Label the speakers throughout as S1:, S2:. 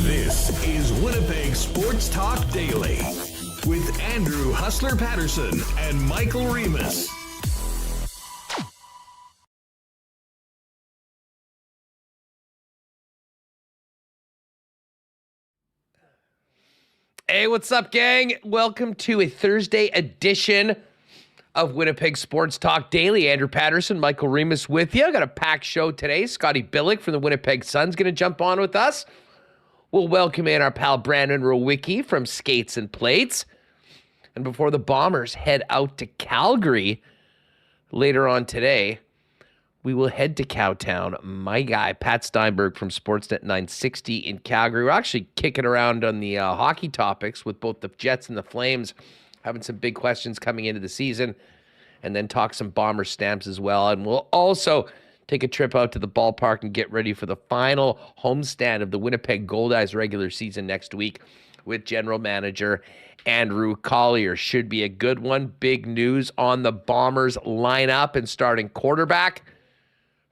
S1: This is Winnipeg Sports Talk Daily with Andrew Hustler Paterson and Michael Remis.
S2: Hey, what's up, gang? Welcome to a Thursday edition of Winnipeg Sports Talk Daily. Andrew Paterson, Michael Remis with you. Got a packed show today. Scotty Billeck from the Winnipeg Sun is going to jump on with us. We'll welcome in our pal Brandon Rewucki from Skates and Plates. And before the Bombers head out to Calgary later on today, we will head to Cowtown. My guy, Pat Steinberg from Sportsnet 960 in Calgary. We're actually kicking around on the hockey topics with both the Jets and the Flames, having some big questions coming into the season, and then talk some Bomber stamps as well. And we'll also take a trip out to the ballpark and get ready for the final homestand of the Winnipeg Goldeyes regular season next week with general manager Andrew Collier. Should be a good one. Big news on the Bombers lineup and starting quarterback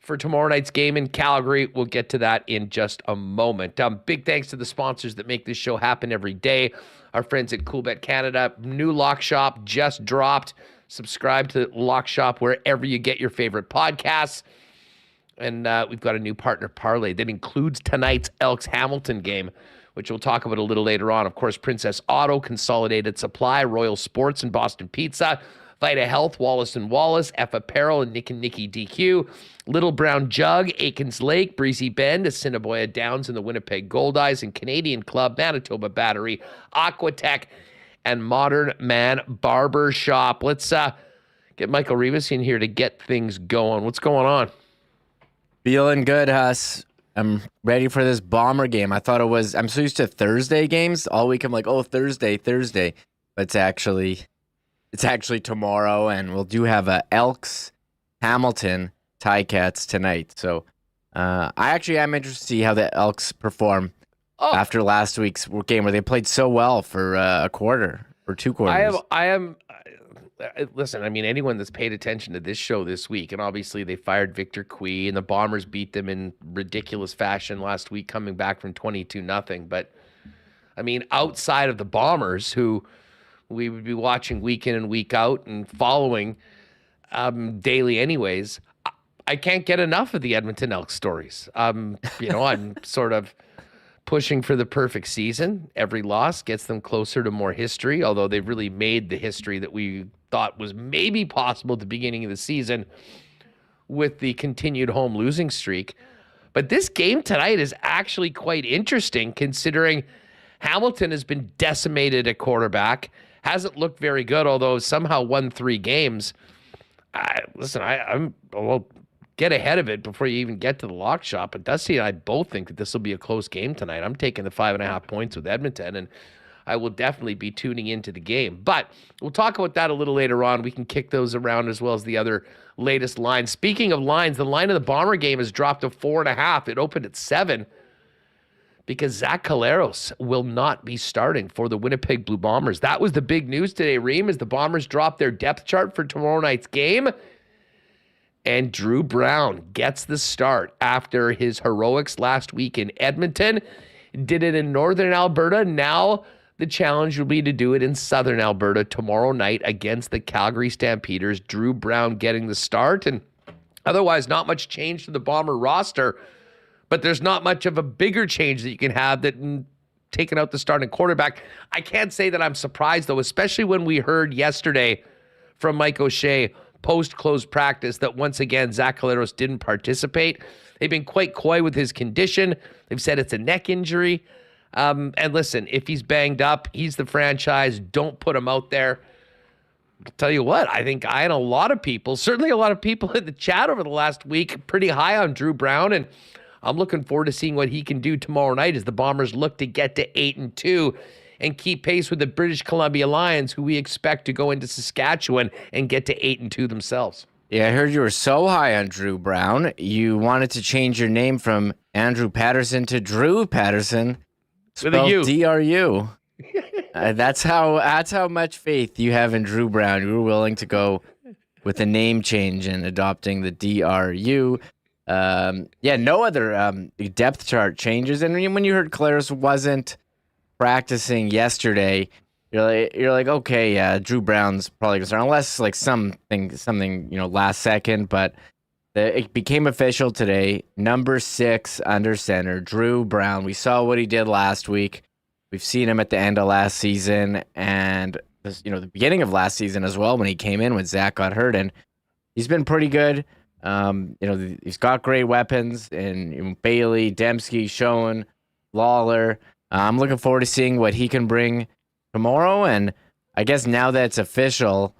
S2: for tomorrow night's game in Calgary. We'll get to that in just a moment. Big thanks to the sponsors that make this show happen every day. Our friends at Coolbet Canada. New Lock Shop just dropped. Subscribe to Lock Shop wherever you get your favorite podcasts. And we've got a new partner parlay that includes tonight's Elks-Hamilton game, which we'll talk about a little later on. Of course, Princess Auto, Consolidated Supply, Royal Sports, and Boston Pizza. Vita Health, Wallace & Wallace, F Apparel, and Nick and Nicky DQ. Little Brown Jug, Aikens Lake, Breezy Bend, Assiniboia Downs, and the Winnipeg Goldeyes, and Canadian Club, Manitoba Battery, Aquatech, and Modern Man Barber Shop. Let's get Michael Remis in here to get things going. What's going on?
S3: Feeling good, Huss. I'm ready for this Bomber game. I'm so used to Thursday games. All week I'm like, oh, Thursday. But it's actually tomorrow, and we'll do have a Elks-Hamilton Ticats tonight. So I actually am interested to see how the Elks perform after last week's game where they played so well for a quarter or two quarters.
S2: Listen, I mean, anyone that's paid attention to this show this week, and obviously they fired Victor Cui, and the Bombers beat them in ridiculous fashion last week, coming back from 22-0. But, I mean, outside of the Bombers, who we would be watching week in and week out and following daily anyways, I can't get enough of the Edmonton Elks stories. I'm sort of pushing for the perfect season. Every loss gets them closer to more history, although they've really made the history that we thought was maybe possible at the beginning of the season with the continued home losing streak. But this game tonight is actually quite interesting, considering Hamilton has been decimated at quarterback, hasn't looked very good, although somehow won 3 games. I'll get ahead of it before you even get to the Lock Shop. But Dusty and I both think that this will be a close game tonight. I'm taking the 5.5 points with Edmonton, and I will definitely be tuning into the game. But we'll talk about that a little later on. We can kick those around as well as the other latest lines. Speaking of lines, the line of the Bomber game has dropped to 4.5. It opened at 7 because Zach Collaros will not be starting for the Winnipeg Blue Bombers. That was the big news today, Reem, as the Bombers dropped their depth chart for tomorrow night's game. And Dru Brown gets the start after his heroics last week in Edmonton. Did it in Northern Alberta. Now the challenge will be to do it in Southern Alberta tomorrow night against the Calgary Stampeders. Dru Brown getting the start, and otherwise not much change to the Bomber roster, but there's not much of a bigger change that you can have than taking out the starting quarterback. I can't say that I'm surprised, though, especially when we heard yesterday from Mike O'Shea post-close practice that once again Zach Collaros didn't participate. They've been quite coy with his condition. They've said it's a neck injury. And listen, if he's banged up, he's the franchise. Don't put him out there. I'll tell you what, I think I and a lot of people, certainly a lot of people in the chat over the last week, pretty high on Dru Brown, and I'm looking forward to seeing what he can do tomorrow night as the Bombers look to get to 8-2 and keep pace with the British Columbia Lions, who we expect to go into Saskatchewan and get to 8-2 themselves.
S3: Yeah, I heard you were so high on Dru Brown, you wanted to change your name from Andrew Paterson to Dru Paterson, spelled D-R-U. That's how much faith you have in Dru Brown. You were willing to go with a name change and adopting the D-R-U. No other depth chart changes. And when you heard Collaros wasn't practicing yesterday, you're like, okay, yeah, Dru Brown's probably gonna start, unless like something last second. But it became official today. Number 6 under center, Dru Brown. We saw what he did last week. We've seen him at the end of last season and the beginning of last season as well when he came in when Zach got hurt, and he's been pretty good. He's got great weapons and Bailey, Dembski, Schoen, Lawler. I'm looking forward to seeing what he can bring tomorrow. And I guess now that it's official,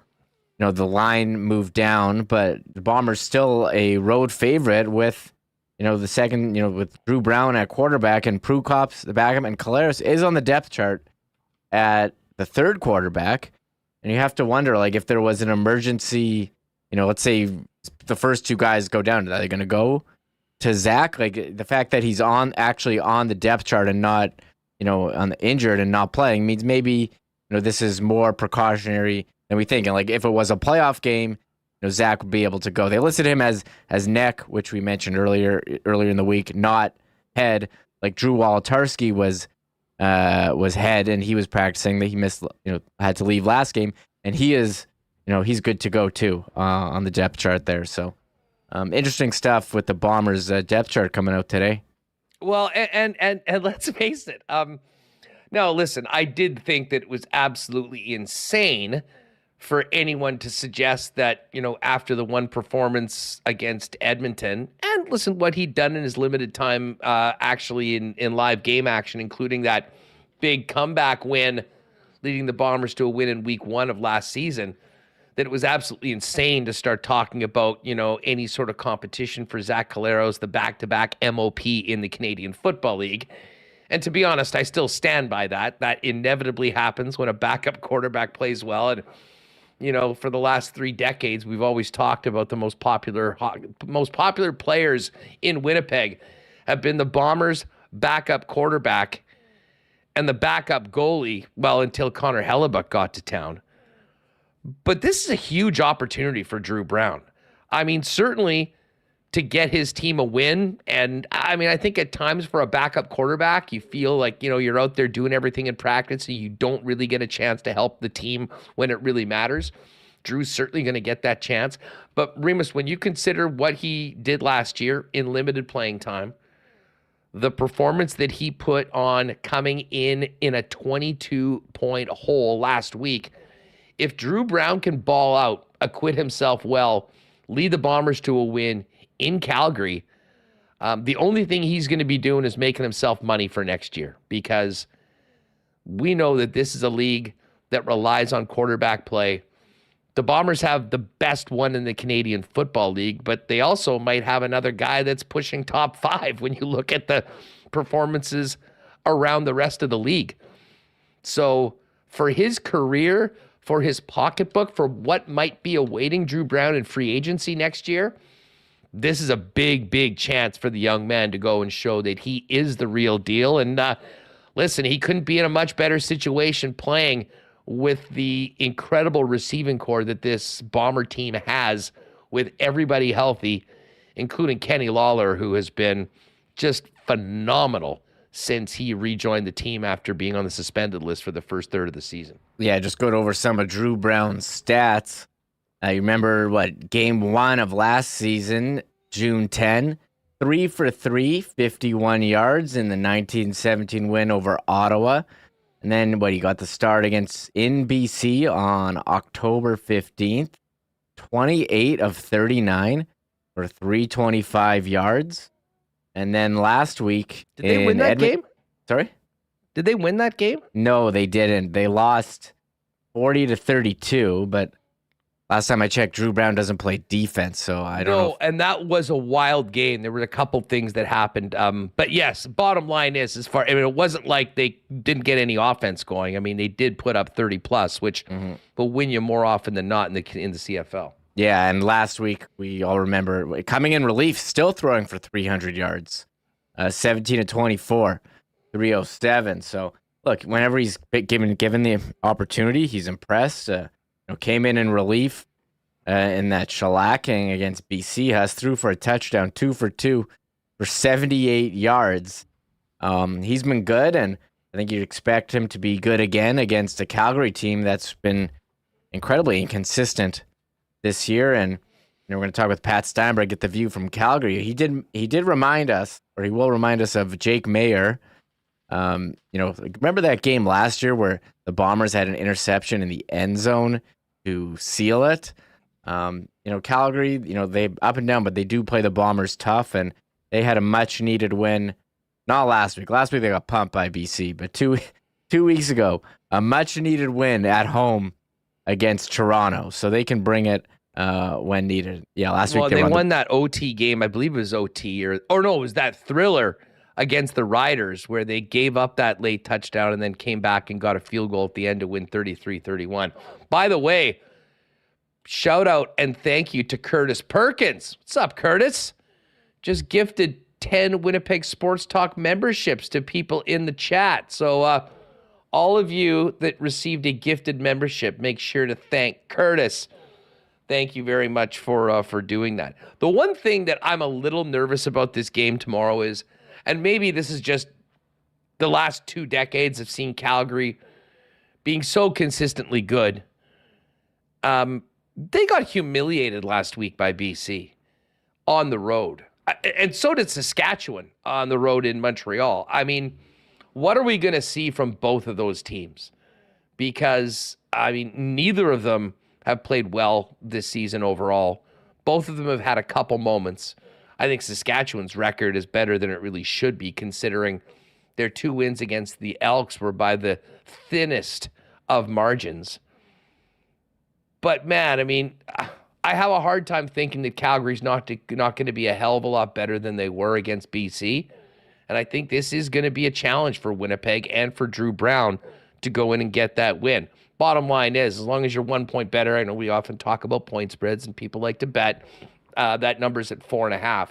S3: the line moved down, but the Bombers still a road favorite with, the second, with Dru Brown at quarterback and Prukop's the backup, and Collaros is on the depth chart at the third quarterback. And you have to wonder, like, if there was an emergency, let's say the first 2 guys go down, are they going to go to Zach? Like, the fact that he's actually on the depth chart and not, on the injured and not playing means maybe, this is more precautionary than we think. And like, if it was a playoff game, Zach would be able to go. They listed him as neck, which we mentioned earlier in the week, not head. Like Drew Wolotarski was head, and he was practicing. That he missed, had to leave last game, and he is, he's good to go too on the depth chart there. So interesting stuff with the Bombers depth chart coming out today.
S2: Well, and let's face it. No, listen, I did think that it was absolutely insane for anyone to suggest that, after the one performance against Edmonton, and listen, what he'd done in his limited time actually in live game action, including that big comeback win, leading the Bombers to a win in week 1 of last season, that it was absolutely insane to start talking about, any sort of competition for Zach Collaros, the back-to-back MOP in the Canadian Football League. And to be honest, I still stand by that. That inevitably happens when a backup quarterback plays well. And, for the last 3 decades, we've always talked about the most popular players in Winnipeg have been the Bombers' backup quarterback and the backup goalie, well, until Connor Hellebuck got to town. But this is a huge opportunity for Dru Brown. I mean, certainly to get his team a win. And I mean, I think at times for a backup quarterback, you feel like, you're out there doing everything in practice and you don't really get a chance to help the team when it really matters. Drew's certainly going to get that chance. But Remis, when you consider what he did last year in limited playing time, the performance that he put on coming in a 22-point hole last week, if Dru Brown can ball out, acquit himself well, lead the Bombers to a win in Calgary, the only thing he's going to be doing is making himself money for next year, because we know that this is a league that relies on quarterback play. The Bombers have the best one in the Canadian Football League, but they also might have another guy that's pushing top 5 when you look at the performances around the rest of the league. So for his career, for his pocketbook, for what might be awaiting Dru Brown in free agency next year, this is a big, big chance for the young man to go and show that he is the real deal. And listen, he couldn't be in a much better situation playing with the incredible receiving core that this Bomber team has, with everybody healthy, including Kenny Lawler, who has been just phenomenal since he rejoined the team after being on the suspended list for the first third of the season.
S3: Yeah, just going over some of Dru Brown's stats. You remember game 1 of last season, June 10, 3 for 3, 51 yards in the 1917 win over Ottawa. And then he got the start in BC on October 15th, 28 of 39 for 325 yards. And then last week,
S2: did they win that game?
S3: Sorry?
S2: Did they win that game?
S3: No, they didn't. They lost 40-32, but last time I checked, Dru Brown doesn't play defense, so I don't know.
S2: And that was a wild game. There were a couple things that happened. But yes, bottom line is, it wasn't like they didn't get any offense going. I mean, they did put up 30+, which will win you more often than not in the CFL.
S3: Yeah, and last week, we all remember coming in relief, still throwing for 300 yards, 17-24, 307. So, look, whenever he's given the opportunity, he's impressed. Came in relief, in that shellacking against BC. Has threw for a touchdown, 2 for 2 for 78 yards. He's been good, and I think you'd expect him to be good again against a Calgary team that's been incredibly inconsistent this year. And we're going to talk with Pat Steinberg, get the view from Calgary. He did remind us, or he will remind us of Jake Maier. Remember that game last year where the Bombers had an interception in the end zone to seal it? Calgary, they up and down, but they do play the Bombers tough, and they had a much needed win. Not last week. Last week they got pumped by BC, but two weeks ago, a much needed win at home against Toronto, so they can bring it when needed. Yeah, last week
S2: they won that OT game. I believe it was OT, or no, it was that thriller against the Riders where they gave up that late touchdown and then came back and got a field goal at the end to win 33-31. By the way, shout out and thank you to Curtis Perkins. What's up, Curtis? Just gifted 10 Winnipeg Sports Talk memberships to people in the chat. So all of you that received a gifted membership, make sure to thank Curtis. Thank you very much for doing that. The one thing that I'm a little nervous about this game tomorrow is, and maybe this is just the last 2 decades of seeing Calgary being so consistently good. They got humiliated last week by BC on the road. And so did Saskatchewan on the road in Montreal. I mean, what are we going to see from both of those teams? Because, neither of them have played well this season overall. Both of them have had a couple moments. I think Saskatchewan's record is better than it really should be, considering their 2 wins against the Elks were by the thinnest of margins. But, man, I have a hard time thinking that Calgary's not going to be a hell of a lot better than they were against BC. And I think this is going to be a challenge for Winnipeg and for Dru Brown to go in and get that win. Bottom line is, as long as you're 1 point better, I know we often talk about point spreads and people like to bet. That number's at 4.5.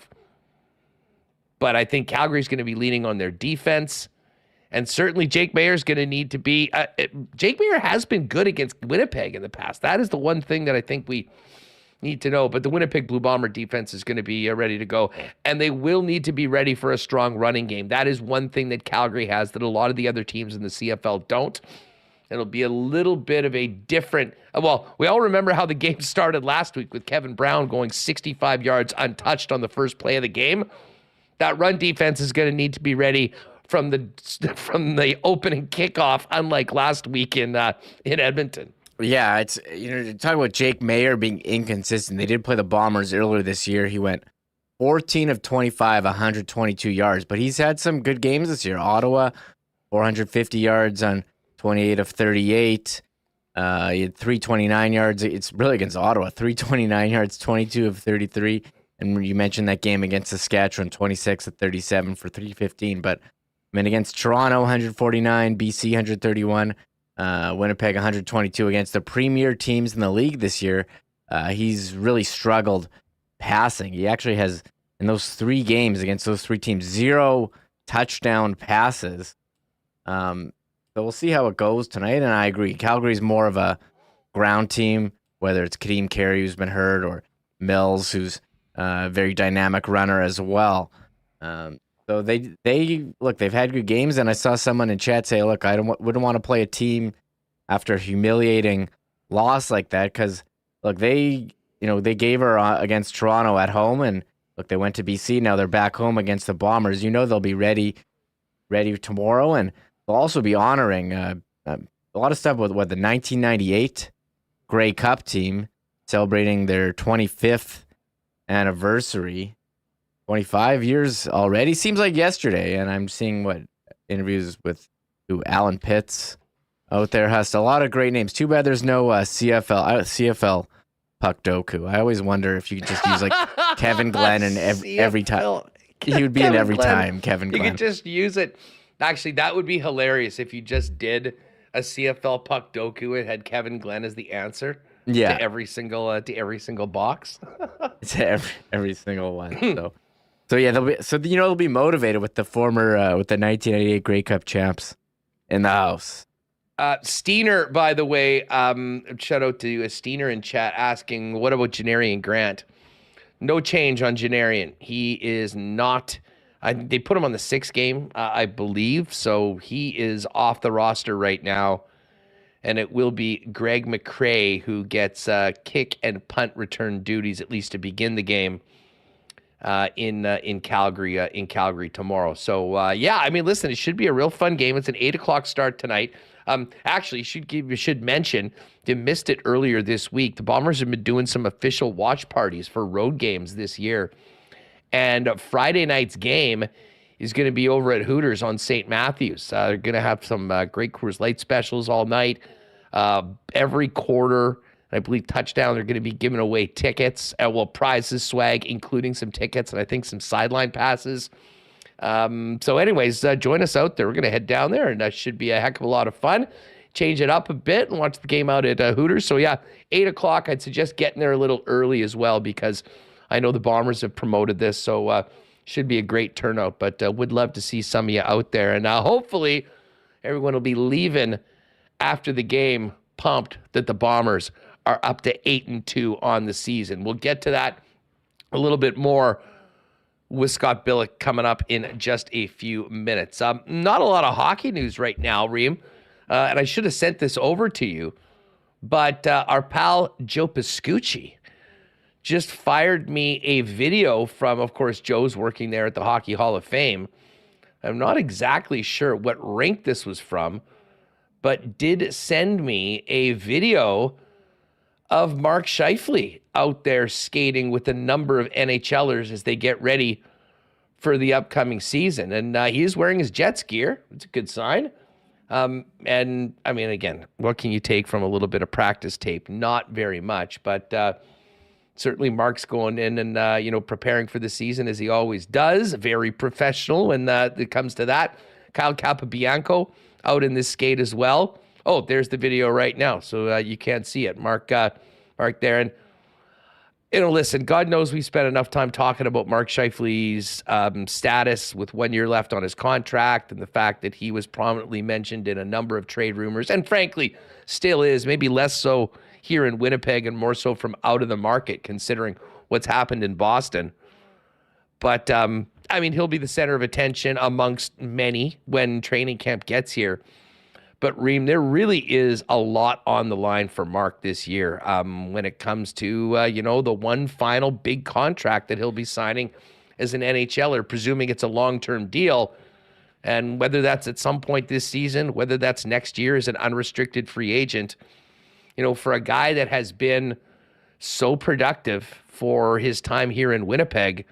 S2: But I think Calgary's going to be leaning on their defense. And certainly Jake Maier's going to need to be... Jake Maier has been good against Winnipeg in the past. That is the one thing that I think we need to know. But the Winnipeg Blue Bomber defense is going to be ready to go. And they will need to be ready for a strong running game. That is one thing that Calgary has that a lot of the other teams in the CFL don't. It'll be a little bit of a different... Well, we all remember how the game started last week with Kevin Brown going 65 yards untouched on the first play of the game. That run defense is going to need to be ready from the opening kickoff, unlike last week in Edmonton.
S3: Yeah, it's talking about Jake Maier being inconsistent. They did play the Bombers earlier this year. He went 14 of 25, 122 yards, but he's had some good games this year. Ottawa, 450 yards on 28 of 38. He had 329 yards. It's really against Ottawa. 329 yards, 22 of 33. And you mentioned that game against Saskatchewan, 26 of 37 for 315. But against Toronto, 149, BC 131, Winnipeg 122 against the premier teams in the league this year. He's really struggled passing. He actually has, in those 3 games against those 3 teams, 0 touchdown passes. So we'll see how it goes tonight, and I agree. Calgary's more of a ground team, whether it's Kadeem Carey, who's been hurt, or Mills, who's a very dynamic runner as well. So they've had good games, and I saw someone in chat say, look, I wouldn't want to play a team after a humiliating loss like that, because, look, they gave her against Toronto at home, and, look, they went to BC. Now they're back home against the Bombers. They'll be ready tomorrow, and they'll also be honoring a lot of stuff with the 1998 Grey Cup team celebrating their 25th anniversary. 25 years already. Seems like yesterday. And I'm seeing interviews with Alan Pitts out there. Has a lot of great names. Too bad there's no CFL Puck Doku. I always wonder if you could just use Kevin Glenn and every time. He would be in every time, Kevin Glenn.
S2: You could just use it. Actually, that would be hilarious if you just did a CFL Puck Doku and had Kevin Glenn as the answer.
S3: Yeah.
S2: To every single box.
S3: To every single one. So yeah, they'll be motivated with the 1988 Grey Cup champs in the house.
S2: Steiner, by the way, shout out to Steiner in chat asking, what about Janarian Grant? No change on Janarian. He is not. They put him on the 6th game, I believe. So he is off the roster right now. And it will be Greg McCrae who gets kick and punt return duties, at least to begin the game in Calgary tomorrow. So, I mean, listen, it should be a real fun game. It's an 8 o'clock start tonight. Actually, should mention, if you missed it earlier this week, the Bombers have been doing some official watch parties for road games this year. And Friday night's game is going to be over at Hooters on St. Matthews. They're going to have some great Coors Light specials all night. Every quarter, I believe touchdown, they're going to be giving away tickets. Prizes, swag, including some tickets and I think some sideline passes. So anyways, join us out there. We're going to head down there, and that should be a heck of a lot of fun. Change it up a bit and watch the game out at Hooters. So, 8 o'clock, I'd suggest getting there a little early as well because I know the Bombers have promoted this, so should be a great turnout. But would love to see some of you out there. And hopefully everyone will be leaving after the game pumped that the Bombers are up to 8-2 on the season. We'll get to that a little bit more with Scott Billeck coming up in just a few minutes. Not a lot of hockey news right now, Reem, and I should have sent this over to you, but our pal Joe Piscucci just fired me a video from, of course, Joe's working there at the Hockey Hall of Fame. I'm not exactly sure what rink this was from, but did send me a video of Mark Scheifele out there skating with a number of NHLers as they get ready for the upcoming season. And he is wearing his Jets gear. It's a good sign. And I mean, again, what can you take from a little bit of practice tape? Not very much, but certainly Mark's going in and, preparing for the season as he always does. Very professional when it comes to that. Kyle Capobianco out in this skate as well. Oh, there's the video right now, so you can't see it. Mark there. And, listen, God knows we spent enough time talking about Mark Scheifele's status with 1 year left on his contract and the fact that he was prominently mentioned in a number of trade rumors, and frankly, still is, maybe less so here in Winnipeg and more so from out of the market, considering what's happened in Boston. But, he'll be the center of attention amongst many when training camp gets here. But, Reem, there really is a lot on the line for Mark this year when it comes to, the one final big contract that he'll be signing as an NHLer, presuming it's a long-term deal. And whether that's at some point this season, whether that's next year as an unrestricted free agent, for a guy that has been so productive for his time here in Winnipeg,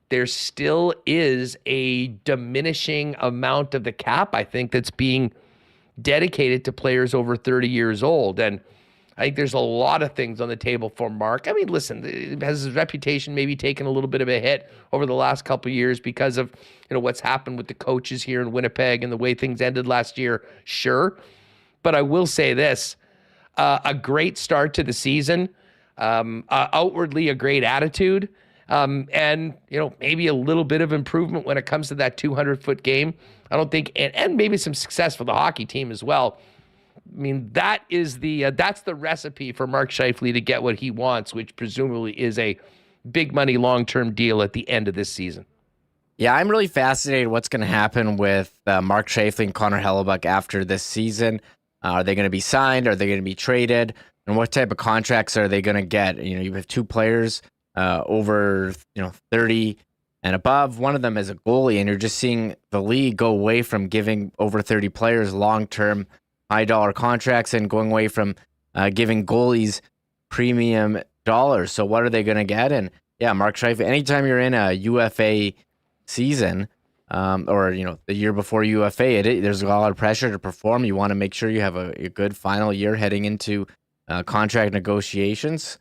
S2: there still is a diminishing amount of the cap, I think, that's being dedicated to players over 30 years old. And I think there's a lot of things on the table for Mark. I mean, listen, has his reputation maybe taken a little bit of a hit over the last couple of years because of, what's happened with the coaches here in Winnipeg and the way things ended last year? Sure. But I will say this, a great start to the season, outwardly a great attitude, and, maybe a little bit of improvement when it comes to that 200-foot game. I don't think, and maybe some success for the hockey team as well. I mean, that's the recipe for Mark Scheifele to get what he wants, which presumably is a big money long-term deal at the end of this season.
S3: Yeah, I'm really fascinated what's going to happen with Mark Scheifele and Connor Hellebuck after this season. Are they going to be signed? Are they going to be traded? And what type of contracts are they going to get? You have two players over 30 and above. One of them is a goalie, and you're just seeing the league go away from giving over 30 players long-term, high-dollar contracts and going away from giving goalies premium dollars. So what are they going to get? And yeah, Mark Scheifele, anytime you're in a UFA season or the year before UFA, there's a lot of pressure to perform. You want to make sure you have a good final year heading into contract negotiations,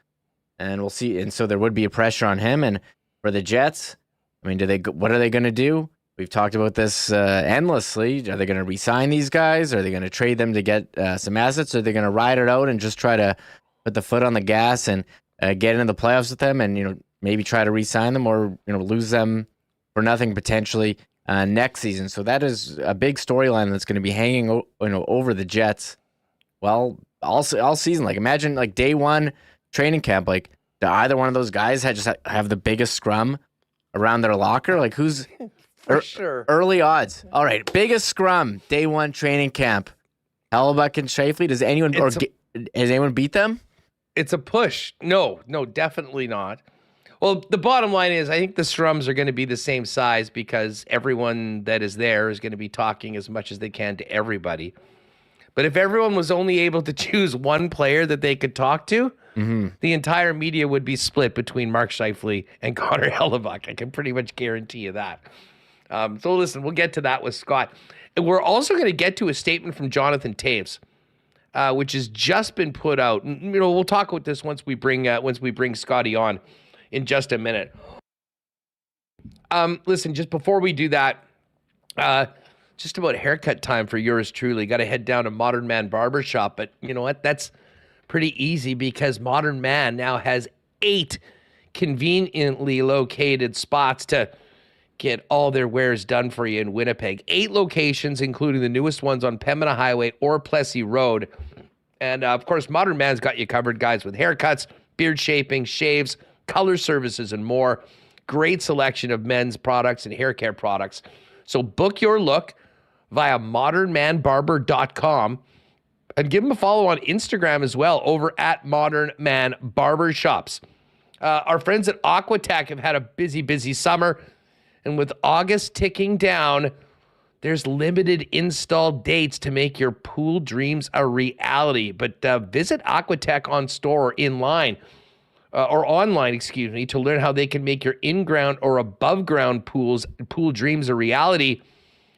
S3: and we'll see. And so there would be a pressure on him. And for the Jets, I mean, what are they going to do? We've talked about this endlessly. Are they going to re-sign these guys? Are they going to trade them to get some assets? Or are they going to ride it out and just try to put the foot on the gas and get into the playoffs with them and, maybe try to re-sign them or, lose them for nothing potentially next season? So that is a big storyline that's going to be hanging over the Jets well, all season. Like, imagine like day one training camp. Like, do either one of those guys have the biggest scrum around their locker? Like, who's
S2: For sure.
S3: Early odds. All right, biggest scrum day one training camp. Hellebuck and Scheifele. Has anyone beat them?
S2: It's a push. No, definitely not. Well, the bottom line is I think the scrums are going to be the same size because everyone that is there is going to be talking as much as they can to everybody. But if everyone was only able to choose one player that they could talk to, the entire media would be split between Mark Scheifele and Connor Hellebuck. I can pretty much guarantee you that. So listen, we'll get to that with Scott. And we're also going to get to a statement from Jonathan Toews, which has just been put out. We'll talk about this once we bring Scotty on in just a minute. Listen, just before we do that, just about haircut time for yours truly. Got to head down to Modern Man Barbershop, but you know what? That's pretty easy because Modern Man now has 8 conveniently located spots to get all their wares done for you in Winnipeg. 8 locations, including the newest ones on Pembina Highway or Plessis Road. And of course, Modern Man's got you covered, guys, with haircuts, beard shaping, shaves, color services, and more. Great selection of men's products and hair care products. So book your look via modernmanbarber.com and give them a follow on Instagram as well over at Modern Man Barbershops. Our friends at Aquatech have had a busy summer. And with August ticking down, there's limited install dates to make your pool dreams a reality. But visit Aquatech on store or online, to learn how they can make your in-ground or above-ground pool dreams a reality.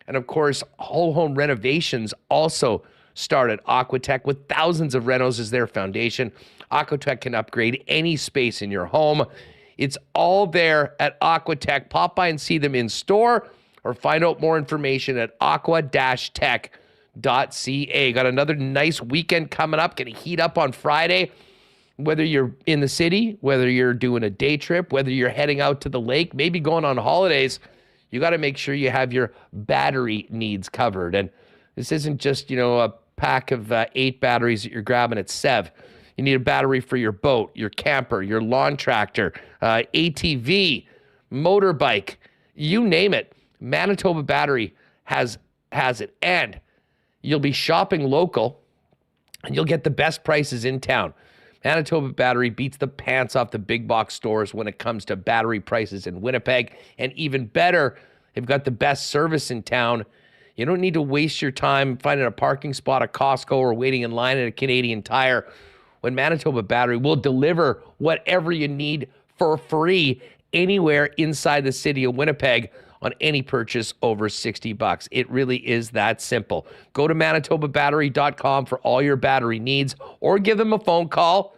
S2: And of course, whole home renovations also start at Aquatech with thousands of renos as their foundation. Aquatech can upgrade any space in your home. It's all there at Aquatech. Pop by and see them in store or find out more information at aqua-tech.ca. Got another nice weekend coming up. Going to heat up on Friday. Whether you're in the city, whether you're doing a day trip, whether you're heading out to the lake, maybe going on holidays, you got to make sure you have your battery needs covered. And this isn't just, a pack of 8 batteries that you're grabbing at Sev. You need a battery for your boat, your camper, your lawn tractor, ATV, motorbike, you name it. Manitoba Battery has it. And you'll be shopping local and you'll get the best prices in town. Manitoba Battery beats the pants off the big box stores when it comes to battery prices in Winnipeg. And even better, they've got the best service in town. You don't need to waste your time finding a parking spot at Costco or waiting in line at a Canadian Tire when Manitoba Battery will deliver whatever you need for free anywhere inside the city of Winnipeg on any purchase over $60. It really is that simple. Go to manitobabattery.com for all your battery needs or give them a phone call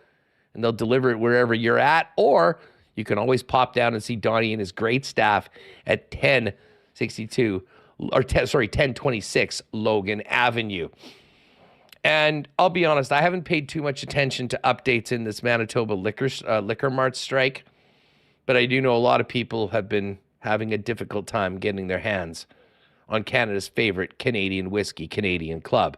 S2: and they'll deliver it wherever you're at. Or you can always pop down and see Donnie and his great staff at 1026 Logan Avenue. And I'll be honest, I haven't paid too much attention to updates in this Manitoba Liquor Mart strike, but I do know a lot of people have been having a difficult time getting their hands on Canada's favorite Canadian whiskey, Canadian Club.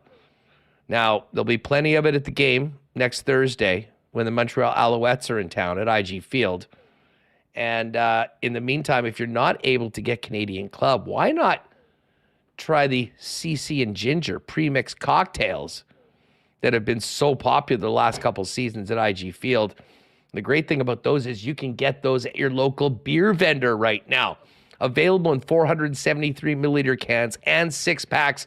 S2: Now, there'll be plenty of it at the game next Thursday when the Montreal Alouettes are in town at IG Field. And in the meantime, if you're not able to get Canadian Club, why not try the CC and Ginger pre-mixed cocktails that have been so popular the last couple seasons at IG Field? The great thing about those is you can get those at your local beer vendor right now. Available in 473 milliliter cans and 6-packs.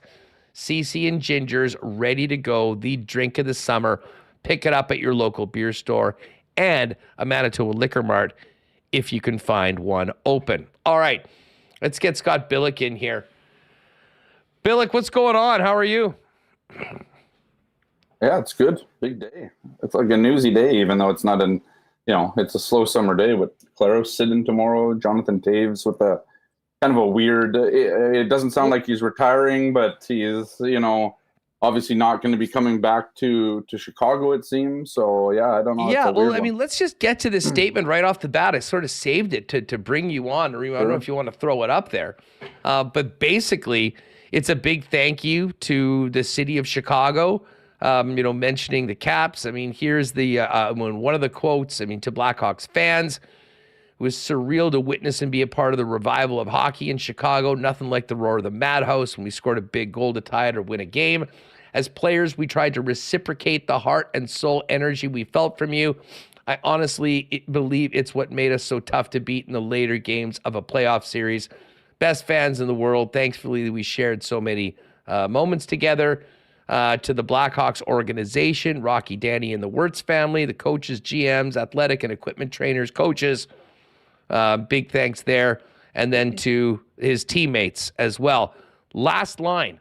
S2: CC and Ginger's ready to go. The drink of the summer. Pick it up at your local beer store and a Manitoba Liquor Mart if you can find one open. All right, let's get Scott Billeck in here. Billeck, what's going on? How are you?
S4: Yeah, it's good. Big day. It's like a newsy day, even though it's not it's a slow summer day. But Claros sitting tomorrow, Jonathan Toews with a kind of a weird, it doesn't sound like he's retiring, but he is, obviously not going to be coming back to Chicago, it seems. So, yeah, I don't know.
S2: Yeah, well, I mean, let's just get to this statement right off the bat. I sort of saved it to bring you on. Or I don't know if you want to throw it up there. But basically, it's a big thank you to the city of Chicago mentioning the Caps. I mean, here's the one of the quotes, to Blackhawks fans: "It was surreal to witness and be a part of the revival of hockey in Chicago. Nothing like the roar of the madhouse when we scored a big goal to tie it or win a game. As players, we tried to reciprocate the heart and soul energy we felt from you. I honestly believe it's what made us so tough to beat in the later games of a playoff series. Best fans in the world. Thankfully, we shared so many moments together." To the Blackhawks organization, Rocky, Danny, and the Wirtz family, the coaches, GMs, athletic and equipment trainers, coaches, big thanks there. And then to his teammates as well. Last line: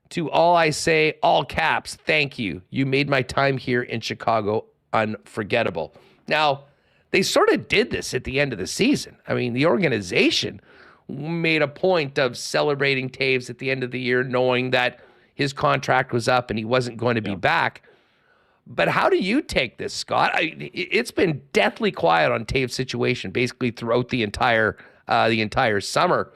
S2: "To all I say, all caps, thank you. You made my time here in Chicago unforgettable." Now, they sort of did this at the end of the season. The organization made a point of celebrating Toews at the end of the year, knowing that his contract was up and he wasn't going to be back. But how do you take this, Scott? It's been deathly quiet on Toews' situation basically throughout the entire summer.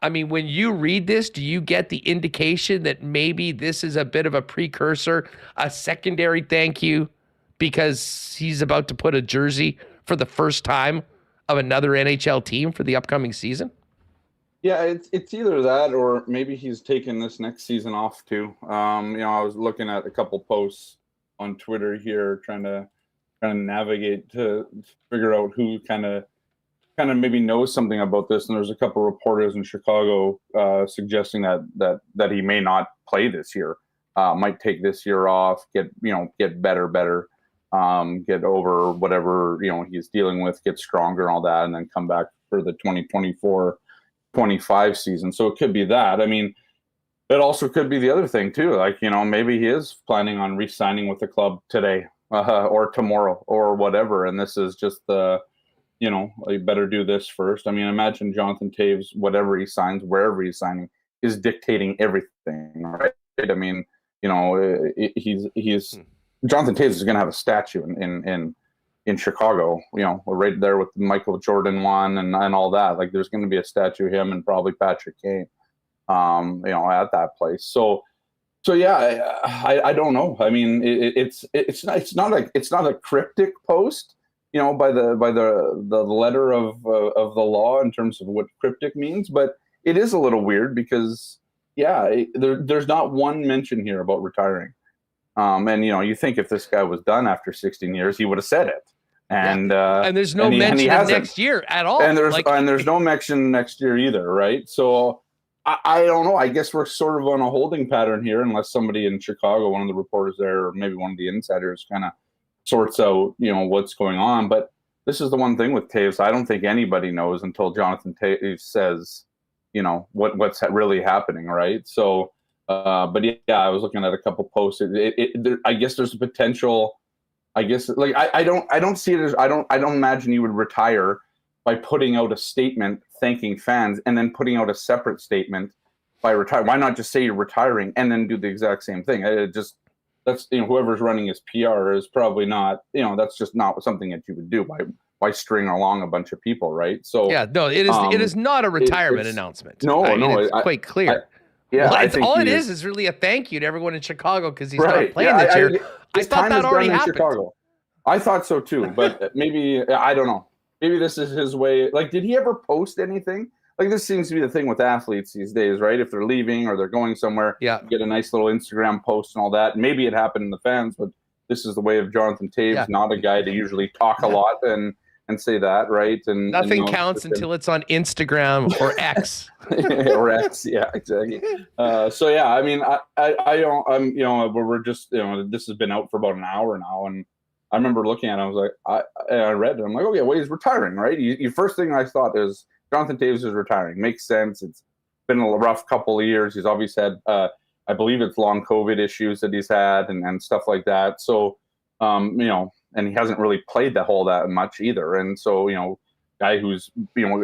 S2: When you read this, do you get the indication that maybe this is a bit of a precursor, a secondary thank you, because he's about to put a jersey for the first time of another NHL team for the upcoming season?
S4: Yeah, it's either that or maybe he's taking this next season off too. I was looking at a couple posts on Twitter here, trying to navigate to figure out who kind of maybe knows something about this. And there's a couple reporters in Chicago suggesting that he may not play this year, might take this year off, get better, get over whatever he's dealing with, get stronger and all that, and then come back for the 2024-25 season. So it could be that. It also could be the other thing too. Maybe he is planning on re-signing with the club today or tomorrow or whatever. And this is just you better do this first. Imagine Jonathan Toews, whatever he signs, wherever he's signing, is dictating everything, right? He's Jonathan Toews is going to have a statue in Chicago, right there with Michael Jordan 1 and all that. There's going to be a statue of him and probably Patrick Kane, at that place. So yeah, I don't know. It's not a cryptic post, by the letter of the law in terms of what cryptic means, but it is a little weird because there's not one mention here about retiring. And you think if this guy was done after 16 years, he would have said it. And
S2: there's no mention of next year at all.
S4: And there's no mention next year either, right? So I don't know. I guess we're sort of on a holding pattern here, unless somebody in Chicago, one of the reporters there, or maybe one of the insiders, kind of sorts out, what's going on. But this is the one thing with Toews. I don't think anybody knows until Jonathan Toews says, what's really happening, right? So. But yeah, I was looking at a couple posts. I guess there's a potential. I guess I don't see it as I don't imagine you would retire by putting out a statement thanking fans and then putting out a separate statement by retire. Why not just say you're retiring and then do the exact same thing? That's whoever's running his PR is probably not. That's just not something that you would do by string along a bunch of people, right? So
S2: yeah, no, it is not a retirement announcement.
S4: No,
S2: it's quite clear.
S4: Yeah,
S2: all it is really a thank you to everyone in Chicago because he's not playing this year. I thought that already happened. Chicago.
S4: I thought so too, but maybe I don't know. Maybe this is his way. Did he ever post anything? This seems to be the thing with athletes these days, right? If they're leaving or they're going somewhere, get a nice little Instagram post and all that. Maybe it happened in the fans, but this is the way of Jonathan Toews, not a guy to usually talk a lot and say that, right? And
S2: nothing counts until it's on Instagram or X.
S4: Or X, yeah, exactly. So yeah, I don't. We're just this has been out for about an hour now, and I remember looking at it. I was like, I read it. I'm like, okay, well, he's retiring, right? You first thing I thought is Jonathan Toews is retiring. Makes sense. It's been a rough couple of years. He's obviously had, I believe it's long COVID issues that he's had and stuff like that. So, and he hasn't really played that much either. And so, guy who's,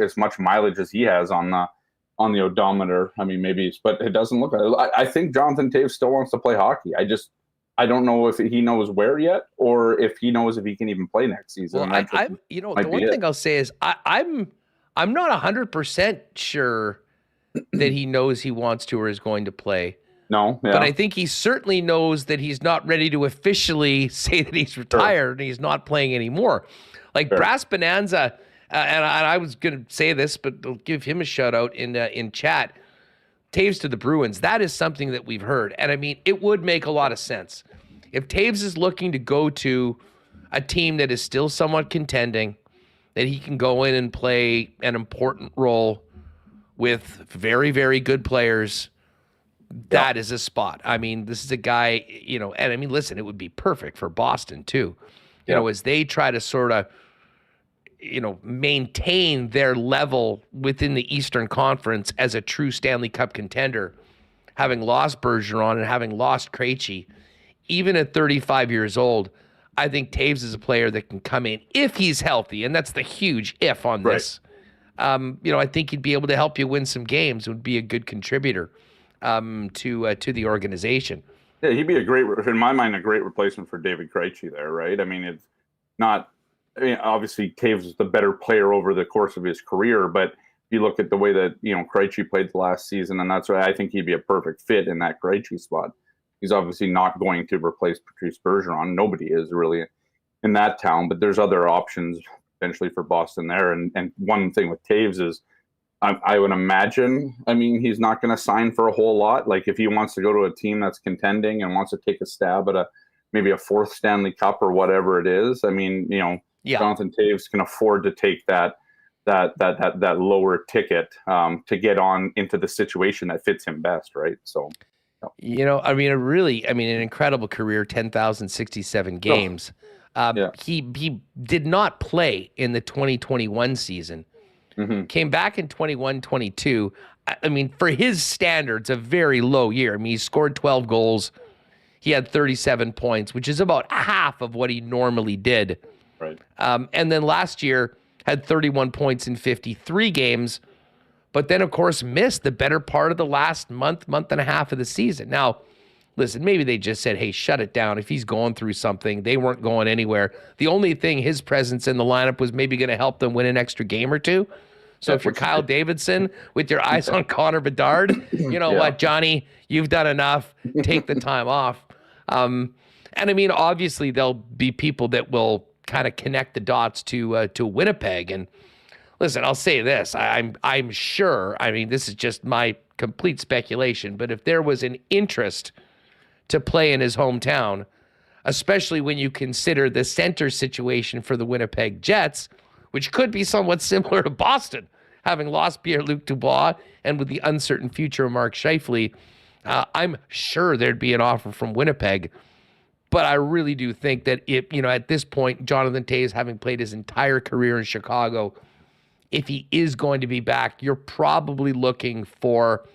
S4: as much mileage as he has on the odometer, but it doesn't look like it. I think Jonathan Toews still wants to play hockey. I don't know if he knows where yet, or if he knows if he can even play next season.
S2: Well, the one thing I'll say is I'm not 100% sure that he knows he wants to or is going to play.
S4: No, yeah.
S2: But I think he certainly knows that he's not ready to officially say that he's retired and he's not playing anymore. Like Brass Bonanza, and I was going to say this, but I'll give him a shout out in chat. Toews to the Bruins, that is something that we've heard. And I mean, it would make a lot of sense. If Toews is looking to go to a team that is still somewhat contending, that he can go in and play an important role with very, very good players, that is a spot. I mean, this is a guy, and I mean, listen, it would be perfect for Boston too. You know, as they try to sort of, maintain their level within the Eastern Conference as a true Stanley Cup contender, having lost Bergeron and having lost Krejci, even at 35 years old, I think Toews is a player that can come in if he's healthy, and that's the huge if on this. I think he'd be able to help you win some games. Would be a good contributor to the organization.
S4: Yeah, he'd be in my mind, a great replacement for David Krejci there, right? I mean, it's not. I mean, obviously, Toews is the better player over the course of his career, but if you look at the way that Krejci played the last season, and that's why I think he'd be a perfect fit in that Krejci spot. He's obviously not going to replace Patrice Bergeron. Nobody is really in that town, but there's other options potentially for Boston there. And one thing with Toews is, I would imagine, I mean, he's not going to sign for a whole lot. Like if he wants to go to a team that's contending and wants to take a stab at maybe a fourth Stanley Cup or whatever it is. I mean, Jonathan Toews can afford to take that lower ticket to get on into the situation that fits him best, right? So,
S2: I mean, an incredible career, 10,067 games. He did not play in the 2021 season. Came back in 21-22. I mean, for his standards, a very low year. I mean, he scored 12 goals. He had 37 points, which is about half of what he normally did.
S4: Right.
S2: And then last year had 31 points in 53 games, but then, of course, missed the better part of the last month and a half of the season. Now, listen, maybe they just said, hey, shut it down. If he's going through something, they weren't going anywhere. The only thing his presence in the lineup was maybe going to help them win an extra game or two. So if you're Kyle Davidson with your eyes on Connor Bedard, what, Johnny, you've done enough. Take the time off. And I mean, obviously, there'll be people that will kind of connect the dots to Winnipeg. And listen, I'll say this. I'm sure, I mean, this is just my complete speculation, but if there was an interest to play in his hometown, especially when you consider the center situation for the Winnipeg Jets, which could be somewhat similar to Boston, having lost Pierre-Luc Dubois and with the uncertain future of Mark Scheifele, I'm sure there'd be an offer from Winnipeg. But I really do think that at this point, Jonathan Toews, having played his entire career in Chicago, if he is going to be back, you're probably looking for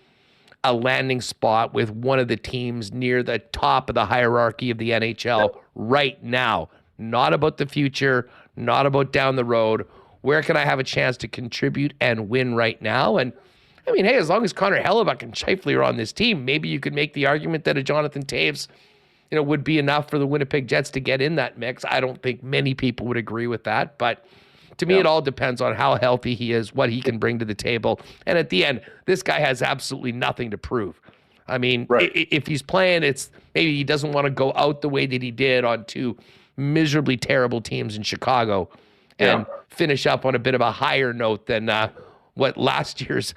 S2: a landing spot with one of the teams near the top of the hierarchy of the NHL right now. Not about the future, not about down the road. Where can I have a chance to contribute and win right now? And I mean, hey, as long as Connor Hellebuck and Scheifele are on this team, maybe you could make the argument that a Jonathan Toews, would be enough for the Winnipeg Jets to get in that mix. I don't think many people would agree with that, but to me, it all depends on how healthy he is, what he can bring to the table. And at the end, this guy has absolutely nothing to prove. I mean, if he's playing, it's maybe he doesn't want to go out the way that he did on two miserably terrible teams in Chicago and finish up on a bit of a higher note than what last year's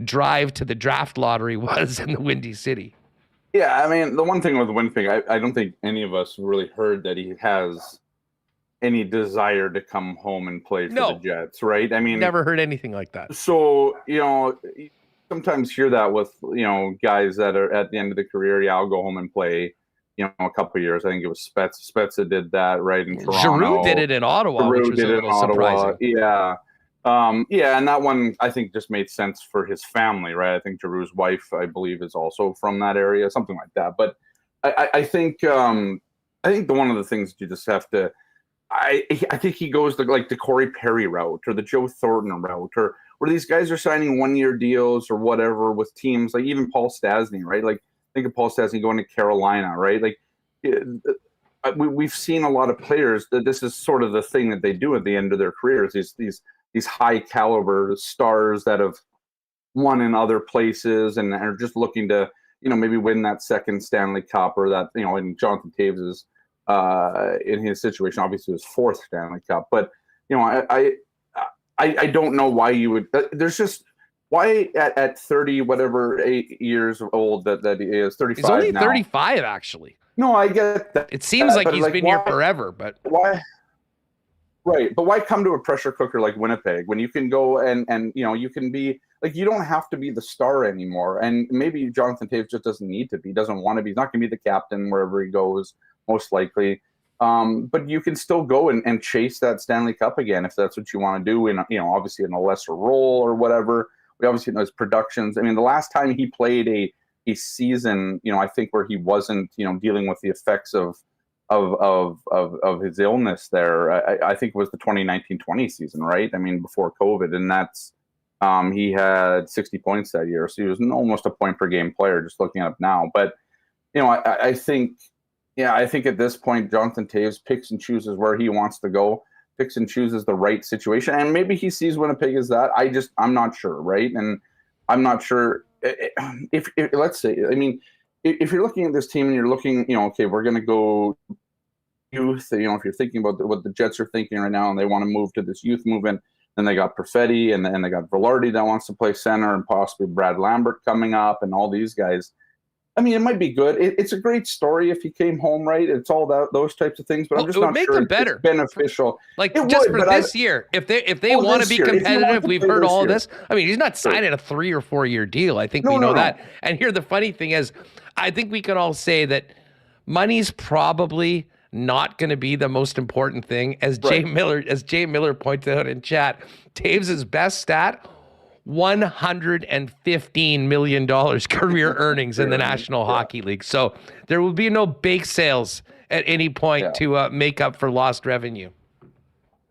S2: drive to the draft lottery was in the Windy City.
S4: Yeah, I mean, the one thing with Winnipeg, I don't think any of us really heard that he has any desire to come home and play for the Jets, right? I mean,
S2: never heard anything like that.
S4: So, sometimes hear that with, guys that are at the end of the career. Yeah, I'll go home and play, a couple of years. I think it was Spezza did that, right, in Toronto.
S2: Giroux did it in Ottawa, which was a little surprising.
S4: Yeah. And that one I think just made sense for his family, right? I think Giroux's wife, I believe, is also from that area, something like that. But I think one of the things you just have to, I think he goes the Corey Perry route or the Joe Thornton route, or where these guys are signing 1-year deals or whatever with teams like even Paul Stastny, right? Like think of Paul Stastny going to Carolina, right? Like we've seen a lot of players that this is sort of the thing that they do at the end of their careers. These high caliber stars that have won in other places and are just looking to maybe win that second Stanley Cup, or that, in Jonathan Toews's in his situation, obviously his fourth Stanley Cup. But I don't know why you would. There's just why at 30 whatever 8 years old that he is, 35.
S2: He's only
S4: now.
S2: 35 actually.
S4: No, I get that.
S2: It seems like he's
S4: like,
S2: been here forever, but
S4: why? Right, but why come to a pressure cooker like Winnipeg when you can go and you can be like, you don't have to be the star anymore, and maybe Jonathan Toews just doesn't need to be, doesn't want to be. He's not going to be the captain wherever he goes, most likely. But you can still go and chase that Stanley Cup again if that's what you want to do, in obviously in a lesser role or whatever. We obviously know his productions. I mean, the last time he played a season, I think, where he wasn't, dealing with the effects of his illness there, I think it was the 2019-20 season, right? I mean, before COVID, and that's he had 60 points that year, so he was almost a point per game player, just looking it up now. But I think at this point, Jonathan Toews picks and chooses where he wants to go, picks and chooses the right situation, and maybe he sees Winnipeg as that. I'm not sure, right? And I'm not sure if let's say, I mean, if you're looking at this team and you're looking, okay, we're going to go youth, if you're thinking about what the Jets are thinking right now and they want to move to this youth movement, then they got Perfetti and they got Balharry that wants to play center, and possibly Brad Lambert coming up, and all these guys. I mean, it might be good. It's a great story if he came home right. It's all those types of things, but I'm just not sure it's beneficial.
S2: Like, just for this year, if they want to be competitive, we've heard all of this. I mean, he's not signing a 3 or 4 year deal. I think we know that. And here, the funny thing is, I think we can all say that money's probably not going to be the most important thing. As Jay Miller pointed out in chat, Toews' best stat, $115 million career earnings in the National Hockey League. So there will be no bake sales at any point to make up for lost revenue.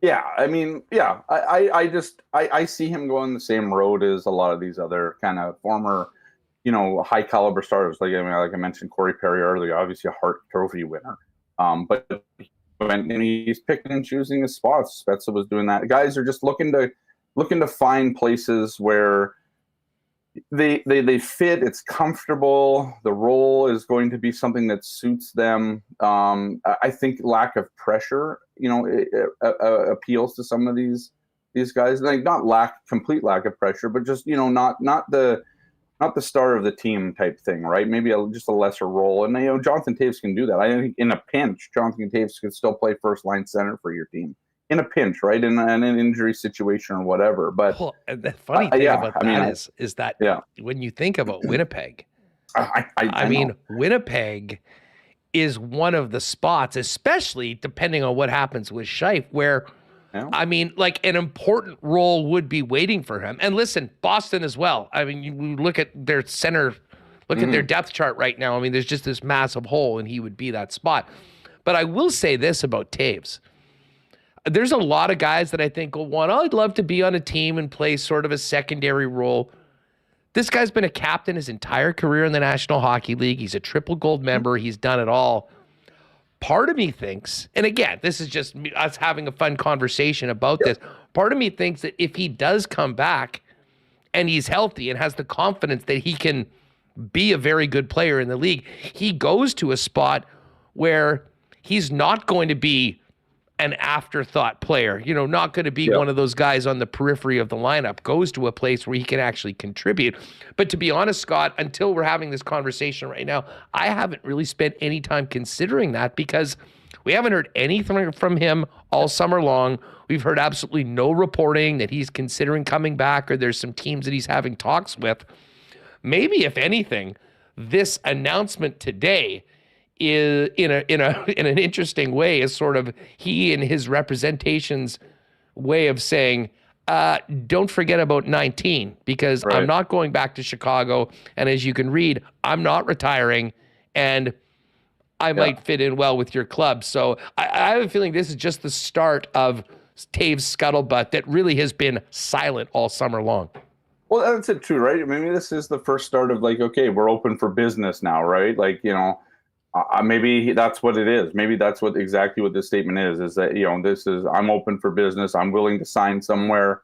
S4: Yeah, I mean, yeah, I see him going the same road as a lot of these other kind of former, high caliber starters. Like I mentioned, Corey Perry earlier, obviously a Hart Trophy winner. But when he's picking and choosing his spots, Spezza was doing that. Guys are just looking to find places where they fit. It's comfortable. The role is going to be something that suits them. I think lack of pressure, appeals to some of these guys. Like, not complete lack of pressure, but just not the star of the team type thing, right? Maybe just a lesser role. And Jonathan Toews can do that. I think in a pinch, Jonathan Toews could still play first line center for your team. In a pinch, right? In an injury situation or whatever. But
S2: the funny thing about that is that when you think about Winnipeg, I mean, Winnipeg is one of the spots, especially depending on what happens with Scheif, where I mean, like, an important role would be waiting for him. And listen, Boston as well. I mean, you look at their center, look at their depth chart right now. I mean, there's just this massive hole, and he would be that spot. But I will say this about Toews. There's a lot of guys that I think will want, I'd love to be on a team and play sort of a secondary role. This guy's been a captain his entire career in the National Hockey League. He's a triple gold member. He's done it all. Part of me thinks, and again, this is just us having a fun conversation about this. Part of me thinks that if he does come back and he's healthy and has the confidence that he can be a very good player in the league, he goes to a spot where he's not going to be an afterthought player, not going to be one of those guys on the periphery of the lineup, goes to a place where he can actually contribute. But to be honest, Scott, until we're having this conversation right now, I haven't really spent any time considering that, because we haven't heard anything from him all summer long. We've heard absolutely no reporting that he's considering coming back, or there's some teams that he's having talks with. Maybe, if anything, this announcement today is in an interesting way, is sort of he and his representation's way of saying, don't forget about 19, because I'm not going back to Chicago, and as you can read, I'm not retiring, and I might fit in well with your club. So I have a feeling this is just the start of Toews' scuttlebutt that really has been silent all summer long.
S4: Well, that's it too, right? I mean, this is the first start of, like, okay, we're open for business now, right? Like, maybe that's what it is. Maybe that's exactly what this statement is that, this is, I'm open for business. I'm willing to sign somewhere,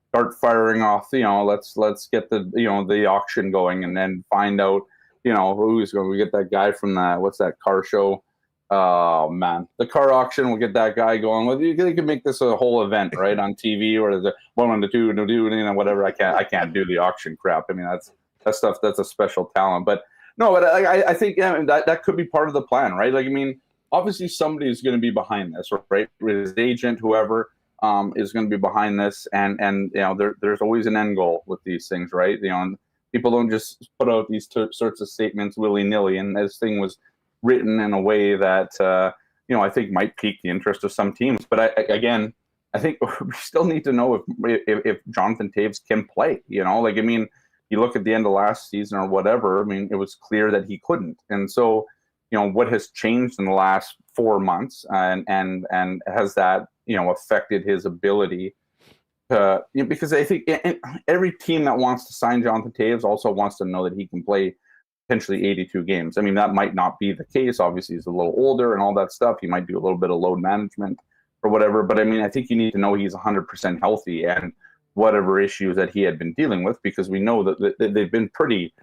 S4: start firing off, let's get the, the auction going, and then find out who's going? We get that guy from what's that car show? Oh man, the car auction. We'll get that guy going. Well, they could make this a whole event, right, on TV, or the 1 on the 2 no do, whatever. I can't do the auction crap. I mean, that stuff. That's a special talent. But no, but I think that could be part of the plan, right? Like, I mean, obviously somebody's going to be behind this, right? His agent, whoever, is going to be behind this, and there's always an end goal with these things, right? And people don't just put out these sorts of statements willy-nilly, and this thing was written in a way that I think might pique the interest of some teams. But I think we still need to know if Jonathan Toews can play. Like, I mean, you look at the end of last season or whatever. I mean, it was clear that he couldn't, and so what has changed in the last 4 months, and has that affected his ability to, because I think every team that wants to sign Jonathan Toews also wants to know that he can play potentially 82 games. I mean, that might not be the case. Obviously, he's a little older and all that stuff. He might do a little bit of load management or whatever. But I mean, I think you need to know he's 100% healthy and whatever issues that he had been dealing with, because we know that they've been pretty.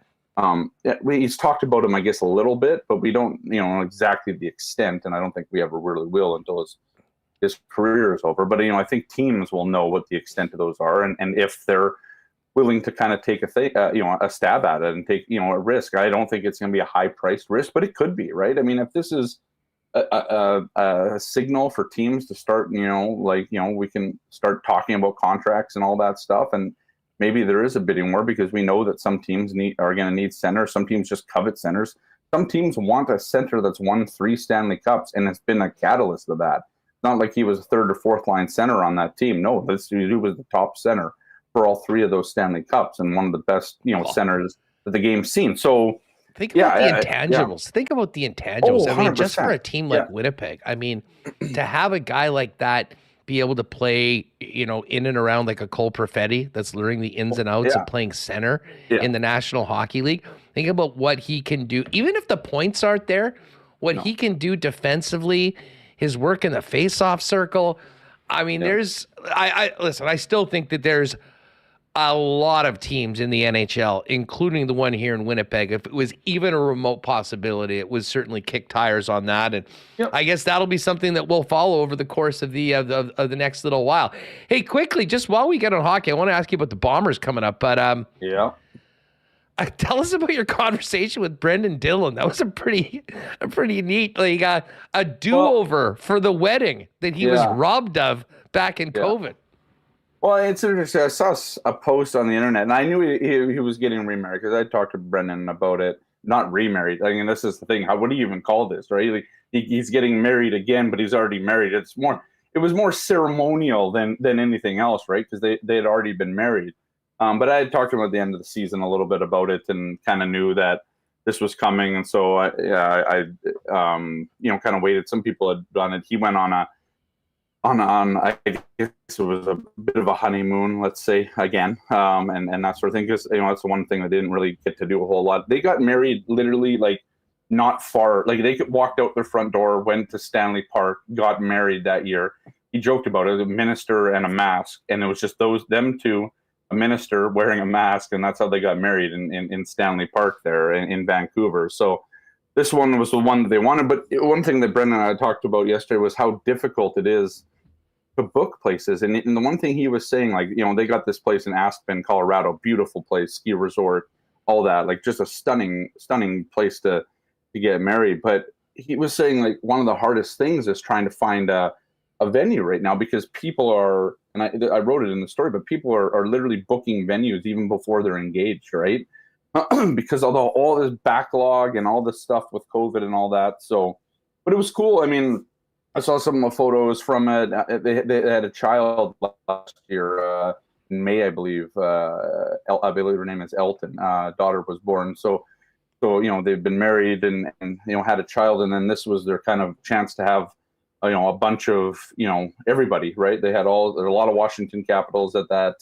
S4: He's talked about them, I guess, a little bit, but we don't, know exactly the extent, and I don't think we ever really will until his career is over. But I think teams will know what the extent of those are, and if they're willing to kind of take a stab at it and take a risk. I don't think it's going to be a high priced risk, but it could be, right? I mean, if this is a signal for teams to start, we can start talking about contracts and all that stuff, and maybe there is a bidding war, because we know that some teams are going to need centers. Some teams just covet centers. Some teams want a center that's won 3 Stanley Cups, and it's been a catalyst of that. It's not like he was a 3rd or 4th line center on that team. No, this dude was the top center for all 3 of those Stanley Cups, and one of the best, centers that the game's seen. So
S2: think about the intangibles. Think about the intangibles. I mean, just for a team like Winnipeg, I mean, to have a guy like that be able to play, in and around like a Cole Perfetti that's learning the ins and outs of playing center in the National Hockey League. Think about what he can do, even if the points aren't there, what he can do defensively, his work in the face-off circle. I mean, listen, I still think that there's a lot of teams in the NHL, including the one here in Winnipeg. If it was even a remote possibility, it would certainly kick tires on that. And I guess that'll be something that we'll follow over the course of the next little while. Hey, quickly, just while we get on hockey, I want to ask you about the Bombers coming up. But tell us about your conversation with Brendan Dillon. That was a pretty neat, like a do-over for the wedding that he was robbed of back in COVID.
S4: Well, it's interesting. I saw a post on the internet, and I knew he was getting remarried, because I talked to Brendan about it. Not remarried. I mean, this is the thing. What do you even call this, right? Like, he's getting married again, but he's already married. It was more ceremonial than anything else, right? Because they had already been married. But I had talked to him at the end of the season a little bit about it, and kind of knew that this was coming, and so I kind of waited. Some people had done it. He went on I guess it was a bit of a honeymoon, let's say, again, and that sort of thing. Because that's the one thing I didn't really get to do a whole lot. They got married literally like not far. Like, they walked out their front door, went to Stanley Park, got married that year. He joked about it, a minister and a mask, and it was just them two, a minister wearing a mask, and that's how they got married in Stanley Park there in Vancouver. So this one was the one that they wanted. But one thing that Brendan and I talked about yesterday was how difficult it is to book places. And the one thing he was saying, like, they got this place in Aspen, Colorado, beautiful place, ski resort, all that, like, just a stunning place to get married. But he was saying, like, one of the hardest things is trying to find a venue right now, because people are, and I wrote it in the story, but people are literally booking venues even before they're engaged, right? Because although all this backlog and all this stuff with COVID and all that. So, but it was cool. I mean, I saw some of the photos from it. They had a child last year in May, I believe. I believe her name is Elton. Daughter was born. So they've been married and had a child, and then this was their kind of chance to have a bunch of everybody, right? There are a lot of Washington Capitals at that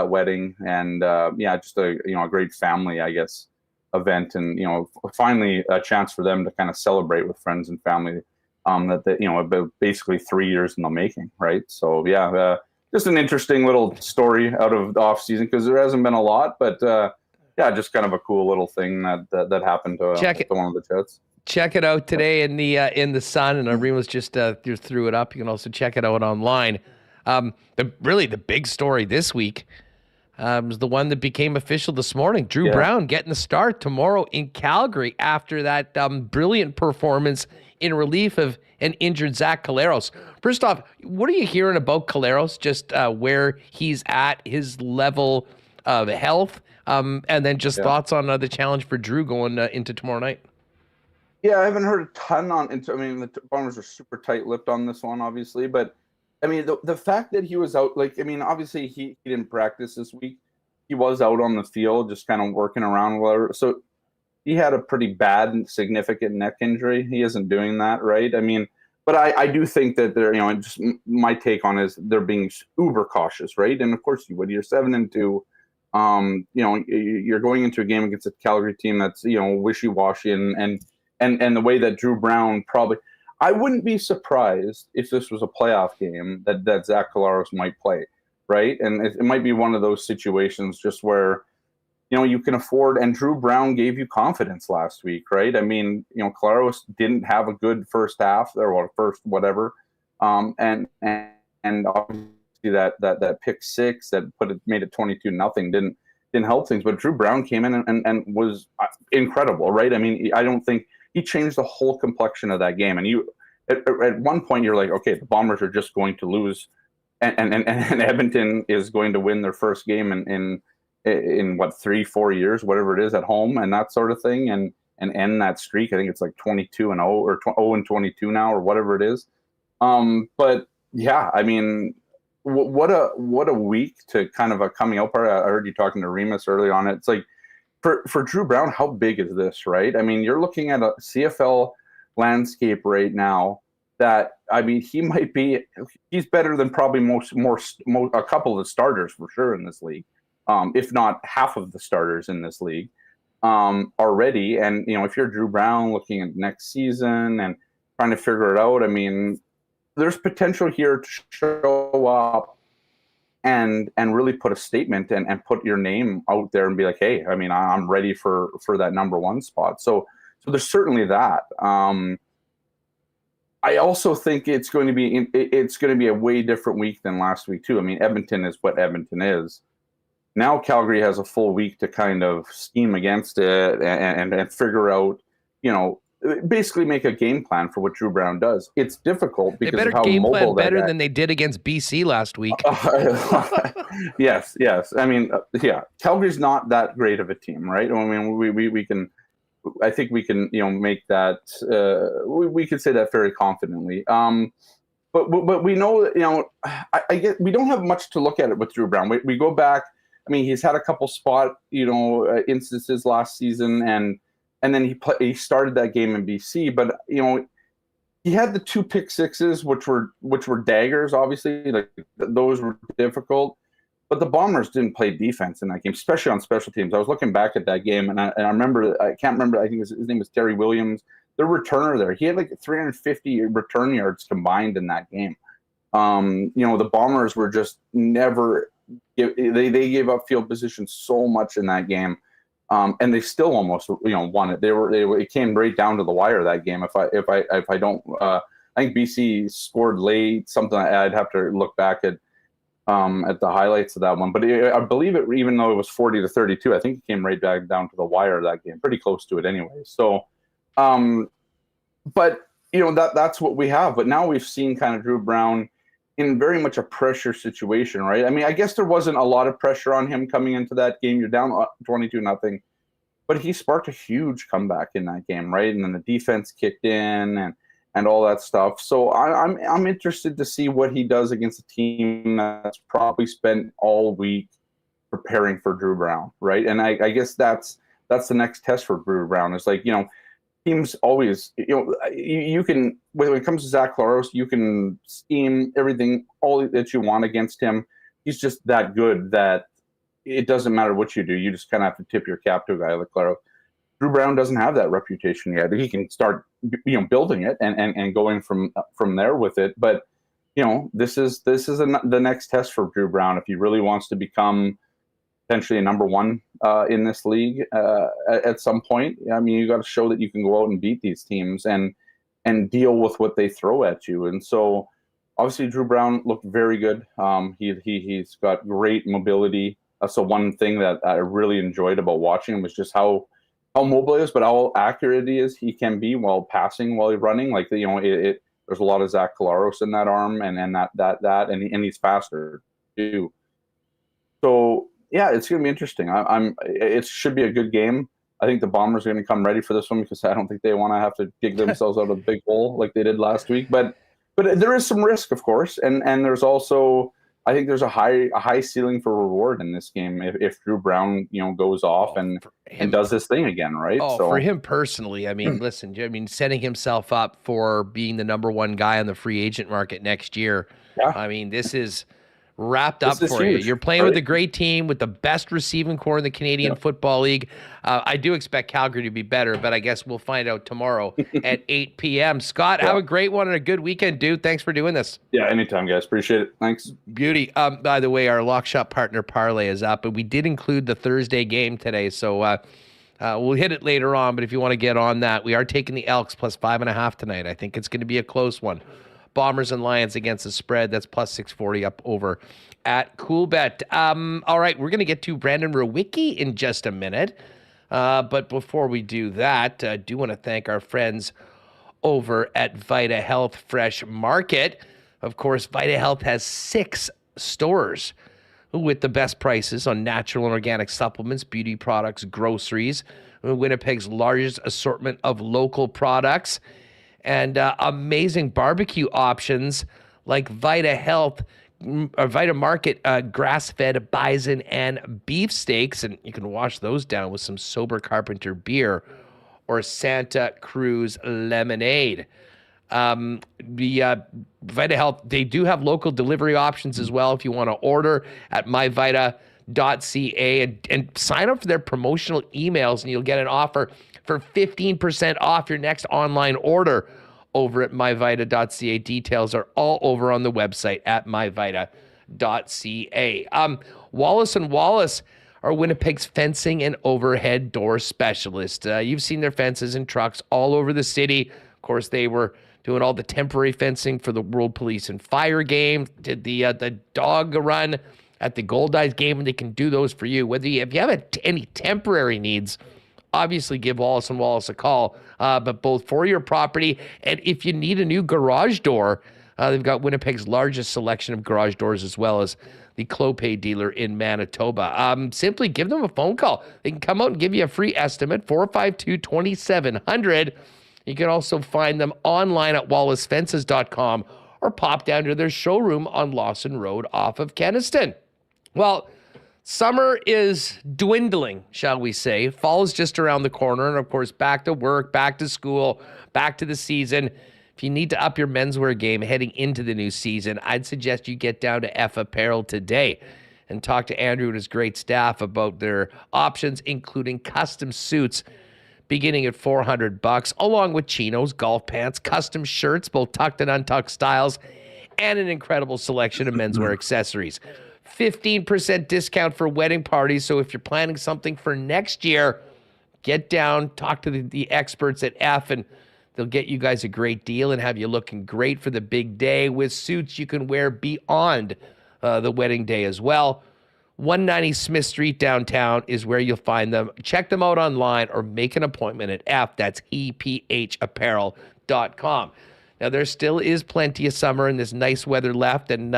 S4: wedding, and just a great family, I guess, event, and finally a chance for them to kind of celebrate with friends and family that basically 3 years in the making, right? So just an interesting little story out of the off season, because there hasn't been a lot, but yeah, just kind of a cool little thing that happened to one of the Jets.
S2: Check it out today in the Sun, and Remis just threw it up. You can also check it out online. The big story this week was the one that became official this morning. Dru Brown getting the start tomorrow in Calgary after that brilliant performance in relief of an injured Zach Collaros. First off, what are you hearing about Collaros? Just where he's at, his level of health, and then just thoughts on the challenge for Dru going into tomorrow night.
S4: Yeah, I haven't heard a ton on. I mean, the Bombers are super tight-lipped on this one, obviously. But I mean, the fact that he was out, obviously he didn't practice this week. He was out on the field, just kind of working around. So he had a pretty bad and significant neck injury. He isn't doing that, right? I mean, but I do think that they're, just my take on is they're being uber cautious, right? And of course you would. You're 7-2. You're going into a game against a Calgary team that's wishy-washy and the way that Dru Brown probably, I wouldn't be surprised if this was a playoff game that Zach Collaros might play, right? And it might be one of those situations just where, you can afford, and Dru Brown gave you confidence last week, right? I mean, Collaros didn't have a good first half or first whatever. And obviously that pick six that made it 22-0 didn't help things, but Dru Brown came in and was incredible, right? I mean, I don't think he changed the whole complexion of that game. And at one point you're like, okay, the Bombers are just going to lose, and Edmonton is going to win their first game in what, 3-4 years, whatever it is, at home and that sort of thing, and end that streak. I think it's like 22-0 or 0-22 now or whatever it is. But yeah, I mean, what a week to kind of a coming out party. I heard you talking to Remis early on. It's like, for Dru Brown, how big is this, right? I mean, you're looking at a CFL landscape right now that, I mean, he's better than probably a couple of the starters for sure in this league, if not half of the starters in this league already. And, if you're Dru Brown looking at next season and trying to figure it out, I mean, there's potential here to show up and really put a statement and put your name out there and be like, hey, I mean, I'm ready for that number one spot. So there's certainly that. I also think it's going to be a way different week than last week too. I mean, Edmonton is what Edmonton is. Now Calgary has a full week to kind of scheme against it and figure out, basically make a game plan for what Dru Brown does. It's difficult because
S2: they better
S4: of how
S2: game
S4: mobile
S2: plan better than they did against BC last week.
S4: Yes. I mean, Calgary's not that great of a team, right? I mean, we can, I think we can, make that. We can say that very confidently. But we know, I get, we don't have much to look at it with Dru Brown. We go back. I mean, he's had a couple spot, instances last season, and then he started that game in BC, but he had the 2 pick sixes, which were daggers. Obviously, like those were difficult. But the Bombers didn't play defense in that game, especially on special teams. I was looking back at that game, and I remember, I can't remember. I think his name was Terry Williams, the returner there. He had like 350 return yards combined in that game. The Bombers were just never. They gave up field position so much in that game. And they still almost, won it. It came right down to the wire that game. If I don't, I think BC scored late. Something I'd have to look back at the highlights of that one. But I believe it, even though it was 40-32, I think it came right back down to the wire that game. Pretty close to it anyway. So, but that's what we have. But now we've seen kind of Dru Brown in very much a pressure situation, right? I mean, I guess there wasn't a lot of pressure on him coming into that game. You're down 22-0, but he sparked a huge comeback in that game, right? And then the defense kicked in and all that stuff. So I'm interested to see what he does against a team that's probably spent all week preparing for Dru Brown, right? And I guess that's the next test for Dru Brown. It's like, teams always, you can, when it comes to Zach Collaros, you can scheme everything, all that you want against him. He's just that good that it doesn't matter what you do. You just kind of have to tip your cap to a guy like Collaros. Dru Brown doesn't have that reputation yet. He can start, building it and going from there with it. But, this is the next test for Dru Brown if he really wants to become potentially a number one in this league at some point. I mean, you got to show that you can go out and beat these teams and deal with what they throw at you. And so obviously Dru Brown looked very good. He's got great mobility. That's the one thing that I really enjoyed about watching him, was just how mobile he is, but how accurate he can be while passing, while he's running. Like, you know, there's a lot of Zach Collaros in that arm, and and he's faster too. So yeah, it's going to be interesting. It should be a good game. I think the Bombers are going to come ready for this one, because I don't think they want to have to dig themselves out of a big hole like they did last week. But there is some risk, of course, and there's also, I think there's a high ceiling for reward in this game if Dru Brown, you know, goes off and does this thing again, right?
S2: Oh, so for him personally, I mean, listen, I mean, setting himself up for being the number one guy on the free agent market next year. Yeah. I mean, this is wrapped up for you. You're playing with a great team with the best receiving core in the Canadian Football League. I do expect Calgary to be better, but I guess we'll find out tomorrow at 8 p.m. Scott, have a great one and a good weekend, dude. Thanks for doing this.
S4: Yeah, anytime, guys. Appreciate it. Thanks.
S2: Beauty. By the way, our Lock Shop Partner Parlay is up, but we did include the Thursday game today, so we'll hit it later on, but if you want to get on that, we are taking the Elks plus 5.5 tonight. I think it's going to be a close one. Bombers and Lions against the spread. That's plus 640 up over at Coolbet. All right, we're going to get to Brandon Rewucki in just a minute. But before we do that, I do want to thank our friends over at Vita Health Fresh Market. Of course, Vita Health has 6 stores with the best prices on natural and organic supplements, beauty products, groceries, Winnipeg's largest assortment of local products, and amazing barbecue options like Vita Health, or Vita Market grass-fed bison and beef steaks, and you can wash those down with some Sober Carpenter beer or Santa Cruz lemonade. The Vita Health, they do have local delivery options as well if you want to order at myvita.ca and sign up for their promotional emails, and you'll get an offer for 15% off your next online order over at myvita.ca. Details are all over on the website at myvita.ca. Wallace & Wallace are Winnipeg's fencing and overhead door specialist. You've seen their fences and trucks all over the city. Of course, they were doing all the temporary fencing for the World Police and Fire game, did the dog run at the Goldeyes game, and they can do those for you. If you have any temporary needs, obviously give Wallace & Wallace a call, but both for your property and if you need a new garage door, they've got Winnipeg's largest selection of garage doors, as well as the Clopay dealer in Manitoba. Simply give them a phone call. They can come out and give you a free estimate, 452-2700. You can also find them online at wallacefences.com or pop down to their showroom on Lawson Road off of Kenniston. Well, summer is dwindling, shall we say. Fall is just around the corner, and of course, back to work, back to school, back to the season. If you need to up your menswear game heading into the new season, I'd suggest you get down to F Apparel today and talk to Andrew and his great staff about their options, including custom suits beginning at $400, along with chinos, golf pants, custom shirts, both tucked and untucked styles, and an incredible selection of menswear accessories. 15% discount for wedding parties. So if you're planning something for next year, get down, talk to the experts at F, and they'll get you guys a great deal and have you looking great for the big day with suits you can wear beyond the wedding day as well. 190 Smith Street downtown is where you'll find them. Check them out online or make an appointment at F. That's EPHapparel.com. Now, there still is plenty of summer and this nice weather left, and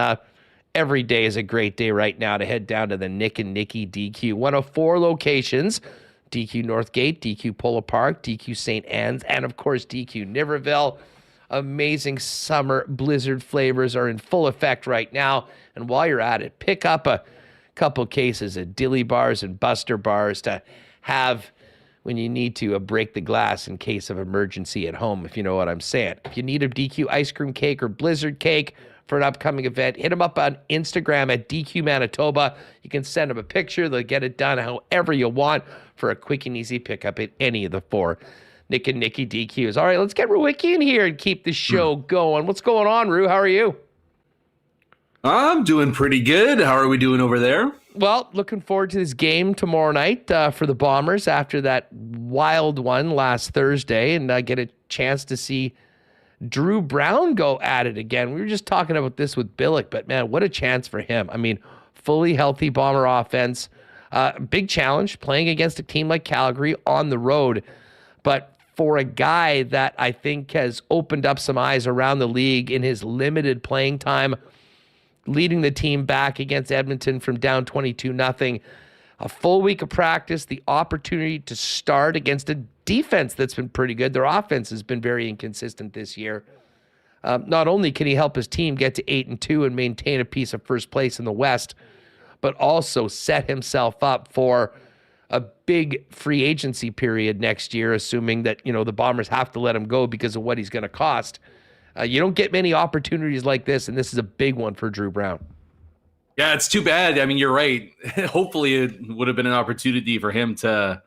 S2: every day is a great day right now to head down to the Nick and Nicky DQ. One of 4 locations, DQ Northgate, DQ Polo Park, DQ St. Anne's, and of course DQ Niverville. Amazing summer blizzard flavors are in full effect right now. And while you're at it, pick up a couple cases of Dilly bars and Buster bars to have when you need to break the glass in case of emergency at home, if you know what I'm saying. If you need a DQ ice cream cake or blizzard cake for an upcoming event, hit them up on Instagram at DQ Manitoba. You can send them a picture. They'll get it done however you want for a quick and easy pickup at any of the 4 Nick and Nicky DQs. All right, let's get Rewucki in here and keep the show going. What's going on, Ru? How are you?
S5: I'm doing pretty good. How are we doing over there?
S2: Well, looking forward to this game tomorrow night for the Bombers after that wild one last Thursday, and get a chance to see Dru Brown go at it again. We were just talking about this with Billeck, but man, what a chance for him. I mean, fully healthy Bomber offense. Big challenge playing against a team like Calgary on the road. But for a guy that I think has opened up some eyes around the league in his limited playing time, leading the team back against Edmonton from down 22-0, a full week of practice, the opportunity to start against a defense that's been pretty good. Their offense has been very inconsistent this year. Not only can he help his team get to 8-2 and maintain a piece of first place in the West, but also set himself up for a big free agency period next year, assuming that, the Bombers have to let him go because of what he's going to cost. You don't get many opportunities like this, and this is a big one for Dru Brown.
S5: Yeah, it's too bad. I mean, you're right. Hopefully it would have been an opportunity for him to,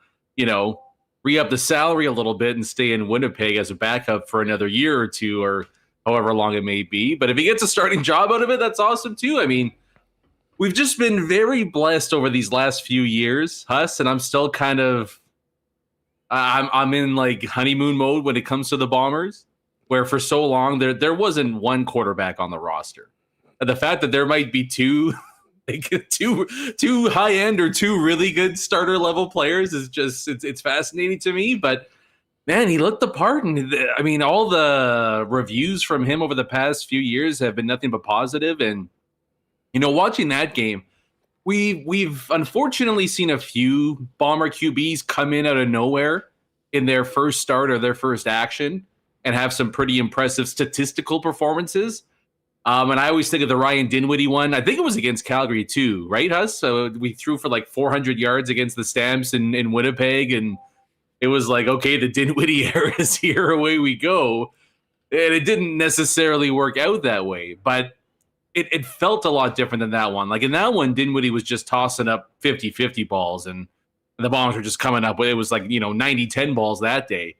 S5: re-up the salary a little bit and stay in Winnipeg as a backup for another year or two or however long it may be. But if he gets a starting job out of it, that's awesome too. I mean, we've just been very blessed over these last few years, Huss, and I'm still kind of I'm in like honeymoon mode when it comes to the Bombers, where for so long there wasn't one quarterback on the roster. And the fact that there might be two high end or two really good starter level players is just it's fascinating to me. But man, he looked the part, and I mean, all the reviews from him over the past few years have been nothing but positive. And watching that game, we've unfortunately seen a few Bomber QBs come in out of nowhere in their first start or their first action and have some pretty impressive statistical performances. And I always think of the Ryan Dinwiddie one. I think it was against Calgary too, right, Huss? So we threw for like 400 yards against the Stamps in Winnipeg, and it was like, okay, the Dinwiddie era is here, away we go. And it didn't necessarily work out that way, but it felt a lot different than that one. Like in that one, Dinwiddie was just tossing up 50-50 balls, and the Bombers were just coming up with, it was like, 90-10 balls that day.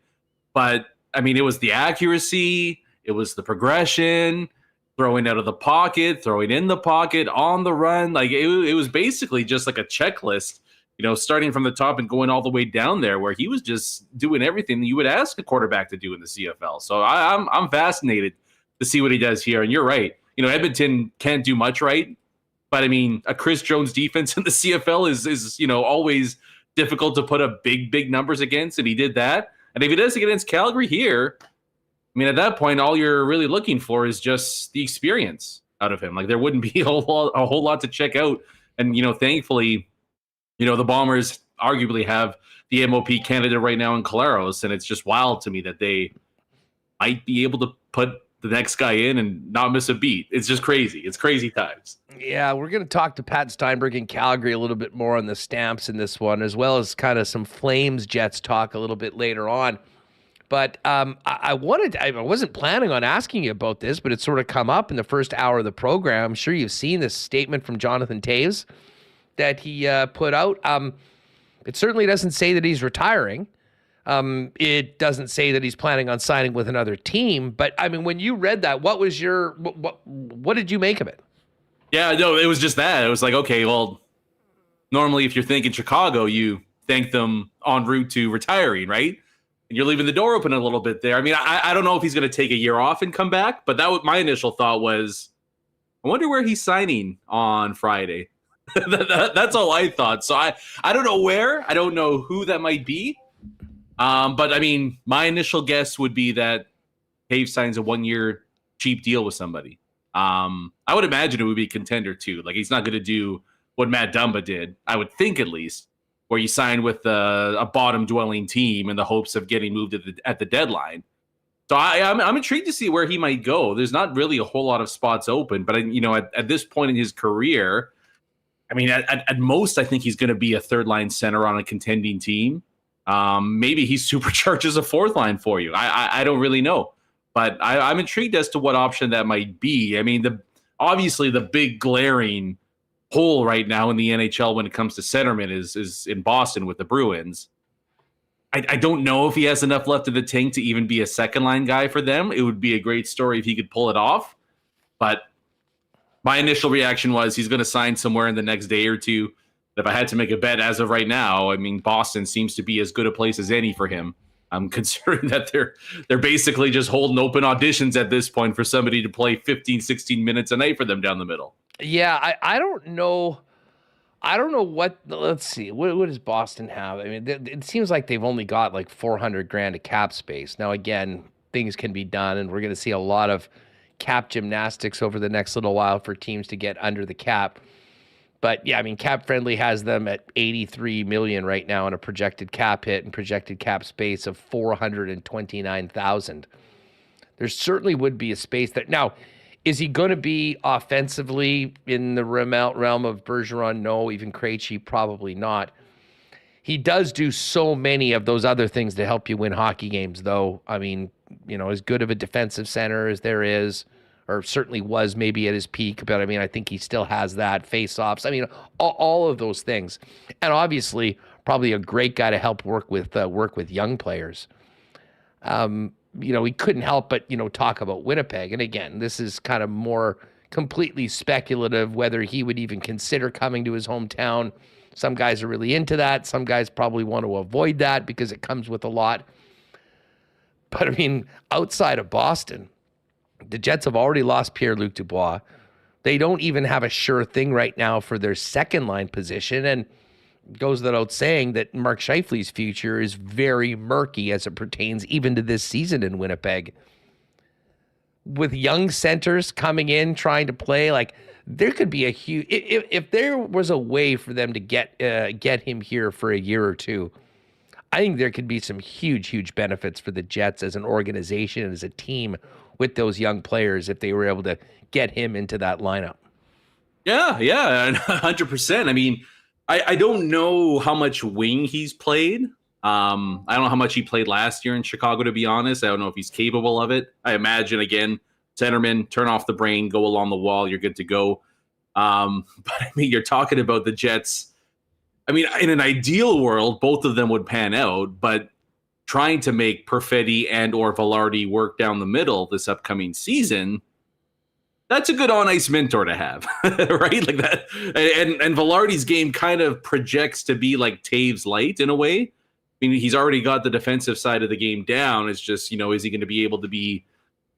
S5: But I mean, it was the accuracy, it was the progression, throwing out of the pocket, throwing in the pocket, on the run. Like it was basically just like a checklist, starting from the top and going all the way down there, where he was just doing everything that you would ask a quarterback to do in the CFL. So I'm fascinated to see what he does here. And you're right. Edmonton can't do much right, but I mean, a Chris Jones defense in the CFL is always difficult to put up big numbers against, and he did that. And if he does it against Calgary here, I mean, at that point, all you're really looking for is just the experience out of him. Like there wouldn't be a whole lot to check out. And thankfully, the Bombers arguably have the MOP candidate right now in Collaros, and it's just wild to me that they might be able to put the next guy in and not miss a beat. It's just crazy. It's crazy times.
S2: Yeah, we're going to talk to Pat Steinberg in Calgary a little bit more on the Stamps in this one, as well as kind of some Flames Jets talk a little bit later on. But I wasn't planning on asking you about this, but it's sort of come up in the first hour of the program. I'm sure you've seen this statement from Jonathan Toews that he put out. It certainly doesn't say that he's retiring. It doesn't say that he's planning on signing with another team. But I mean, when you read that, what did you make of it?
S5: Yeah, no, it was just that. It was like, okay, well, normally if you're thinking Chicago, you thank them en route to retiring, right? And you're leaving the door open a little bit there. I mean, I don't know if he's going to take a year off and come back, but that was my initial thought was, I wonder where he's signing on Friday. That's all I thought. So I don't know where. I don't know who that might be. But I mean, my initial guess would be that Toews signs a 1-year cheap deal with somebody. I would imagine it would be a contender too. Like he's not going to do what Matt Dumba did, I would think at least, where you sign with a bottom dwelling team in the hopes of getting moved at the deadline. So I'm intrigued to see where he might go. There's not really a whole lot of spots open, but at this point in his career, I mean, at most, I think he's going to be a third line center on a contending team. Maybe he supercharges a fourth line for you. I don't really know, but I'm intrigued as to what option that might be. I mean, obviously the big glaring hole right now in the NHL when it comes to centerman is in Boston with the Bruins. I don't know if he has enough left in the tank to even be a second line guy for them. It would be a great story if he could pull it off, but my initial reaction was he's going to sign somewhere in the next day or two. If I had to make a bet as of right now, I mean, Boston seems to be as good a place as any for him. I'm considering that they're basically just holding open auditions at this point for somebody to play 15, 16 minutes a night for them down the middle.
S2: Yeah, I don't know. I don't know what. Let's see. What does Boston have? I mean, it seems like they've only got like $400,000 of cap space. Now, again, things can be done, and we're going to see a lot of cap gymnastics over the next little while for teams to get under the cap. But yeah, I mean, Cap Friendly has them at $83 million right now on a projected cap hit and projected cap space of $429,000. There certainly would be a space there. Now, is he going to be offensively in the realm of Bergeron? No. Even Krejci? Probably not. He does do so many of those other things to help you win hockey games, though. I mean, as good of a defensive center as there is, or certainly was maybe at his peak, but I mean, I think he still has that. Face-offs. I mean, all of those things. And obviously, probably a great guy to help work with young players. He couldn't help but, talk about Winnipeg. And again, this is kind of more completely speculative whether he would even consider coming to his hometown. Some guys are really into that. Some guys probably want to avoid that because it comes with a lot. But I mean, outside of Boston, the Jets have already lost Pierre-Luc Dubois. They don't even have a sure thing right now for their second line position. And it goes without saying that Mark Scheifele's future is very murky as it pertains even to this season in Winnipeg. With young centers coming in, trying to play, like there could be a huge, if there was a way for them to get him here for a year or two, I think there could be some huge benefits for the Jets as an organization and as a team with those young players if they were able to get him into that lineup.
S5: Yeah, 100%. I mean, I don't know how much wing he's played. I don't know how much he played last year in Chicago, to be honest. I don't know if he's capable of it. I imagine, again, centerman, turn off the brain, go along the wall, you're good to go. But I mean, you're talking about the Jets. I mean, in an ideal world, both of them would pan out, but trying to make Perfetti and or Vilardi work down the middle this upcoming season, that's a good on-ice mentor to have, right? Like that. And Vilardi's game kind of projects to be like Toews light in a way. I mean, he's already got the defensive side of the game down. It's just, is he going to be able to be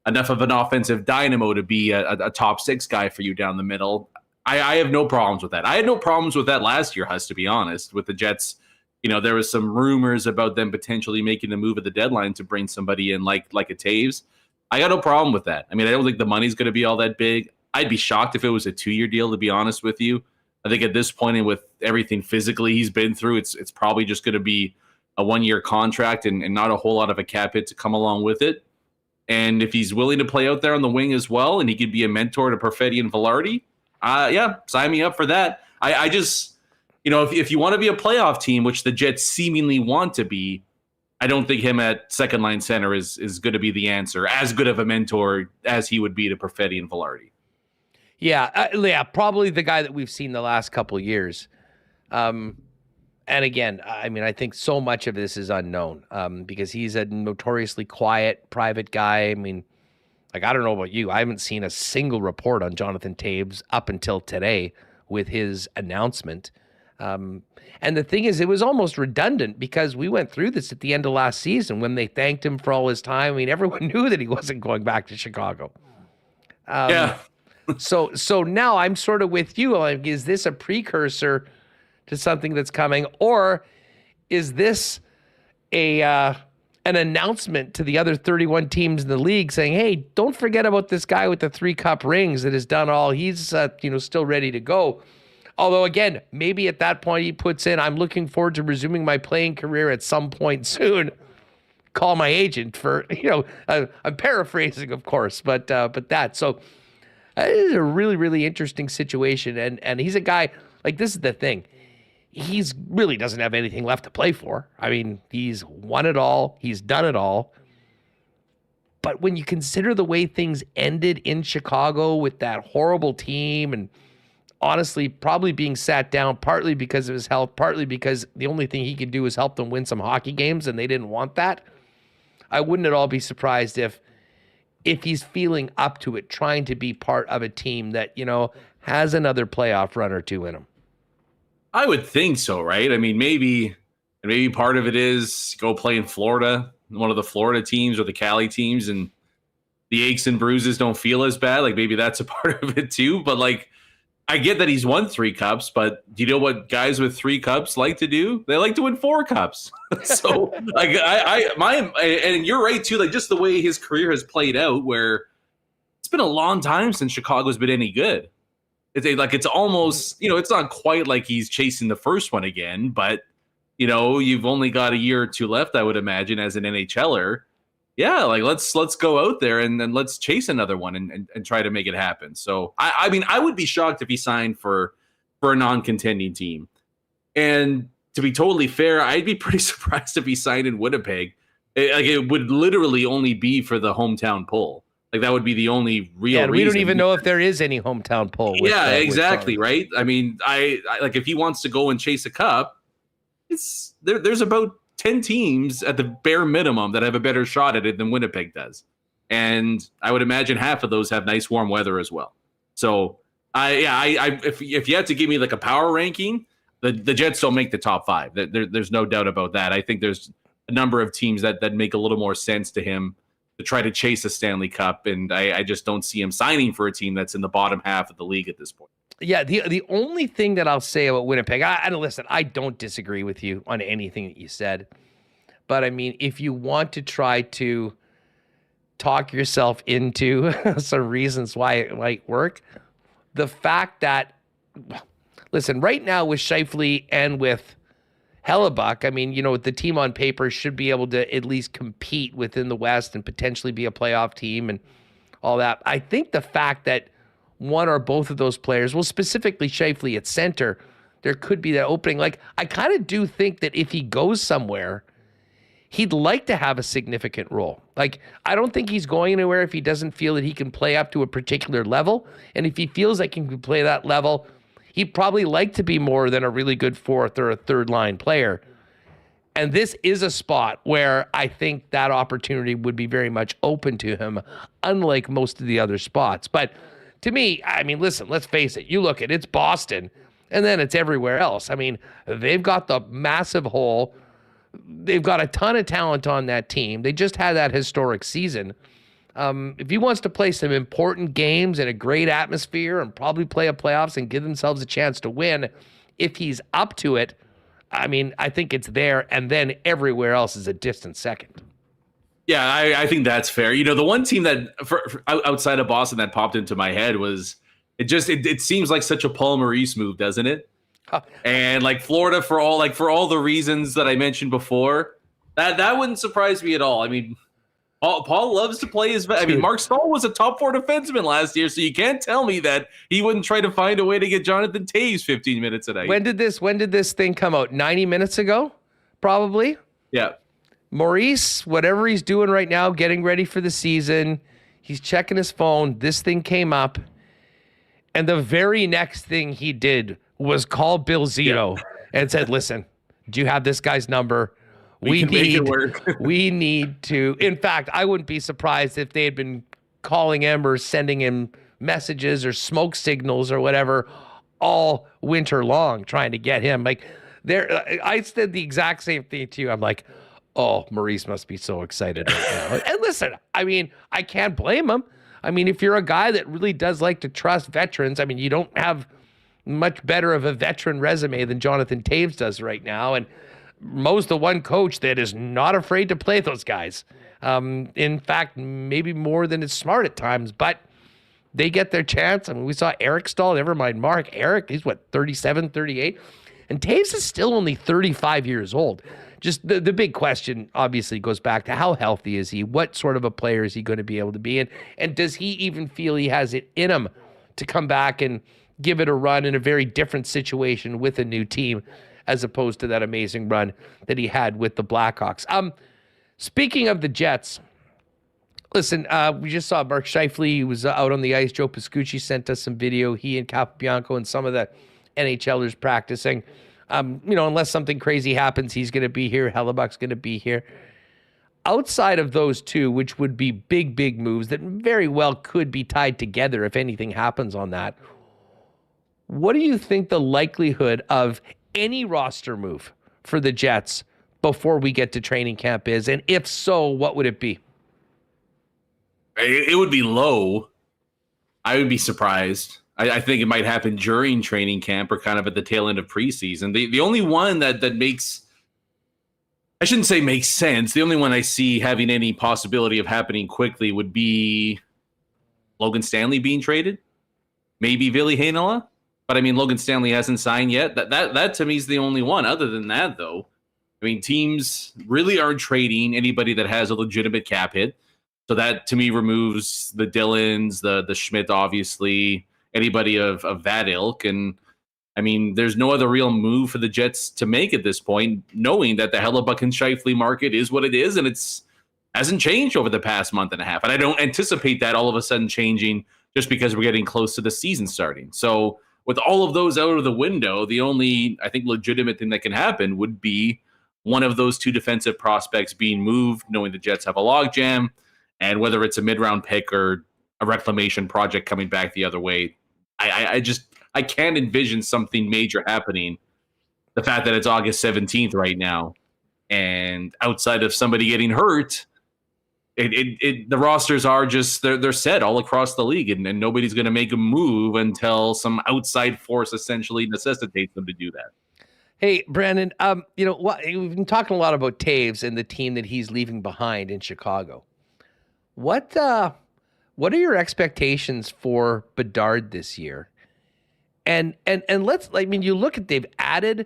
S5: enough of an offensive dynamo to be a top six guy for you down the middle? I have no problems with that. I had no problems with that last year, Huss, to be honest, with the Jets. There was some rumors about them potentially making the move at the deadline to bring somebody in like a Toews. I got no problem with that. I mean, I don't think the money's going to be all that big. I'd be shocked if it was a 2-year deal, to be honest with you. I think at this point, and with everything physically he's been through, it's probably just going to be a 1-year contract and not a whole lot of a cap hit to come along with it. And if he's willing to play out there on the wing as well, and he could be a mentor to Perfetti and Vilardi, sign me up for that. I just... if you want to be a playoff team, which the Jets seemingly want to be, I don't think him at second line center is going to be the answer. As good of a mentor as he would be to Perfetti and Vilardi.
S2: Yeah, probably the guy that we've seen the last couple of years. And again, I mean, I think so much of this is unknown because he's a notoriously quiet, private guy. I mean, like, I don't know about you. I haven't seen a single report on Jonathan Toews up until today with his announcement. And the thing is, it was almost redundant because we went through this at the end of last season when they thanked him for all his time. I mean, everyone knew that he wasn't going back to Chicago. So now I'm sort of with you. Like, is this a precursor to something that's coming, or is this an announcement to the other 31 teams in the league saying, "Hey, don't forget about this guy with the 3 cup rings that has done all. He's still ready to go." Although, again, maybe at that point he puts in, I'm looking forward to resuming my playing career at some point soon. Call my agent for, I'm paraphrasing, of course, but that. So it is a really, really interesting situation. And he's a guy, like, this is the thing. He's really doesn't have anything left to play for. I mean, he's won it all. He's done it all. But when you consider the way things ended in Chicago with that horrible team and honestly, probably being sat down partly because of his health, partly because the only thing he could do is help them win some hockey games, and they didn't want that. I wouldn't at all be surprised if if he's feeling up to it, trying to be part of a team that, has another playoff run or two in him.
S5: I would think so, right? I mean, maybe part of it is go play in Florida, one of the Florida teams or the Cali teams, and the aches and bruises don't feel as bad. Like maybe that's a part of it too. But like, I get that he's won 3 cups, but do you know what guys with 3 cups like to do? They like to win 4 cups. So like and you're right too. Like just the way his career has played out, where it's been a long time since Chicago's been any good. It's almost, it's not quite like he's chasing the first one again, but you've only got a year or 2 left, I would imagine, as an NHLer. Yeah, like let's go out there and then let's chase another one and try to make it happen. So I mean, I would be shocked if he signed for a non-contending team. And to be totally fair, I'd be pretty surprised if he signed in Winnipeg. It would literally only be for the hometown pull. Like that would be the only real reason.
S2: We don't even know if there is any hometown pull.
S5: Yeah, exactly, right? I mean, I like if he wants to go and chase a cup, there's about 10 teams at the bare minimum that have a better shot at it than Winnipeg does. And I would imagine half of those have nice warm weather as well. So if you had to give me like a power ranking, the Jets don't make the top 5. There's no doubt about that. I think there's a number of teams that make a little more sense to him to try to chase a Stanley Cup. And I just don't see him signing for a team that's in the bottom half of the league at this point.
S2: Yeah, the only thing that I'll say about Winnipeg, listen, I don't disagree with you on anything that you said. But, I mean, if you want to try to talk yourself into some reasons why it might work, the fact that, listen, right now with Scheifele and with Hellebuck, I mean, the team on paper should be able to at least compete within the West and potentially be a playoff team and all that. I think the fact that one or both of those players, well, specifically Scheifele at center, there could be that opening. Like, I kind of do think that if he goes somewhere, he'd like to have a significant role. Like, I don't think he's going anywhere if he doesn't feel that he can play up to a particular level. And if he feels like he can play that level, he'd probably like to be more than a really good 4th or a 3rd line player. And this is a spot where I think that opportunity would be very much open to him, unlike most of the other spots. But to me, I mean, listen, let's face it. You look at it's Boston, and then it's everywhere else. I mean, they've got the massive hole. They've got a ton of talent on that team. They just had that historic season. If he wants to play some important games in a great atmosphere and probably play a playoffs and give themselves a chance to win, if he's up to it, I mean, I think it's there, and then everywhere else is a distant second.
S5: Yeah, I think that's fair. The one team that for outside of Boston that popped into my head was it seems like such a Paul Maurice move, doesn't it? And like Florida for all the reasons that I mentioned before, that wouldn't surprise me at all. I mean, Paul loves to play his. I mean, Mark Stahl was a top 4 defenseman last year, so you can't tell me that he wouldn't try to find a way to get Jonathan Toews 15 minutes a night.
S2: When did this thing come out? 90 minutes ago, probably.
S5: Yeah.
S2: Maurice, whatever he's doing right now, getting ready for the season, he's checking his phone. This thing came up, and the very next thing he did was call Bill Zito and said, "Listen, do you have this guy's number? We need
S5: make it work."
S2: We need to." In fact, I wouldn't be surprised if they had been calling him or sending him messages or smoke signals or whatever all winter long, trying to get him. Like, I said the exact same thing to you. I'm like, oh, Maurice must be so excited right now. And listen, I mean, I can't blame him. I mean, if you're a guy that really does like to trust veterans, I mean, you don't have much better of a veteran resume than Jonathan Toews does right now. And Mo's the one coach that is not afraid to play those guys. In fact, maybe more than it's smart at times, but they get their chance. I mean, we saw Eric Stahl, never mind Mark. Eric, he's 37, 38. And Toews is still only 35 years old. Just the big question obviously goes back to how healthy is he? What sort of a player is he going to be able to be? And does he even feel he has it in him to come back and give it a run in a very different situation with a new team as opposed to that amazing run that he had with the Blackhawks? Speaking of the Jets, listen, we just saw Mark Scheifele. He was out on the ice. Joe Pascucci sent us some video. He and Capobianco and some of the NHLers practicing. Unless something crazy happens, he's going to be here. Hellebuck's going to be here. outside of those two, which would be big moves that very well could be tied together if anything happens on that, what do you think the likelihood of any roster move for the Jets before we get to training camp is? And if so, what would it be?
S5: It would be low. I would be surprised. I think it might happen during training camp or kind of at the tail end of preseason. The only one that makes, I shouldn't say makes sense, the only one I see having any possibility of happening quickly would be Logan Stanley being traded. Maybe Ville Heinola. But I mean, Logan Stanley hasn't signed yet. That to me is the only one. Other than that, though, I mean, teams really aren't trading anybody that has a legitimate cap hit. So that to me removes the Dillons, the Schmidt, obviously, anybody of that ilk. And I mean, there's no other real move for the Jets to make at this point, knowing that the Hellebuck and Scheifele market is what it is, and it's hasn't changed over the past month and a half. And I don't anticipate that all of a sudden changing just because we're getting close to the season starting. So with all of those out of the window, the only, I think, legitimate thing that can happen would be one of those two defensive prospects being moved, knowing the Jets have a logjam, and whether it's a mid-round pick or a reclamation project coming back the other way. I can't envision something major happening. The fact that it's August 17th right now, and outside of somebody getting hurt, the rosters are just they're set all across the league, and nobody's going to make a move until some outside force essentially necessitates them to do that.
S2: Hey, Brandon, you know what? We've been talking a lot about Toews and the team that he's leaving behind in Chicago. What are your expectations for Bedard this year? And you look at, they've added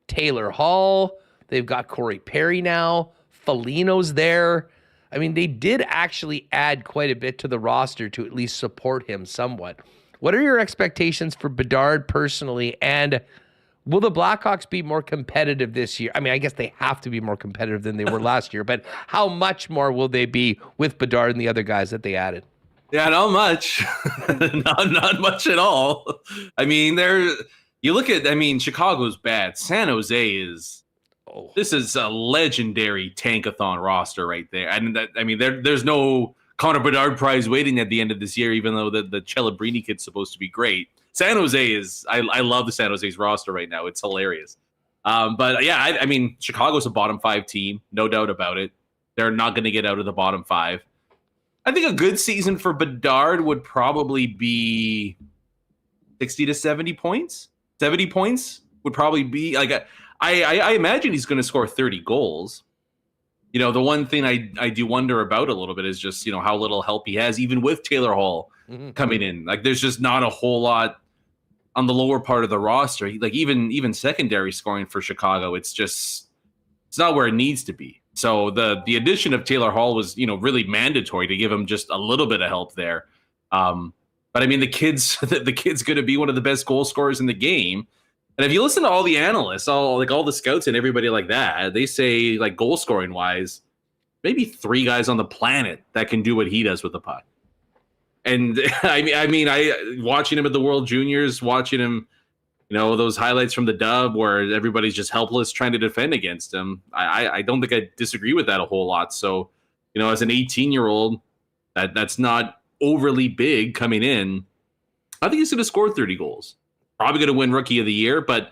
S2: Taylor Hall, they've got Corey Perry now, Foligno's there. I mean, they did actually add quite a bit to the roster to at least support him somewhat. What are your expectations for Bedard personally, and will the Blackhawks be more competitive this year? I mean, I guess they have to be more competitive than they were last year, but how much more will they be with Bedard and the other guys that they added?
S5: Yeah, not much. not much at all. I mean, you look at, I mean, Chicago's bad. San Jose is, this is a legendary tankathon roster right there. And there's no Connor Bedard prize waiting at the end of this year, even though the Celebrini kid's supposed to be great. San Jose is, I love the San Jose's roster right now. It's hilarious. But yeah, I mean, Chicago's a bottom five team, no doubt about it. They're not going to get out of the bottom five. I think a good season for Bedard would probably be 60 to 70 points. 70 points would probably be like, I imagine he's going to score 30 goals. You know, the one thing I do wonder about a little bit is just, you know, how little help he has, even with Taylor Hall coming in. Like, there's just not a whole lot on the lower part of the roster. Like, even secondary scoring for Chicago, it's not where it needs to be. So the addition of Taylor Hall was, you know, really mandatory to give him just a little bit of help there. But I mean, the kid's going to be one of the best goal scorers in the game. And if you listen to all the analysts, all the scouts and everybody like that, they say, like, goal scoring wise, maybe 3 guys on the planet that can do what he does with the puck. And I watching him at the World Juniors, watching him, you know, those highlights from the dub where everybody's just helpless trying to defend against him. I don't think I disagree with that a whole lot. So, you know, as an 18-year-old, that's not overly big coming in. I think he's going to score 30 goals. Probably going to win Rookie of the Year, but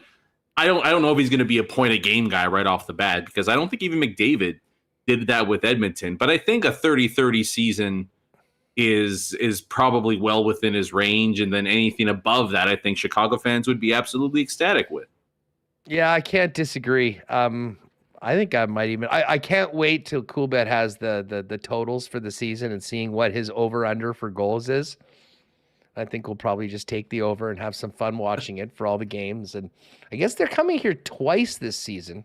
S5: I don't know if he's going to be a point-a-game guy right off the bat, because I don't think even McDavid did that with Edmonton. But I think a 30-30 season is probably well within his range, and then anything above that, I think Chicago fans would be absolutely ecstatic with.
S2: Yeah, I can't disagree. I think I might even. I can't wait till Coolbet has the totals for the season and seeing what his over/under for goals is. I think we'll probably just take the over and have some fun watching it for all the games. And I guess they're coming here twice this season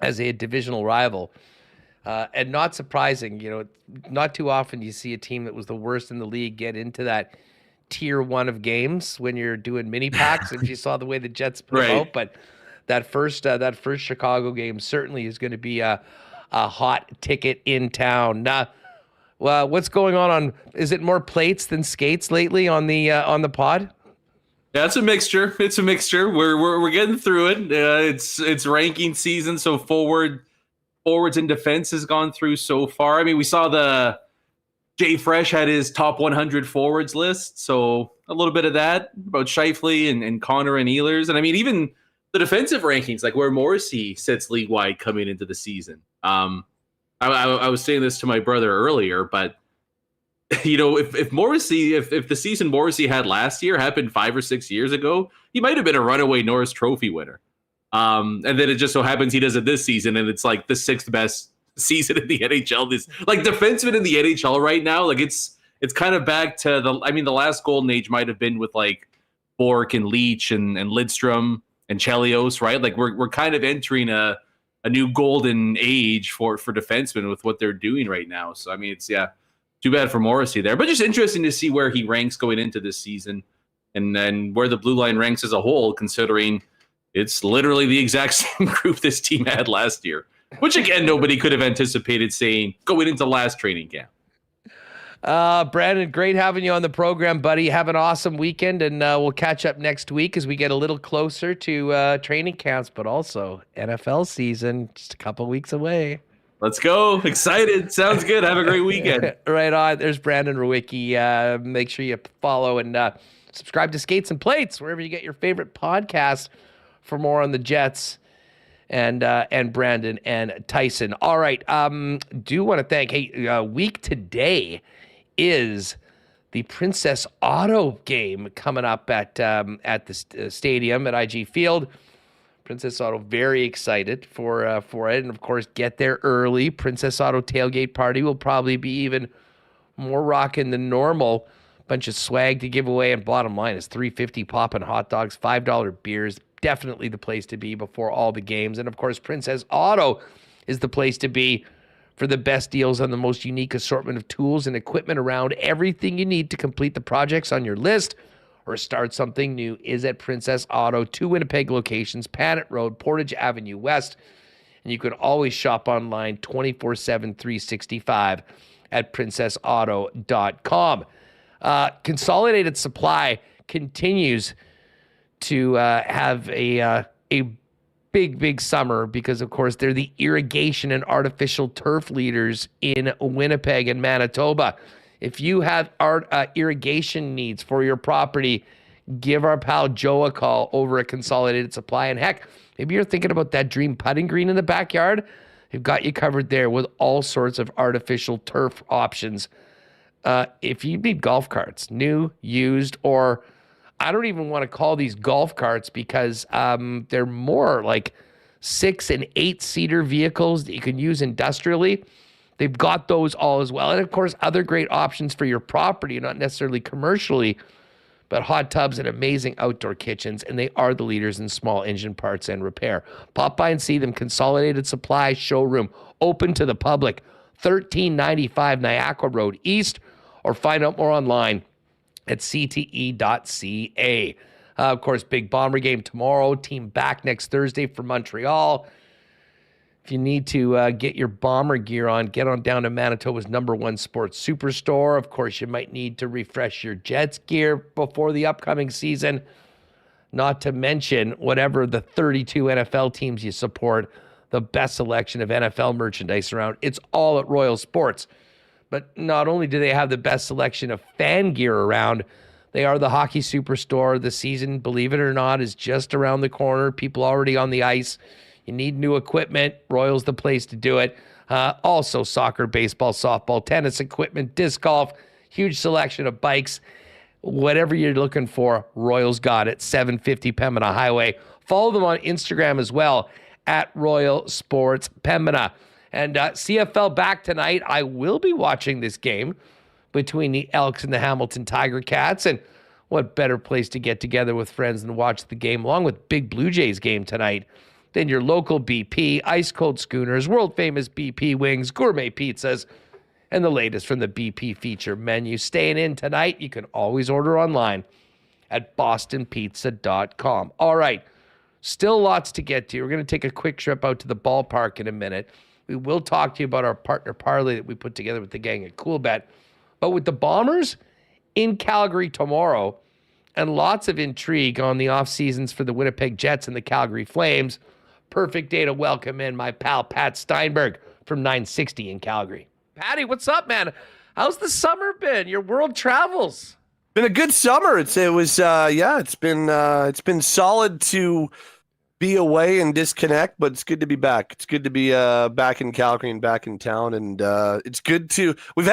S2: as a divisional rival. And not surprising, you know, not too often you see a team that was the worst in the league get into that tier 1 of games when you're doing mini packs. If you saw the way the Jets put them out, but that first Chicago game certainly is going to be a hot ticket in town. Now, what's going on? Is it more plates than skates lately on the pod?
S5: Yeah, it's a mixture. We're getting through it. It's ranking season, so forward forwards and defense has gone through so far. I mean, we saw the Jay Fresh had his top 100 forwards list, so a little bit of that about Scheifele and Connor and Ehlers. And I mean, even the defensive rankings, like where Morrissey sits league-wide coming into the season. I was saying this to my brother earlier, but if Morrissey, if the season Morrissey had last year happened 5 or 6 years ago, he might have been a runaway Norris Trophy winner. And then it just so happens he does it this season, and it's like the 6th best season in the NHL. This like defenseman in the NHL right now, like it's kind of back to the last golden age might have been with like Bork and Leach and Lidstrom and Chelios, right? Like we're kind of entering a new golden age for defensemen with what they're doing right now. So I mean, it's too bad for Morrissey there, but just interesting to see where he ranks going into this season, and then where the blue line ranks as a whole, considering it's literally the exact same group this team had last year, which again nobody could have anticipated saying going into last training camp.
S2: Brandon, great having you on the program, buddy. Have an awesome weekend, and we'll catch up next week as we get a little closer to training camps, but also NFL season, just a couple weeks away.
S5: Let's go. Excited. Sounds good. Have a great weekend.
S2: Right on. There's Brandon Rewucki. Make sure you follow and subscribe to Skates and Plates, wherever you get your favorite podcast, for more on the Jets and Brandon and Tyson. All right. Do want to thank, week today is the Princess Auto game coming up at the stadium at IG Field. Princess Auto very excited for it, and of course get there early. Princess Auto tailgate party will probably be even more rocking than normal. Bunch of swag to give away, and bottom line is $3.50 popping hot dogs, $5 beers. Definitely the place to be before all the games. And of course, Princess Auto is the place to be for the best deals on the most unique assortment of tools and equipment around. Everything you need to complete the projects on your list or start something new is at Princess Auto. 2 Winnipeg locations, Panet Road, Portage Avenue West. And you can always shop online 24/7, 365 at princessauto.com. Consolidated Supply continues to have a big summer because, of course, they're the irrigation and artificial turf leaders in Winnipeg and Manitoba. If you have irrigation needs for your property, give our pal Joe a call over at Consolidated Supply. And heck, maybe you're thinking about that dream putting green in the backyard. They've got you covered there with all sorts of artificial turf options. If you need golf carts, new, used, or I don't even want to call these golf carts because they're more like 6 and 8 seater vehicles that you can use industrially. They've got those all as well. And of course, other great options for your property, not necessarily commercially, but hot tubs and amazing outdoor kitchens. And they are the leaders in small engine parts and repair. Pop by and see them. Consolidated Supply showroom, open to the public, 1395 Niagara Road East, or find out more online at cte.ca. Of course, big Bomber game tomorrow. Team back next Thursday for Montreal. If you need to get your Bomber gear on, get on down to Manitoba's #1 sports superstore. Of course, you might need to refresh your Jets gear before the upcoming season. Not to mention, whatever the 32 NFL teams you support, the best selection of NFL merchandise around. It's all at Royal Sports. But not only do they have the best selection of fan gear around, they are the hockey superstore. The season, believe it or not, is just around the corner. People already on the ice. You need new equipment. Royal's the place to do it. Also soccer, baseball, softball, tennis equipment, disc golf, huge selection of bikes. Whatever you're looking for, Royal's got it. 750 Pembina Highway. Follow them on Instagram as well, at Royal Sports Pembina. And CFL back tonight. I will be watching this game between the Elks and the Hamilton Tiger Cats. And what better place to get together with friends than watch the game along with big Blue Jays game tonight than your local BP, ice cold schooners, world famous BP wings, gourmet pizzas, and the latest from the BP feature menu. Staying in tonight, you can always order online at bostonpizza.com. All right, still lots to get to. We're going to take a quick trip out to the ballpark in a minute. We will talk to you about our partner parlay that we put together with the gang at Coolbet. But with the Bombers in Calgary tomorrow and lots of intrigue on the off seasons for the Winnipeg Jets and the Calgary Flames, perfect day to welcome in my pal Pat Steinberg from 960 in Calgary. Patty, what's up, man? How's the summer been? Your world travels.
S6: Been a good summer. It's been solid to be away and disconnect, but it's good to be back. It's good to be back in Calgary and back in town, and it's good to we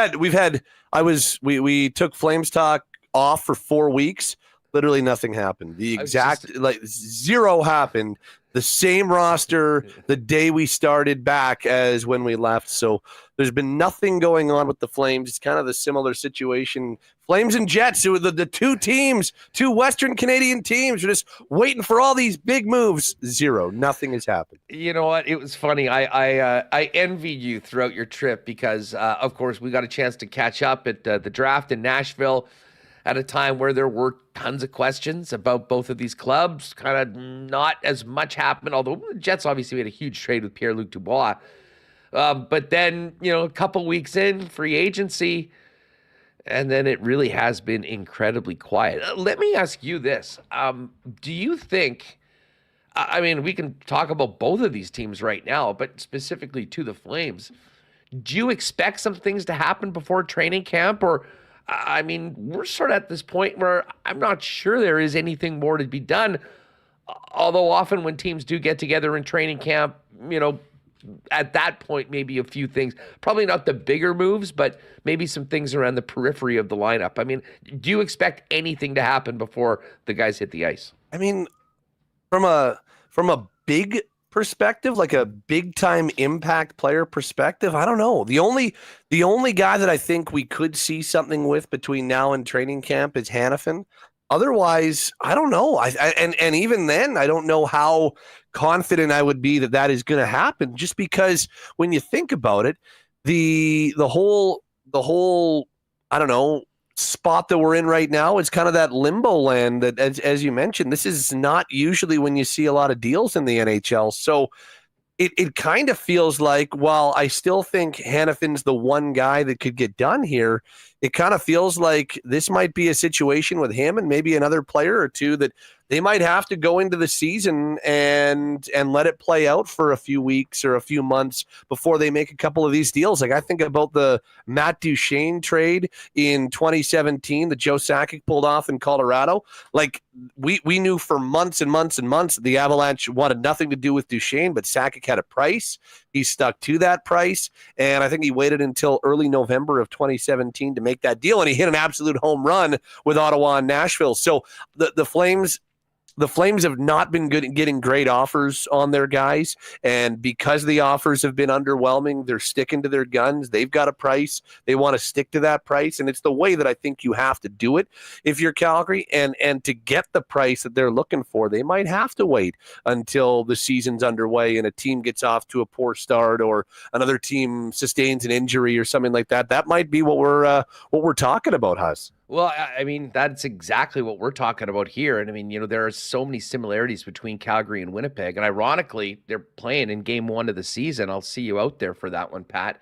S6: took Flames Talk off for 4 weeks. Literally nothing happened. The exact zero happened. The same roster the day we started back as when we left. So there's been nothing going on with the Flames. It's kind of the similar situation. Flames and Jets, the two teams, two Western Canadian teams, are just waiting for all these big moves. Zero. Nothing has happened.
S2: You know what? It was funny. I envied you throughout your trip because, of course, we got a chance to catch up at the draft in Nashville at a time where there were tons of questions about both of these clubs. Kind of not as much happened, although the Jets obviously made a huge trade with Pierre-Luc Dubois. But then, a couple weeks in, free agency, and then it really has been incredibly quiet. Let me ask you this. Do you think, we can talk about both of these teams right now, but specifically to the Flames, do you expect some things to happen before training camp? Or, we're sort of at this point where I'm not sure there is anything more to be done. Although often when teams do get together in training camp, at that point, maybe a few things, probably not the bigger moves, but maybe some things around the periphery of the lineup. Do you expect anything to happen before the guys hit the ice?
S6: From a big perspective, like a big time impact player perspective, I don't know. The only guy that I think we could see something with between now and training camp is Hanifin. Otherwise, I don't know. And even then, I don't know how confident I would be that is going to happen. Just because when you think about it, the whole I don't know spot that we're in right now is kind of that limbo land that, as you mentioned, this is not usually when you see a lot of deals in the NHL. So it kind of feels like, while I still think Hanifin's the one guy that could get done here, it kind of feels like this might be a situation with him and maybe another player or two that they might have to go into the season and let it play out for a few weeks or a few months before they make a couple of these deals. Like I think about the Matt Duchene trade in 2017 that Joe Sakic pulled off in Colorado. Like we knew for months and months and months the Avalanche wanted nothing to do with Duchene, but Sakic had a price. He stuck to that price, and I think he waited until early November of 2017 to make that deal, and he hit an absolute home run with Ottawa and Nashville. So the Flames have not been good at getting great offers on their guys, and because the offers have been underwhelming, they're sticking to their guns. They've got a price. They want to stick to that price, and it's the way that I think you have to do it if you're Calgary. And to get the price that they're looking for, they might have to wait until the season's underway and a team gets off to a poor start or another team sustains an injury or something like that. That might be what we're talking about, Huss.
S2: Well, that's exactly what we're talking about here. And there are so many similarities between Calgary and Winnipeg. And ironically, they're playing in game 1 of the season. I'll see you out there for that one, Pat.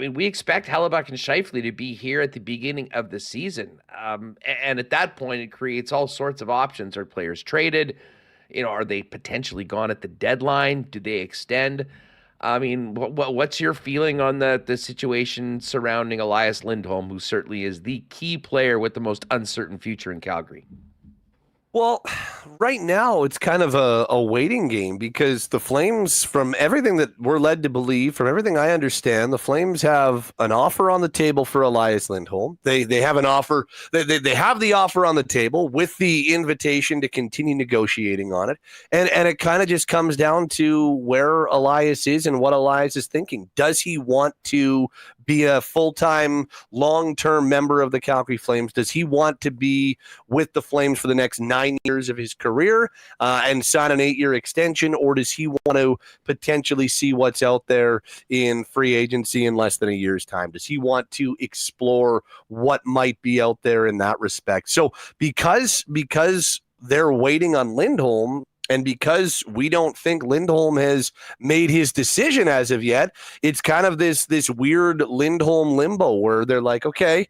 S2: We expect Hellebuyck and Scheifele to be here at the beginning of the season. And at that point, it creates all sorts of options. Are players traded? Are they potentially gone at the deadline? Do they extend? What's your feeling on the situation surrounding Elias Lindholm, who certainly is the key player with the most uncertain future in Calgary?
S6: Well, right now it's kind of a waiting game because the Flames, from everything that we're led to believe, from everything I understand, the Flames have an offer on the table for Elias Lindholm. They have an offer. They have the offer on the table with the invitation to continue negotiating on it. And it kind of just comes down to where Elias is and what Elias is thinking. Does he want to be a full-time, long-term member of the Calgary Flames? Does he want to be with the Flames for the next 9 years of his career and sign an 8-year extension, or does he want to potentially see what's out there in free agency in less than a year's time? Does he want to explore what might be out there in that respect? So because they're waiting on Lindholm, and because we don't think Lindholm has made his decision as of yet, it's kind of this weird Lindholm limbo where they're like, okay,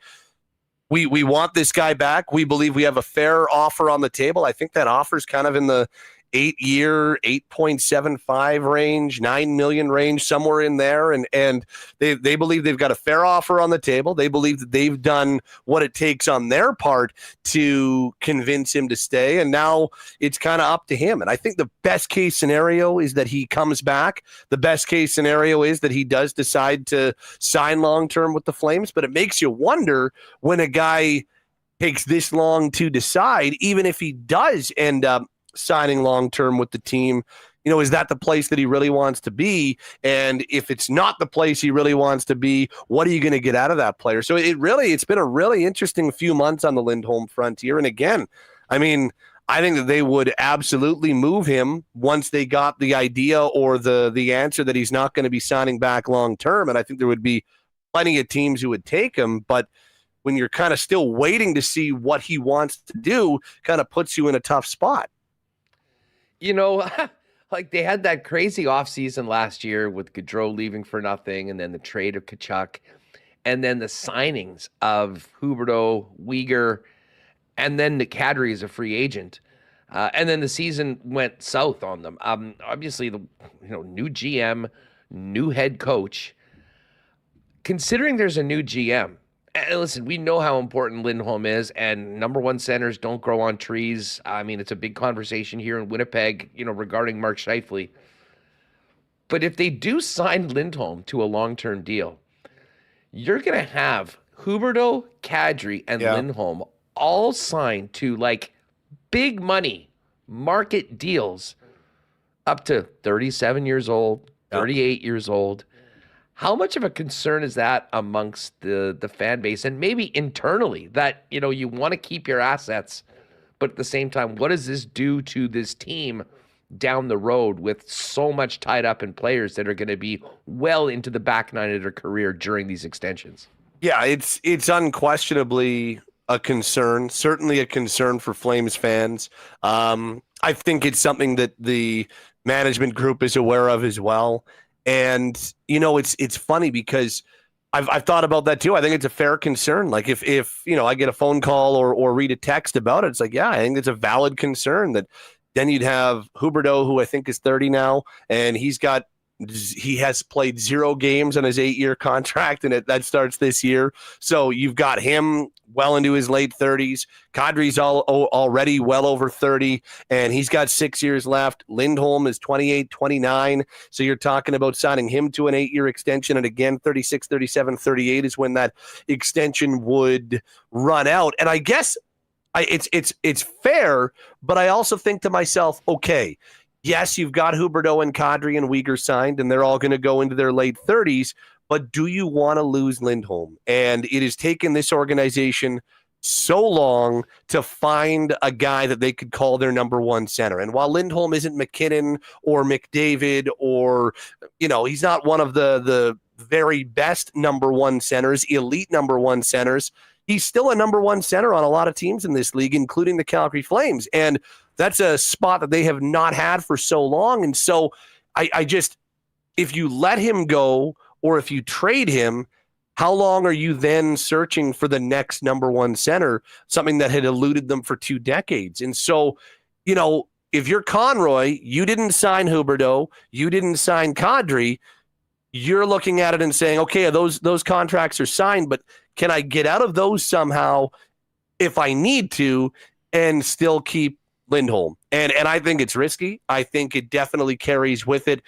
S6: we want this guy back. We believe we have a fair offer on the table. I think that offer is kind of in the 8-year, 8.75 range, 9 million range, somewhere in there. And they believe they've got a fair offer on the table. They believe that they've done what it takes on their part to convince him to stay. And now it's kind of up to him. And I think the best case scenario is that he comes back. The best case scenario is that he does decide to sign long-term with the Flames. But it makes you wonder, when a guy takes this long to decide, even if he does end up signing long-term with the team, is that the place that he really wants to be? And if it's not the place he really wants to be, what are you going to get out of that player? So it's been a really interesting few months on the Lindholm frontier. And again, I mean, I think that they would absolutely move him once they got the idea or the answer that he's not going to be signing back long-term. And I think there would be plenty of teams who would take him. But when you're kind of still waiting to see what he wants to do, kind of puts you in a tough spot.
S2: Like they had that crazy offseason last year with Gaudreau leaving for nothing, and then the trade of Tkachuk, and then the signings of Huberdeau, Weegar, and then Nick Kadri as a free agent. And then the season went south on them. Obviously, the new GM, new head coach. Considering there's a new GM, and listen, we know how important Lindholm is, and number one centers don't grow on trees. I mean, it's a big conversation here in Winnipeg, regarding Mark Scheifele. But if they do sign Lindholm to a long-term deal, you're going to have Huberdeau, Kadri, and Lindholm all signed to like big money market deals up to 37 years old, 38 years old. How much of a concern is that amongst the fan base and maybe internally that, you want to keep your assets, but at the same time, what does this do to this team down the road with so much tied up in players that are going to be well into the back nine of their career during these extensions?
S6: Yeah, it's unquestionably a concern, certainly a concern for Flames fans. I think it's something that the management group is aware of as well. And, it's funny because I've thought about that too. I think it's a fair concern. Like if I get a phone call or read a text about it, it's like, yeah, I think it's a valid concern that then you'd have Huberdeau, who I think is 30 now, and he has played 0 games on his 8-year contract, and that starts this year. So you've got him well into his late 30s. Kadri's already well over 30, and he's got 6 years left. Lindholm is 28, 29. So you're talking about signing him to an 8-year extension. And again, 36, 37, 38 is when that extension would run out. And I guess it's fair, but I also think to myself, okay, yes, you've got Huberdeau and Kadri and Weegar signed, and they're all going to go into their late 30s, but do you want to lose Lindholm? And it has taken this organization so long to find a guy that they could call their number one center. And while Lindholm isn't McKinnon or McDavid or, he's not one of the very best number one centers, elite number one centers, he's still a number one center on a lot of teams in this league, including the Calgary Flames. And that's a spot that they have not had for so long. And so I just, if you let him go or if you trade him, how long are you then searching for the next number one center, something that had eluded them for 2 decades? And so, if you're Conroy, you didn't sign Huberdeau, you didn't sign Kadri, you're looking at it and saying, okay, those contracts are signed, but can I get out of those somehow if I need to and still keep Lindholm? And I think it's risky. I think it definitely carries with it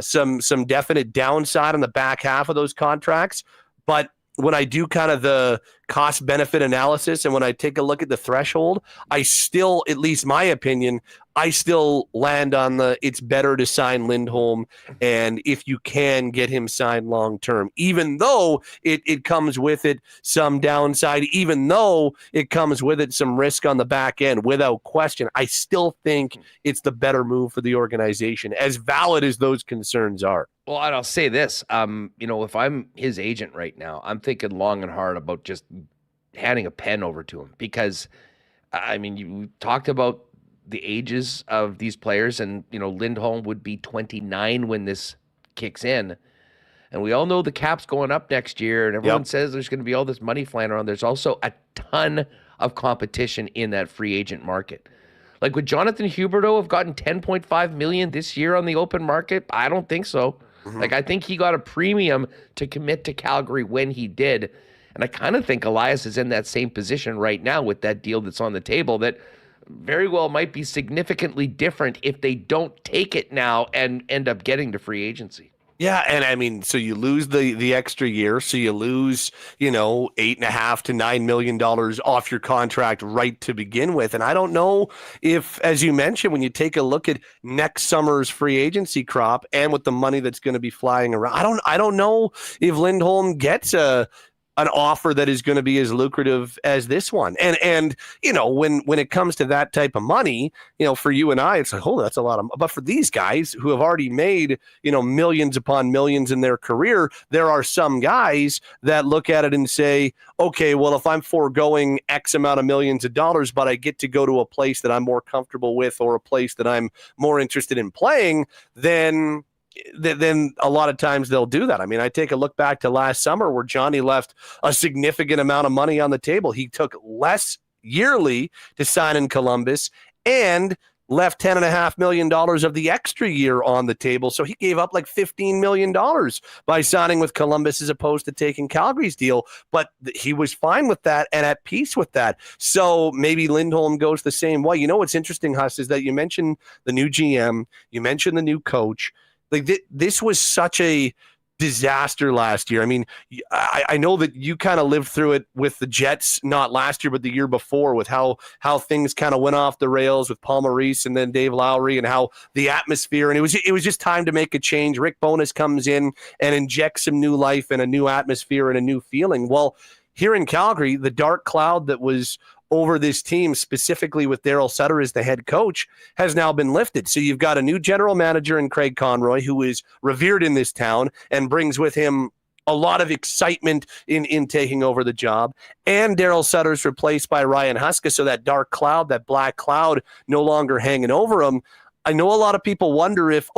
S6: some definite downside on the back half of those contracts. But when I do kind of the cost benefit analysis and when I take a look at the threshold, I still, at least my opinion, I still land on it's better to sign Lindholm, and if you can get him signed long term, even though it comes with it some downside, even though it comes with it some risk on the back end, without question, I still think it's the better move for the organization, as valid as those concerns are.
S2: Well, and I'll say this, if I'm his agent right now, I'm thinking long and hard about just handing a pen over to him, because, you talked about the ages of these players, and, Lindholm would be 29 when this kicks in. And we all know the cap's going up next year, and everyone says there's going to be all this money flying around. There's also a ton of competition in that free agent market. Like, would Jonathan Huberdeau have gotten $10.5 million this year on the open market? I don't think so. Like, I think he got a premium to commit to Calgary when he did. And I kind of think Elias is in that same position right now with that deal that's on the table that very well might be significantly different if they don't take it now and end up getting to free agency.
S6: Yeah, and I mean, so you lose the extra year, so you lose, $8.5 to $9 million off your contract right to begin with. And I don't know if, as you mentioned, when you take a look at next summer's free agency crop and with the money that's going to be flying around, I don't know if Lindholm gets an offer that is going to be as lucrative as this one. And when it comes to that type of money, for you and I, it's like, oh, that's a lot of, but for these guys who have already made, millions upon millions in their career, there are some guys that look at it and say, okay, well, if I'm foregoing X amount of millions of dollars, but I get to go to a place that I'm more comfortable with or a place that I'm more interested in playing, then a lot of times they'll do that. I mean, I take a look back to last summer where Johnny left a significant amount of money on the table. He took less yearly to sign in Columbus and left $10.5 million of the extra year on the table. So he gave up like $15 million by signing with Columbus as opposed to taking Calgary's deal. But he was fine with that and at peace with that. So maybe Lindholm goes the same way. What's interesting, Huss, is that you mentioned the new GM, you mentioned the new coach. Like this was such a disaster last year. I mean, I know that you kind of lived through it with the Jets, not last year, but the year before, with how things kind of went off the rails with Paul Maurice and then Dave Lowry, and how the atmosphere, and it was just time to make a change. Rick Bowness comes in and injects some new life and a new atmosphere and a new feeling. Well, here in Calgary, the dark cloud that was over this team, specifically with Daryl Sutter as the head coach, has now been lifted. So you've got a new general manager in Craig Conroy, who is revered in this town and brings with him a lot of excitement in taking over the job. And Daryl Sutter's replaced by Ryan Huska, so that dark cloud, that black cloud, no longer hanging over him. I know a lot of people wonder if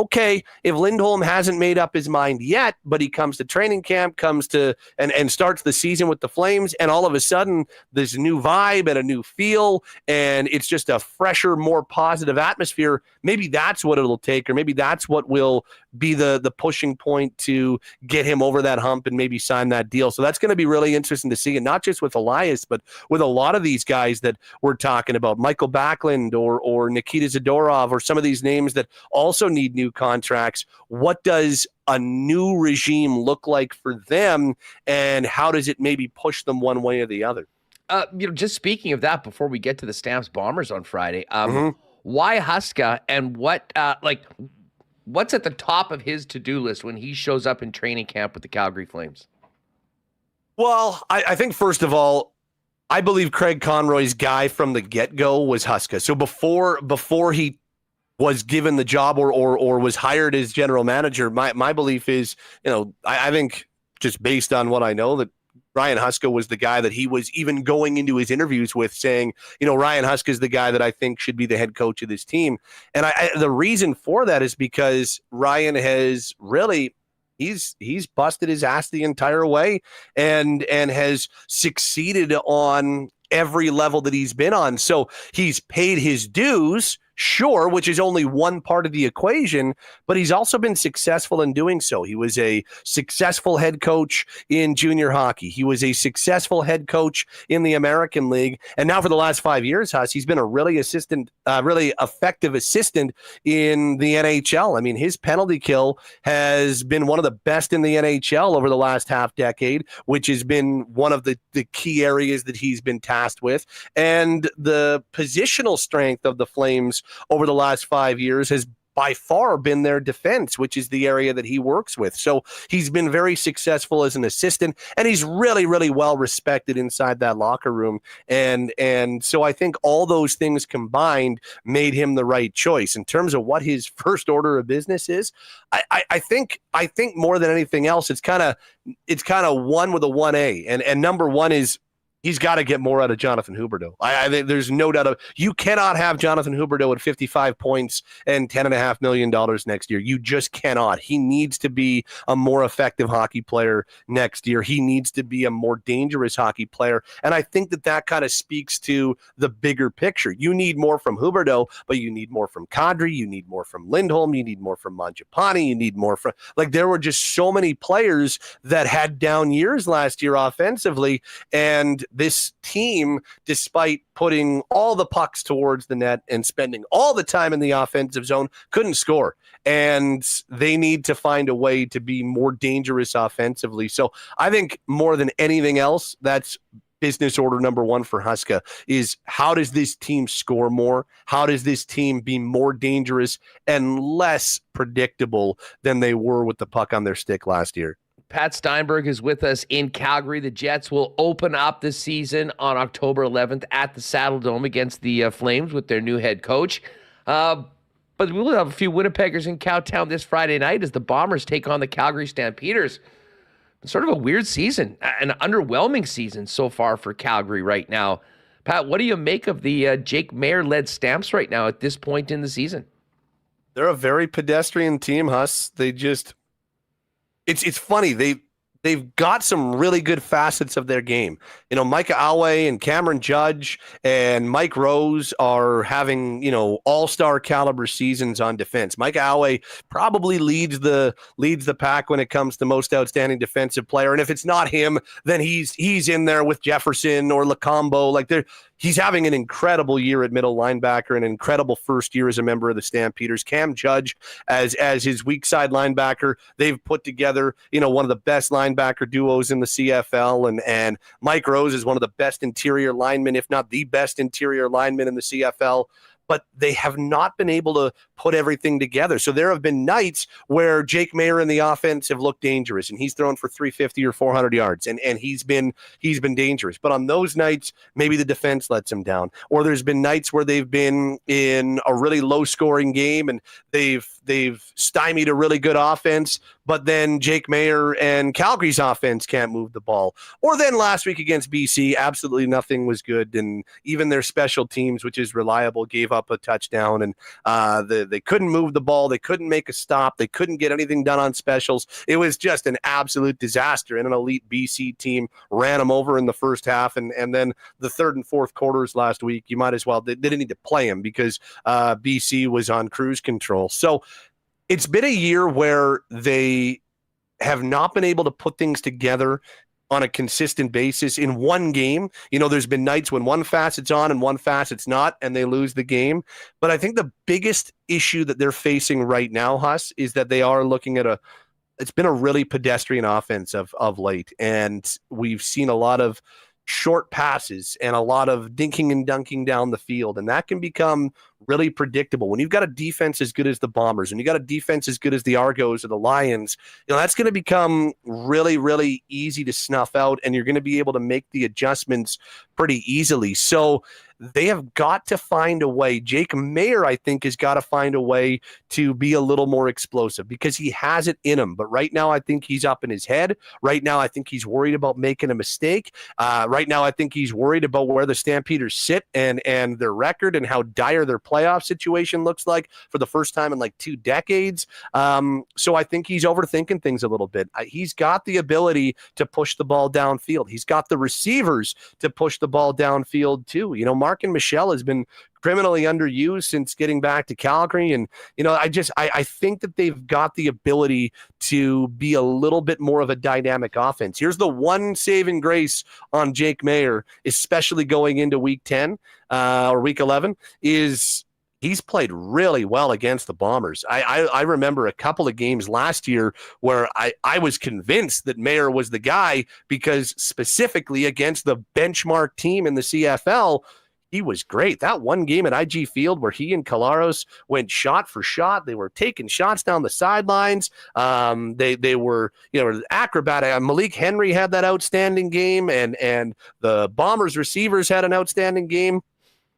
S6: Lindholm hasn't made up his mind yet, but he comes to training camp, comes to and starts the season with the Flames, and all of a sudden there's a new vibe and a new feel, and it's just a fresher, more positive atmosphere. Maybe that's what it'll take, or maybe that's what will be the pushing point to get him over that hump and maybe sign that deal. So that's going to be really interesting to see, and not just with Elias, but with a lot of these guys that we're talking about, Michael Backlund or Nikita Zadorov, or some of these names that also need new contracts. What does a new regime look like for them, and how does it maybe push them one way or the other?
S2: Just speaking of that, before we get to the Stamps Bombers on Friday, why Huska, and what's at the top of his to-do list when he shows up in training camp with the Calgary Flames?
S6: Well, I think first of all, I believe Craig Conroy's guy from the get-go was Huska. So before he was given the job or was hired as general manager, my belief is, I think, just based on what I know, that Ryan Huska was the guy that he was even going into his interviews with, saying, Ryan Huska is the guy that I think should be the head coach of this team. And the reason for that is because Ryan has really, he's busted his ass the entire way and has succeeded on every level that he's been on. So he's paid his dues, sure, which is only one part of the equation, but he's also been successful in doing so. He was a successful head coach in junior hockey. He was a successful head coach in the American League. And now for the last 5 years, Huss, he's been a really effective assistant in the NHL. I mean, his penalty kill has been one of the best in the NHL over the last half decade, which has been one of the key areas that he's been tasked with. And the positional strength of the Flames over the last 5 years has by far been their defense, which is the area that he works with. So he's been very successful as an assistant, and he's really, really well respected inside that locker room. And so I think all those things combined made him the right choice. In terms of what his first order of business is, I think more than anything else, it's kind of one with a 1A. And number one is he's got to get more out of Jonathan Huberdeau. I think there's no doubt you cannot have Jonathan Huberdeau at 55 points and $10.5 million next year. You just cannot. He needs to be a more effective hockey player next year. He needs to be a more dangerous hockey player. And I think that kind of speaks to the bigger picture. You need more from Huberdeau, but you need more from Kadri. You need more from Lindholm. You need more from Mangiapane. You need more from, like, there were just so many players that had down years last year offensively. And this team, despite putting all the pucks towards the net and spending all the time in the offensive zone, couldn't score. And they need to find a way to be more dangerous offensively. So I think more than anything else, that's business order number one for Huska is how does this team score more? How does this team be more dangerous and less predictable than they were with the puck on their stick last year?
S2: Pat Steinberg is with us in Calgary. The Jets will open up the season on October 11th at the Saddle Dome against the Flames with their new head coach. But we will have a few Winnipeggers in Cowtown this Friday night as the Bombers take on the Calgary Stampeders. It's sort of a weird season, an underwhelming season so far for Calgary right now. Pat, what do you make of the Jake Maier-led Stamps right now at this point in the season?
S6: They're a very pedestrian team, Huss. They just... It's funny. They've got some really good facets of their game. You know, Micah Alway and Cameron Judge and Mike Rose are having, you know, all-star caliber seasons on defense. Micah Alway probably leads the pack when it comes to most outstanding defensive player. And if it's not him, then he's in there with Jefferson or Lacombo. Like he's having an incredible year at middle linebacker, an incredible first year as a member of the Stampeders. Cam Judge as his weak side linebacker. They've put together, you know, one of the best linebacker duos in the CFL, and Mike Rose is one of the best interior linemen, if not the best interior lineman in the CFL. But they have not been able to put everything together. So there have been nights where Jake Maier and the offense have looked dangerous, and he's thrown for 350 or 400 yards, and he's been dangerous. But on those nights, maybe the defense lets him down. Or there's been nights where they've been in a really low-scoring game, and they've stymied a really good offense, but then Jake Maier and Calgary's offense can't move the ball. Or then last week against BC, absolutely nothing was good, and even their special teams, which is reliable, gave up a touchdown, and they couldn't move the ball. They couldn't make a stop. They couldn't get anything done on specials. It was just an absolute disaster, and an elite BC team ran them over in the first half, and then the third and fourth quarters last week, you might as well, they didn't need to play them because BC was on cruise control. So it's been a year where they have not been able to put things together on a consistent basis in one game. You know, there's been nights when one facet's on and one facet's not, and they lose the game. But I think the biggest issue that they're facing right now, Huss, is that they are looking at it's been a really pedestrian offense of late. And we've seen a lot of short passes and a lot of dinking and dunking down the field. And that can become really predictable. When you've got a defense as good as the Bombers and you got a defense as good as the Argos or the Lions, you know, that's going to become really, really easy to snuff out, and you're going to be able to make the adjustments pretty easily. So they have got to find a way. Jake Maier, I think, has got to find a way to be a little more explosive because he has it in him. But right now, I think he's up in his head. Right now, I think he's worried about making a mistake. Right now, I think he's worried about where the Stampeders sit and their record and how dire their playoff situation looks like for the first time in like 2 decades. So I think he's overthinking things a little bit. He's got the ability to push the ball downfield. He's got the receivers to push the ball downfield too. You know, Mark and Michelle has been criminally underused since getting back to Calgary. And, you know, I think that they've got the ability to be a little bit more of a dynamic offense. Here's the one saving grace on Jake Maier, especially going into week 10 or week 11, is he's played really well against the Bombers. I remember a couple of games last year where I was convinced that Maier was the guy because specifically against the benchmark team in the CFL, he was great. That one game at IG Field where he and Collaros went shot for shot. They were taking shots down the sidelines. They were, you know, acrobatic. Malik Henry had that outstanding game, and the Bombers receivers had an outstanding game.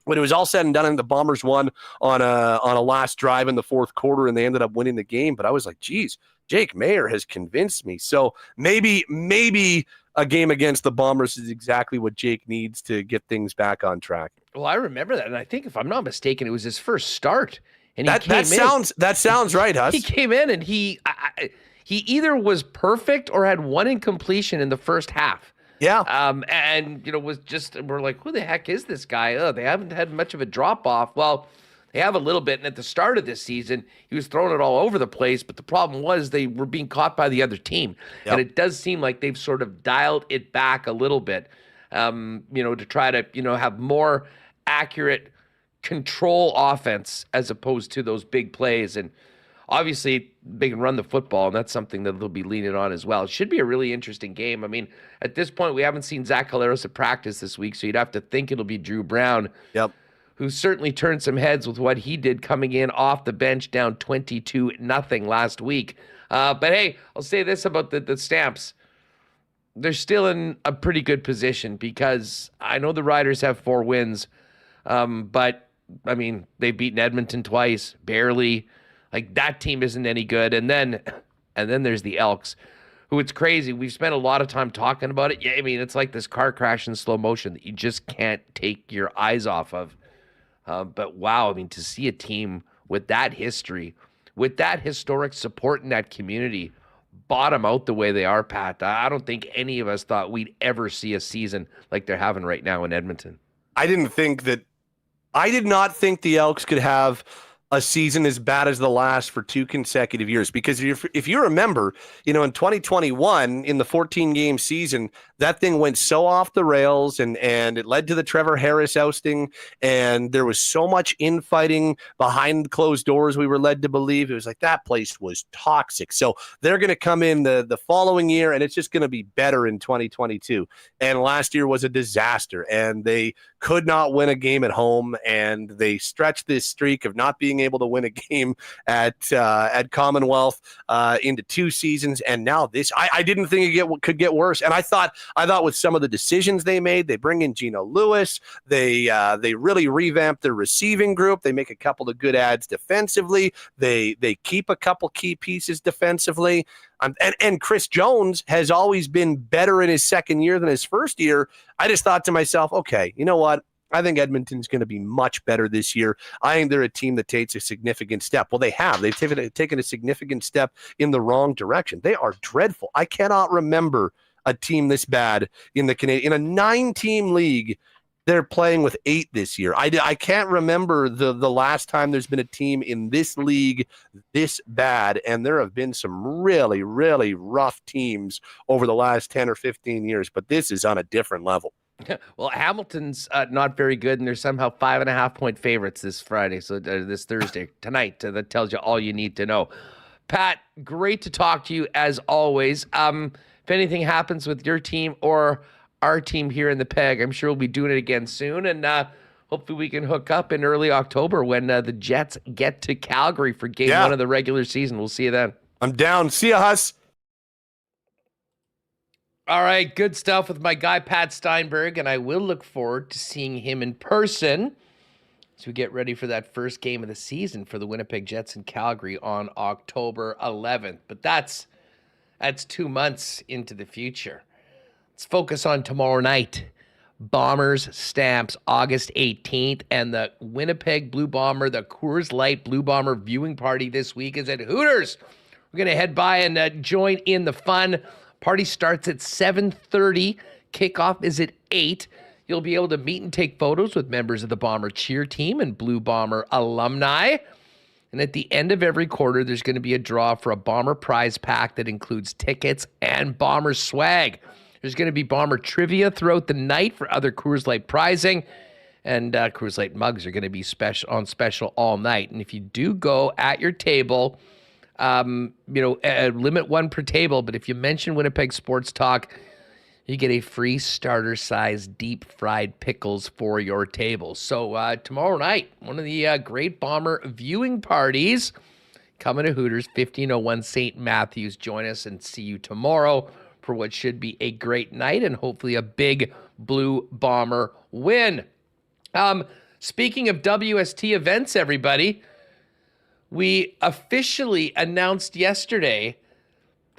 S6: When it was all said and done, and the Bombers won on a last drive in the fourth quarter, and they ended up winning the game. But I was like, geez, Jake Maier has convinced me. So maybe a game against the Bombers is exactly what Jake needs to get things back on track.
S2: Well, I remember that, and I think if I'm not mistaken, it was his first start, and
S6: That sounds right, Huss.
S2: He came in and he either was perfect or had one incompletion in the first half.
S6: Yeah.
S2: And we're like, who the heck is this guy? Oh, they haven't had much of a drop off. Well, they have a little bit, and at the start of this season, he was throwing it all over the place, but the problem was they were being caught by the other team.
S6: Yep.
S2: And it does seem like they've sort of dialed it back a little bit, to try to, have more accurate control offense as opposed to those big plays. And obviously they can run the football, and that's something that they'll be leaning on as well. It should be a really interesting game. I mean, at this point, we haven't seen Zach Collaros at practice this week, so you'd have to think it'll be Dru Brown.
S6: Yep.
S2: Who certainly turned some heads with what he did coming in off the bench down 22-0 last week. But hey, I'll say this about the Stamps. They're still in a pretty good position because I know the Riders have 4 wins, but, I mean, they've beaten Edmonton twice, barely. Like, that team isn't any good. And then there's the Elks, who it's crazy. We've spent a lot of time talking about it. Yeah, I mean, it's like this car crash in slow motion that you just can't take your eyes off of. But wow, I mean, to see a team with that history, with that historic support in that community, bottom out the way they are, Pat, I don't think any of us thought we'd ever see a season like they're having right now in Edmonton. I
S6: did not think the Elks could have a season as bad as the last for 2 consecutive years. Because if you remember, in 2021, in the 14-game season, that thing went so off the rails, and it led to the Trevor Harris ousting, and there was so much infighting behind closed doors, we were led to believe. It was like that place was toxic. So they're going to come in the following year, and it's just going to be better in 2022. And last year was a disaster, and they could not win a game at home, and they stretched this streak of not being able to win a game at Commonwealth into 2 seasons, and now this. I didn't think it could get worse, and I thought with some of the decisions they made, they bring in Gino Lewis, they really revamp their receiving group, they make a couple of good adds defensively, they keep a couple key pieces defensively. And Chris Jones has always been better in his second year than his first year. I just thought to myself, okay, you know what? I think Edmonton's going to be much better this year. I think they're a team that takes a significant step. Well, they have. They've taken a significant step in the wrong direction. They are dreadful. I cannot remember a team this bad in the Canadian. In a 9-team league, they're playing with 8 this year. I can't remember the last time there's been a team in this league this bad, and there have been some really, really rough teams over the last 10 or 15 years, but this is on a different level.
S2: Well, Hamilton's not very good, and they're somehow 5.5-point favorites this Friday, so this Thursday, tonight. That tells you all you need to know. Pat, great to talk to you as always. If anything happens with your team or our team here in the Peg, I'm sure we'll be doing it again soon, and hopefully we can hook up in early October when the Jets get to Calgary for game 1 of the regular season. We'll see you then.
S6: I'm down. See ya, Huss.
S2: All right, good stuff with my guy, Pat Steinberg, and I will look forward to seeing him in person as we get ready for that first game of the season for the Winnipeg Jets in Calgary on October 11th. But that's 2 months into the future. Let's focus on tomorrow night. Bombers Stamps, August 18th, and the Winnipeg Blue Bomber, the Coors Light Blue Bomber viewing party this week is at Hooters. We're going to head by and join in the fun. Party starts at 7:30. Kickoff is at 8. You'll be able to meet and take photos with members of the Bomber cheer team and Blue Bomber alumni. And at the end of every quarter, there's going to be a draw for a Bomber prize pack that includes tickets and Bomber swag. There's going to be Bomber trivia throughout the night for other Coors Light prizing. And Coors Light mugs are going to be special all night. And if you do go at your table, limit 1 per table, but if you mention Winnipeg Sports Talk, you get a free starter-size deep-fried pickles for your table. So tomorrow night, one of the great Bomber viewing parties coming to Hooters, 1501 St. Matthews. Join us and see you tomorrow for what should be a great night and hopefully a big Blue Bomber win. Speaking of WST events, everybody, we officially announced yesterday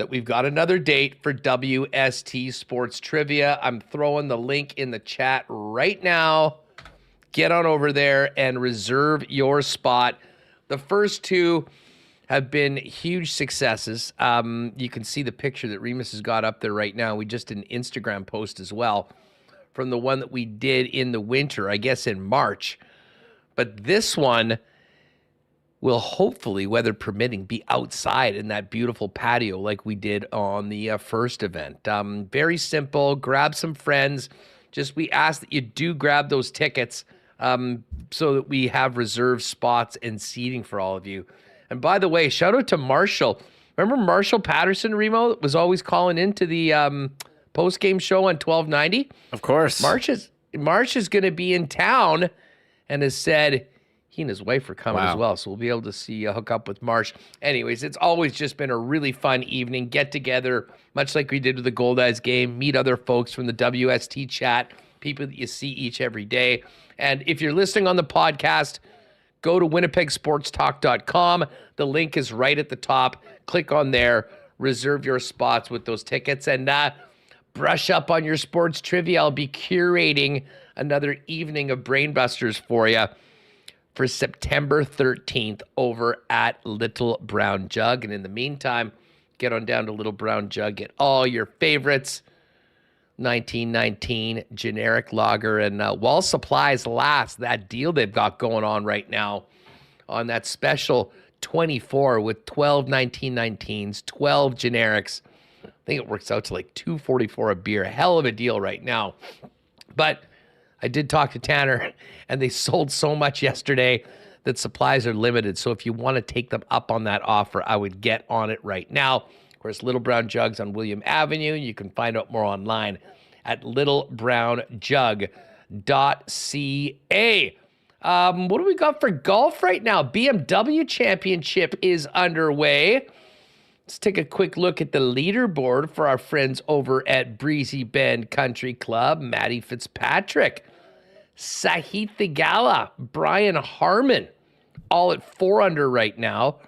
S2: that we've got another date for WST Sports Trivia. I'm throwing the link in the chat right now. Get on over there and reserve your spot. The first two have been huge successes. You can see the picture that Remis has got up there right now. We just did an Instagram post as well from the one that we did in the winter, I guess in March. But this one will hopefully, weather permitting, be outside in that beautiful patio like we did on the first event. Very simple. Grab some friends. We ask that you do grab those tickets so that we have reserved spots and seating for all of you. And by the way, shout out to Marshall. Remember Marshall Paterson, Remo, that was always calling into the post-game show on 1290?
S3: Of course.
S2: Marsh is going to be in town and has said he and his wife are coming as well, so we'll be able to see hook up with Marsh. Anyways, it's always just been a really fun evening, get together, much like we did with the Goldeyes game, meet other folks from the WST chat, people that you see each every day. And if you're listening on the podcast, go to winnipegsportstalk.com. The link is right at the top. Click on there, reserve your spots with those tickets, and brush up on your sports trivia. I'll be curating another evening of Brainbusters for you for September 13th over at Little Brown Jug. And in the meantime, get on down to Little Brown Jug, get all your favorites, 1919 generic lager. And while supplies last, that deal they've got going on right now on that special 24 with 12 1919s, 12 generics. I think it works out to like $2.44 a beer. Hell of a deal right now. But I did talk to Tanner, and they sold so much yesterday that supplies are limited. So if you want to take them up on that offer, I would get on it right now. Of course, Little Brown Jugs on William Avenue. You can find out more online at littlebrownjug.ca. What do we got for golf right now? BMW Championship is underway. Let's take a quick look at the leaderboard for our friends over at Breezy Bend Country Club. Matty Fitzpatrick, Sahith Theegala, Brian Harmon, all at 4 under right now.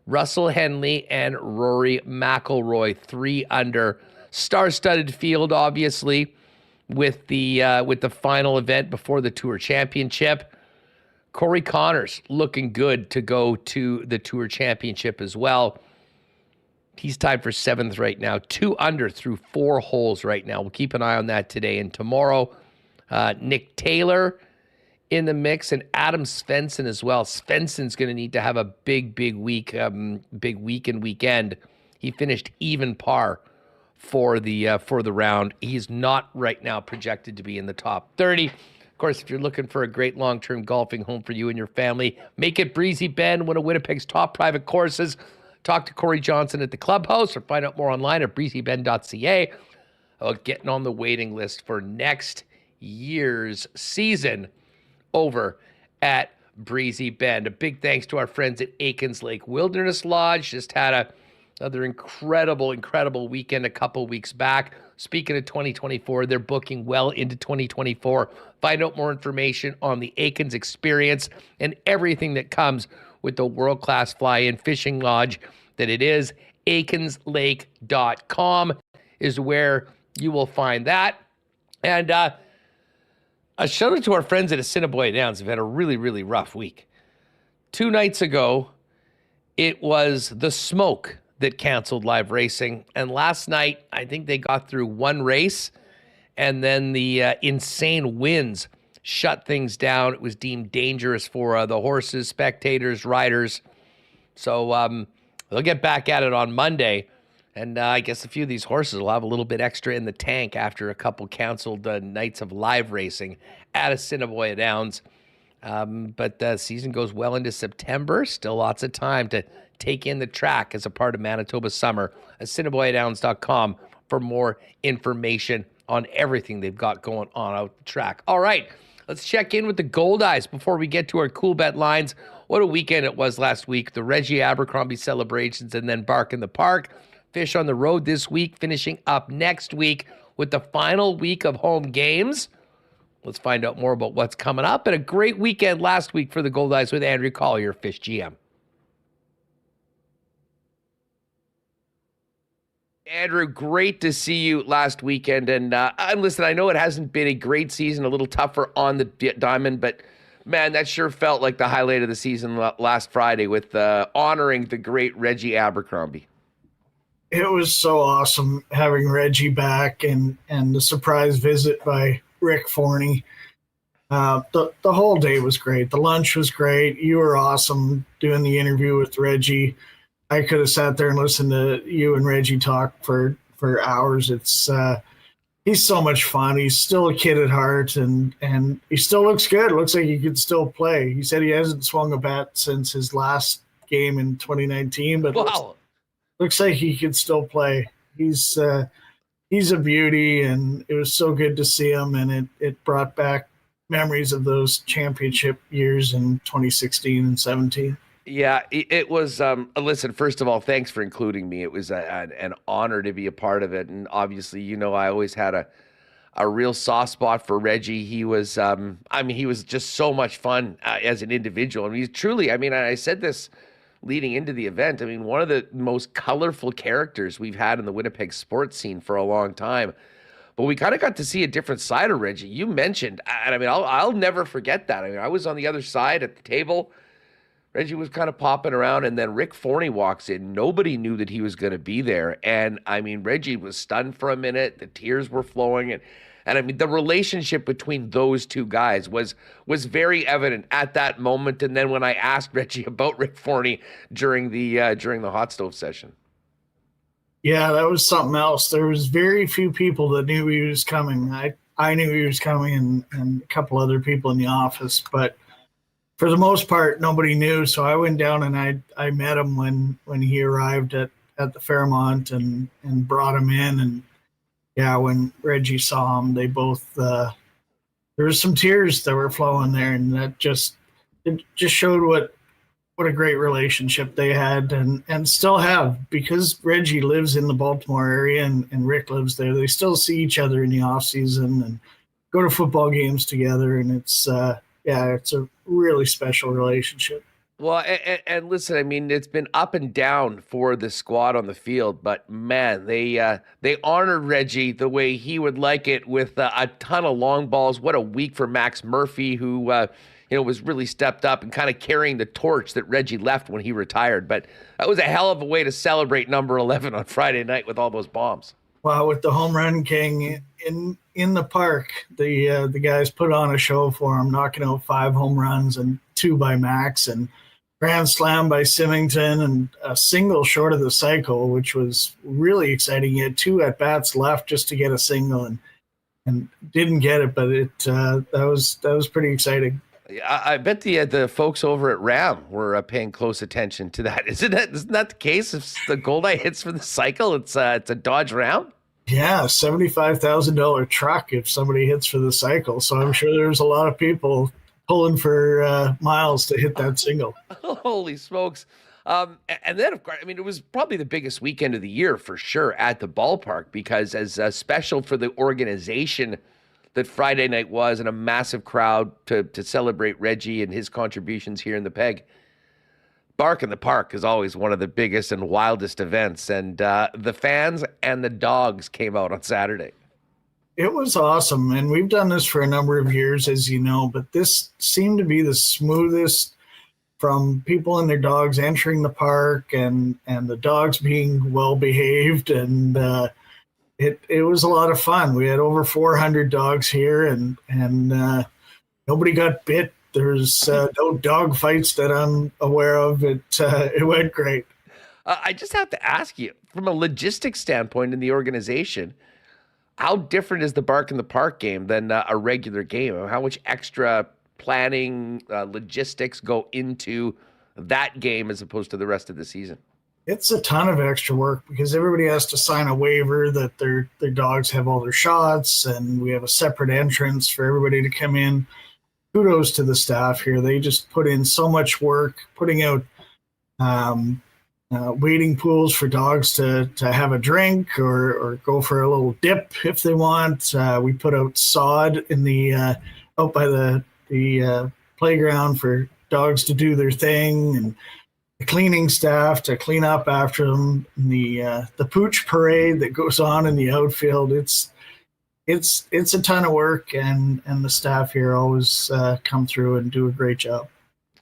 S2: Russell Henley and Rory McIlroy, 3 under. Star-studded field, obviously, with the final event before the Tour Championship. Corey Connors looking good to go to the Tour Championship as well. He's tied for 7th right now, 2 under through 4 holes right now. We'll keep an eye on that today and tomorrow. Nick Taylor in the mix, and Adam Svensson as well. Svensson's going to need to have a big week, big week and weekend. He finished even par for the round. He's not right now projected to be in the top 30. Of course, if you're looking for a great long-term golfing home for you and your family, make it Breezy Bend, one of Winnipeg's top private courses. Talk to Corey Johnson at the clubhouse or find out more online at breezybend.ca about getting on the waiting list for next year's season over at Breezy Bend. A big thanks to our friends at Aitken's Lake Wilderness Lodge. Just had another incredible weekend a couple weeks back. Speaking of 2024, they're booking well into 2024. Find out more information on the Aitken's experience and everything that comes with the world-class fly-in fishing lodge that it is. aikenslake.com is where you will find that. And a shout out to our friends at Assiniboia Downs. They've had a really rough week. 2 nights ago, it was the smoke that canceled live racing. And last night, I think they got through 1 race, and then the insane winds shut things down. It was deemed dangerous for the horses, spectators, riders. So they'll get back at it on Monday. And I guess a few of these horses will have a little bit extra in the tank after a couple canceled nights of live racing at Assiniboia Downs. But the season goes well into September. Still lots of time to take in the track as a part of Manitoba summer. AssiniboiaDowns.com for more information on everything they've got going on out the track. All right, let's check in with the Goldeyes before we get to our Coolbet lines. What a weekend it was last week. The Reggie Abercrombie celebrations and then Bark in the Park. Fish on the road this week, finishing up next week with the final week of home games. Let's find out more about what's coming up. And a great weekend last week for the Goldeyes with Andrew Collier, Fish GM. Andrew, great to see you last weekend. And listen, I know it hasn't been a great season, a little tougher on the diamond, but man, that sure felt like the highlight of the season last Friday with honoring the great Reggie Abercrombie.
S7: It was so awesome having Reggie back and the surprise visit by Rick Forney. The whole day was great. The lunch was great. You were awesome doing the interview with Reggie. I could have sat there and listened to you and Reggie talk for hours. It's he's so much fun. He's still a kid at heart, and he still looks good. It looks like he could still play. He said he hasn't swung a bat since his last game in 2019, but
S2: Wow.
S7: looks like he could still play. He's a beauty, and it was so good to see him, and it brought back memories of those championship years in 2016 and 17.
S2: Yeah, it was. Listen, first of all, thanks for including me. It was an honor to be a part of it. And obviously, I always had a real soft spot for Reggie. He was, he was just so much fun as an individual. I mean, he's truly, I said this leading into the event. I mean, one of the most colorful characters we've had in the Winnipeg sports scene for a long time. But we kind of got to see a different side of Reggie. You mentioned, and I'll never forget that. I was on the other side at the table. Reggie was kind of popping around, and then Rick Forney walks in. Nobody knew that he was going to be there. And, Reggie was stunned for a minute. The tears were flowing. And the relationship between those two guys was very evident at that moment. And then when I asked Reggie about Rick Forney during the hot stove session.
S7: Yeah, that was something else. There was very few people that knew he was coming. I knew he was coming and a couple other people in the office, but for the most part, nobody knew. So I went down and I met him when he arrived at the Fairmont and brought him in. And yeah, when Reggie saw him, they both, there was some tears that were flowing there. And it just showed what a great relationship they had and still have, because Reggie lives in the Baltimore area and Rick lives there. They still see each other in the off season and go to football games together. And it's a really special relationship.
S2: Well, and listen, it's been up and down for the squad on the field, but man, they honored Reggie the way he would like it with a ton of long balls. What a week for Max Murphy, who was really stepped up and kind of carrying the torch that Reggie left when he retired. But that was a hell of a way to celebrate number 11 on Friday night with all those bombs.
S7: Wow, with the home run king in the park, the guys put on a show for him, knocking out 5 home runs and 2 by Max and grand slam by Symington and a single short of the cycle, which was really exciting. He had 2 at bats left just to get a single and didn't get it, but that was pretty exciting.
S2: I bet the folks over at Ram were paying close attention to that. Isn't that the case? If the Goldeyes hits for the cycle, it's a Dodge Ram?
S7: Yeah, $75,000 truck if somebody hits for the cycle. So I'm sure there's a lot of people pulling for miles to hit that single.
S2: Holy smokes. And then, of course, it was probably the biggest weekend of the year for sure at the ballpark, because as special for the organization that Friday night was, and a massive crowd to celebrate Reggie and his contributions here in the Peg. Bark in the Park is always one of the biggest and wildest events, and the fans and the dogs came out on Saturday.
S7: It was awesome, and we've done this for a number of years, as you know, but this seemed to be the smoothest, from people and their dogs entering the park and the dogs being well-behaved, and It was a lot of fun. We had over 400 dogs here, and nobody got bit. There's no dog fights that I'm aware of. It went great.
S2: I just have to ask you, from a logistics standpoint in the organization, how different is the Bark in the Park game than a regular game? How much extra planning, logistics go into that game as opposed to the rest of the season?
S7: It's a ton of extra work because everybody has to sign a waiver that their dogs have all their shots, and we have a separate entrance for everybody to come in. Kudos to the staff here. They just put in so much work, putting out waiting pools for dogs to have a drink or go for a little dip if they want. We put out sod in the out by the playground for dogs to do their thing, and cleaning staff to clean up after them, and the pooch parade that goes on in the outfield. It's a ton of work, and the staff here always come through and do a great job.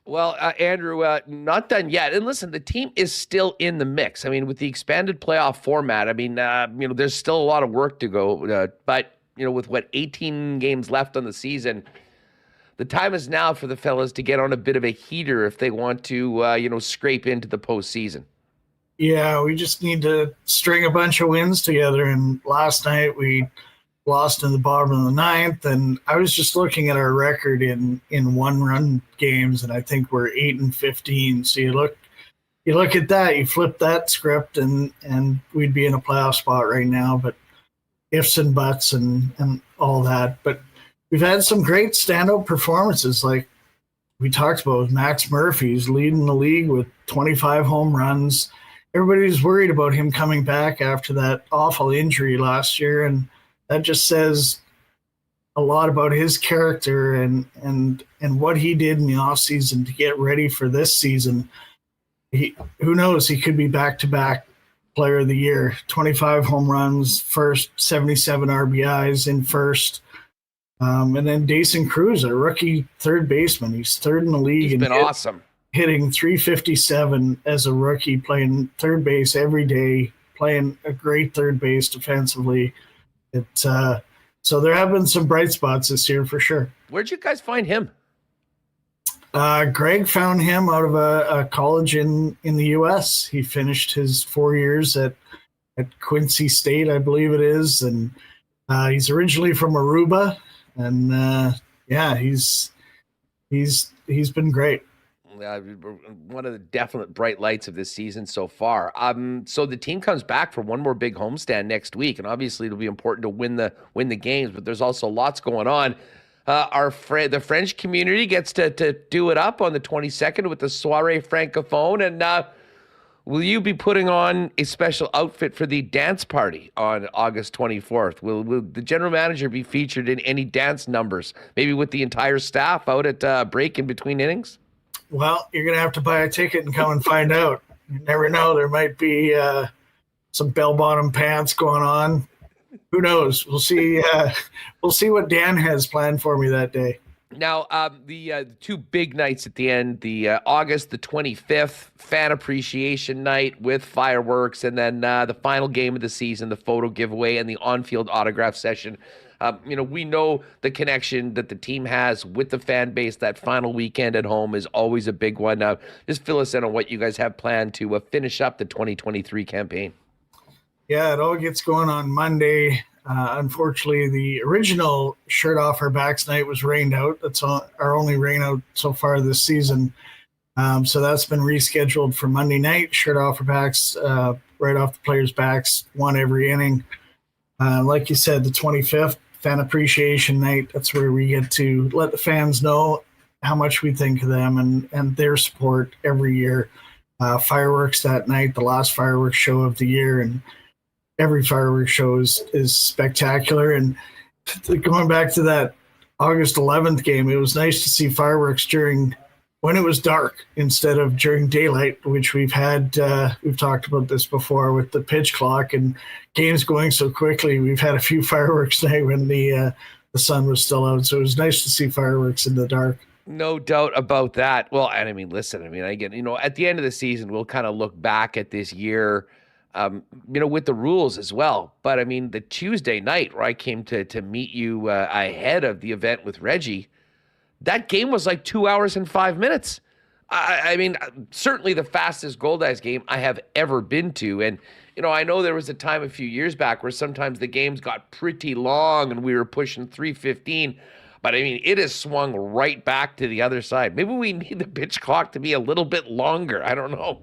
S2: Well, Andrew, not done yet. And listen, the team is still in the mix. I mean, with the expanded playoff format, I mean, there's still a lot of work to go. But, with 18 games left on the season, the time is now for the fellas to get on a bit of a heater if they want to, scrape into the postseason.
S7: Yeah, we just need to string a bunch of wins together. And last night we lost in the bottom of the ninth, and I was just looking at our record in one-run games, and I think we're 8-15. So you look at that, you flip that script, and we'd be in a playoff spot right now. But ifs and buts and all that. But we've had some great standout performances, like we talked about with Max Murphy's leading the league with 25 home runs. Everybody's worried about him coming back after that awful injury last year, and that just says a lot about his character and what he did in the offseason to get ready for this season. Who knows? He could be back-to-back player of the year. 25 home runs, first 77 RBIs in first. And then Dason Cruz, a rookie third baseman. He's third in the league.
S2: He's been awesome. Hitting
S7: .357 as a rookie, playing third base every day, playing a great third base defensively. So there have been some bright spots this year for sure.
S2: Where'd you guys find him?
S7: Greg found him out of a college in the U.S. He finished his 4 years at Quincy State, I believe it is, and he's originally from Aruba, and he's been great.
S2: One of the definite bright lights of this season so far. So the team comes back for one more big homestand next week, and obviously it'll be important to win the games. But there's also lots going on. The French community gets to do it up on the 22nd with the Soirée Francophone, and will you be putting on a special outfit for the dance party on August 24th? Will the general manager be featured in any dance numbers? Maybe with the entire staff out at break in between innings?
S7: Well, you're going to have to buy a ticket and come and find out. You never know. There might be some bell-bottom pants going on. Who knows? We'll see. We'll see what Dan has planned for me that day.
S2: Now, the two big nights at the end, the August the 25th fan appreciation night with fireworks, and then the final game of the season, the photo giveaway and the on-field autograph session. We know the connection that the team has with the fan base. That final weekend at home is always a big one. Just fill us in on what you guys have planned to finish up the 2023 campaign.
S7: Yeah, it all gets going on Monday. Unfortunately, the original shirt off our backs night was rained out. That's our only rain out so far this season. So that's been rescheduled for Monday night. Shirt off our backs, right off the players' backs, one every inning. Like you said, the 25th, fan appreciation night. That's where we get to let the fans know how much we think of them and their support every year. Fireworks that night, the last fireworks show of the year, and every fireworks show is spectacular. And going back to that August 11th game, it was nice to see fireworks when it was dark instead of during daylight, which we've talked about this before with the pitch clock and games going so quickly. We've had a few fireworks today when the sun was still out. So it was nice to see fireworks in the dark.
S2: No doubt about that. Well, and I mean, listen, again, at the end of the season, we'll kind of look back at this year, with the rules as well. But I mean, the Tuesday night where I came to meet you ahead of the event with Reggie, that game was like 2 hours and 5 minutes. I mean, certainly the fastest Goldeyes game I have ever been to. And, I know there was a time a few years back where sometimes the games got pretty long and we were pushing 3:15. But I mean, it has swung right back to the other side. Maybe we need the pitch clock to be a little bit longer. I don't know.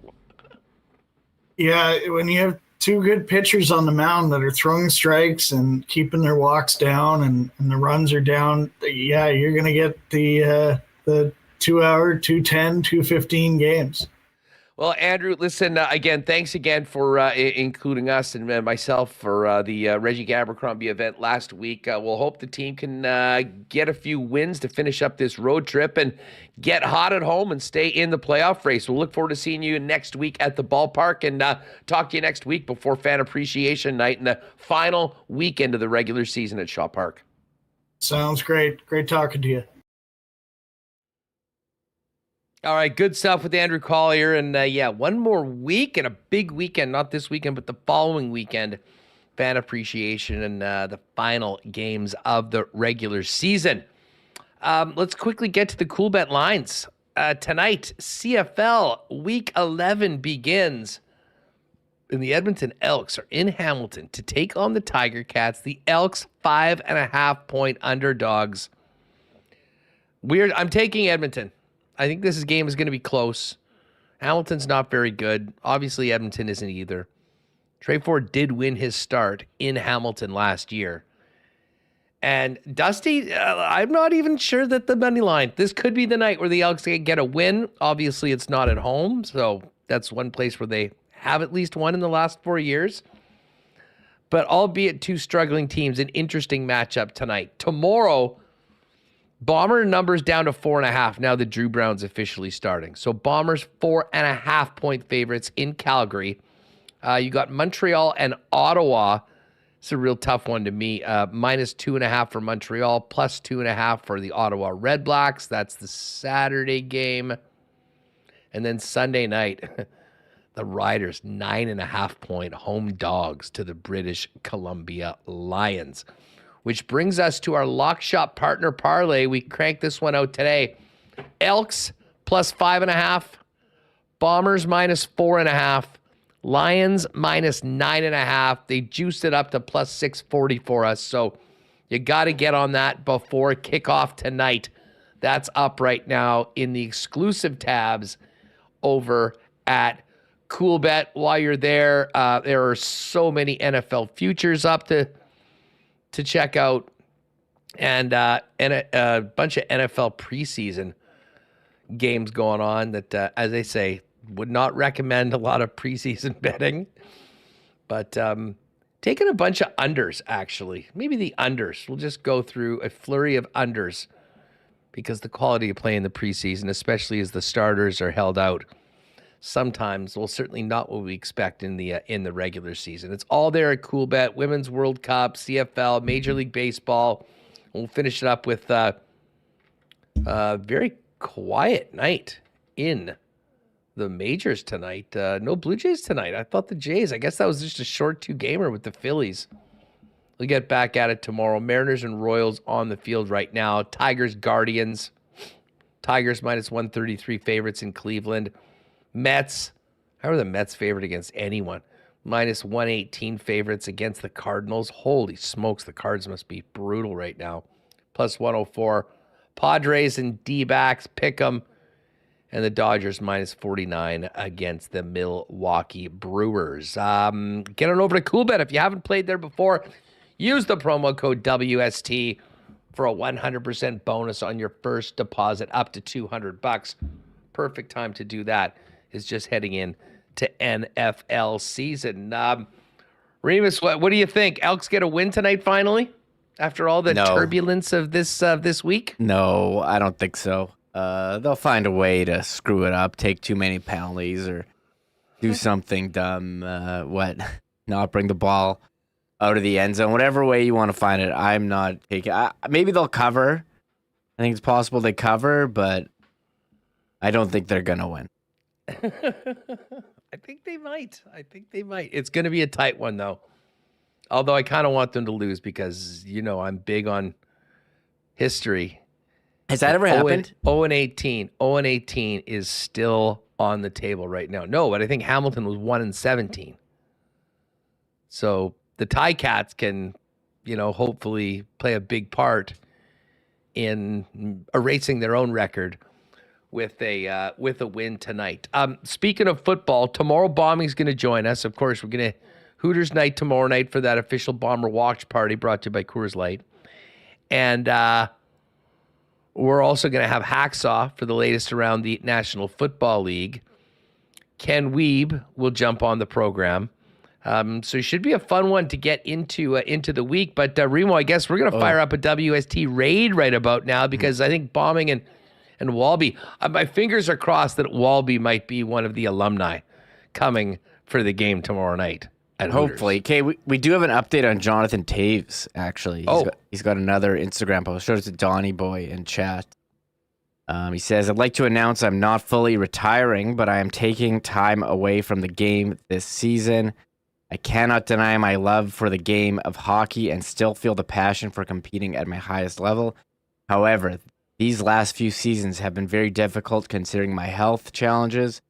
S7: Yeah, when you have two good pitchers on the mound that are throwing strikes and keeping their walks down and the runs are down, yeah, you're going to get the 2 hour, 2:10, 2:15 games.
S2: Well, Andrew, listen, again, thanks again for including us and myself for the Reggie Abercrombie event last week. We'll hope the team can get a few wins to finish up this road trip and get hot at home and stay in the playoff race. We'll look forward to seeing you next week at the ballpark and talk to you next week before Fan Appreciation Night and the final weekend of the regular season at Shaw Park.
S7: Sounds great. Great talking to you.
S2: All right, good stuff with Andrew Collier. And one more week and a big weekend, not this weekend, but the following weekend, Fan Appreciation and the final games of the regular season. Let's quickly get to the Coolbet lines. Tonight, CFL Week 11 begins. And the Edmonton Elks are in Hamilton to take on the Tiger Cats. The Elks, 5.5-point underdogs. I'm taking Edmonton. I think this game is going to be close. Hamilton's not very good. Obviously, Edmonton isn't either. Trey Ford did win his start in Hamilton last year. And Dusty, I'm not even sure that the money line. This could be the night where the Elks get a win. Obviously, it's not at home, so that's one place where they have at least won in the last 4 years. But albeit two struggling teams, an interesting matchup tonight. Tomorrow, Bomber numbers down to 4.5 now that Dru Brown's officially starting. So Bombers 4.5-point favorites in Calgary. You got Montreal and Ottawa. It's a real tough one to me. -2.5 for Montreal, +2.5 for the Ottawa Red Blacks. That's the Saturday game. And then Sunday night, the Riders 9.5-point home dogs to the British Columbia Lions. Which brings us to our lock shop partner parlay. We cranked this one out today. Elks +5.5, Bombers -4.5, Lions -9.5. They juiced it up to +640 for us. So you got to get on that before kickoff tonight. That's up right now in the exclusive tabs over at Coolbet. While you're there, there are so many NFL futures up to check out and a bunch of NFL preseason games going on that, as I say, would not recommend a lot of preseason betting, but taking a bunch of unders, actually. Maybe the unders. We'll just go through a flurry of unders because the quality of play in the preseason, especially as the starters are held out, sometimes, well, certainly not what we expect in the regular season. It's all there at Coolbet. Women's World Cup, CFL, Major League Baseball. We'll finish it up with a very quiet night in the majors tonight. No Blue Jays tonight. I thought the Jays, I guess that was just a short two-gamer with the Phillies. We'll get back at it tomorrow. Mariners and Royals on the field right now. Tigers, Guardians. Tigers -133 favorites in Cleveland. Mets, how are the Mets favored against anyone? -118 favorites against the Cardinals. Holy smokes, the Cards must be brutal right now. +104. Padres and D-backs, pick 'em. And the Dodgers -49 against the Milwaukee Brewers. Get on over to Coolbet. If you haven't played there before, use the promo code WST for a 100% bonus on your first deposit up to $200. Perfect time to do that is just heading in to NFL season. Remis, what do you think? Elks get a win tonight finally after all the turbulence of this week?
S3: No, I don't think so. They'll find a way to screw it up, take too many penalties, or do something dumb. Not bring the ball out of the end zone. Whatever way you want to find it, I'm not taking. Maybe they'll cover. I think it's possible they cover, but I don't think they're gonna win.
S2: I think they might. It's going to be a tight one, though. Although I kind of want them to lose because, I'm big on history.
S3: Has that ever happened?
S2: 0-18. 0-18 is still on the table right now. No, but I think Hamilton was 1-17. So the Ticats can, hopefully play a big part in erasing their own record with a win tonight. Speaking of football, tomorrow Bombing's going to join us. Of course, we're going to Hooters night tomorrow night for that official Bomber watch party brought to you by Coors Light. And we're also going to have Hacksaw for the latest around the National Football League. Ken Wiebe will jump on the program. So it should be a fun one to get into the week. But Remo, I guess we're going to fire up a WST raid right about now because I think Bombing and Walby, my fingers are crossed that Walby might be one of the alumni coming for the game tomorrow night.
S3: Hopefully. Okay, we do have an update on Jonathan Toews, actually. He's got another Instagram post. Showed it to Donnie Boy in chat. He says, I'd like to announce I'm not fully retiring, but I am taking time away from the game this season. I cannot deny my love for the game of hockey and still feel the passion for competing at my highest level. However, these last few seasons have been very difficult considering my health challenges.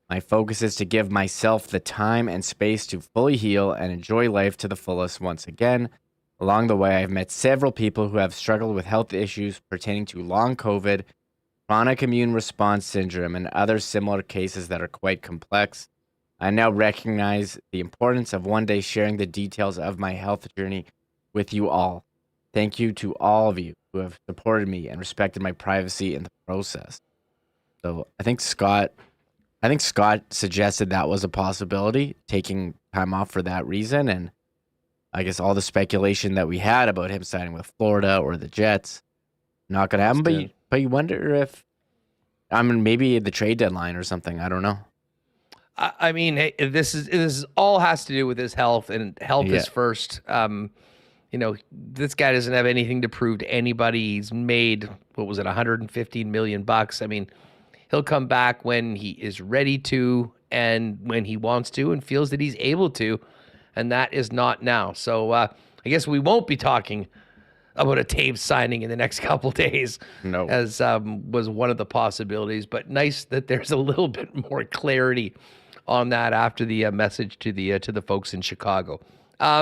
S3: My focus is to give myself the time and space to fully heal and enjoy life to the fullest once again. Along the way, I've met several people who have struggled with health issues pertaining to long COVID, chronic immune response syndrome, and other similar cases that are quite complex. I now recognize the importance of one day sharing the details of my health journey with you all. Thank you to all of you who have supported me and respected my privacy in the process. So I think Scott suggested that was a possibility, taking time off for that reason. And I guess all the speculation that we had about him signing with Florida or the Jets, not going to happen. But you wonder if, maybe the trade deadline or something. I don't know.
S2: I mean, hey, this is all has to do with his health, and health is first. This guy doesn't have anything to prove to anybody. He's made, $115 million. I mean, he'll come back when he is ready to and when he wants to and feels that he's able to, and that is not now. So I guess we won't be talking about a Toews signing in the next couple days, as was one of the possibilities. But nice that there's a little bit more clarity on that after the message to the folks in Chicago.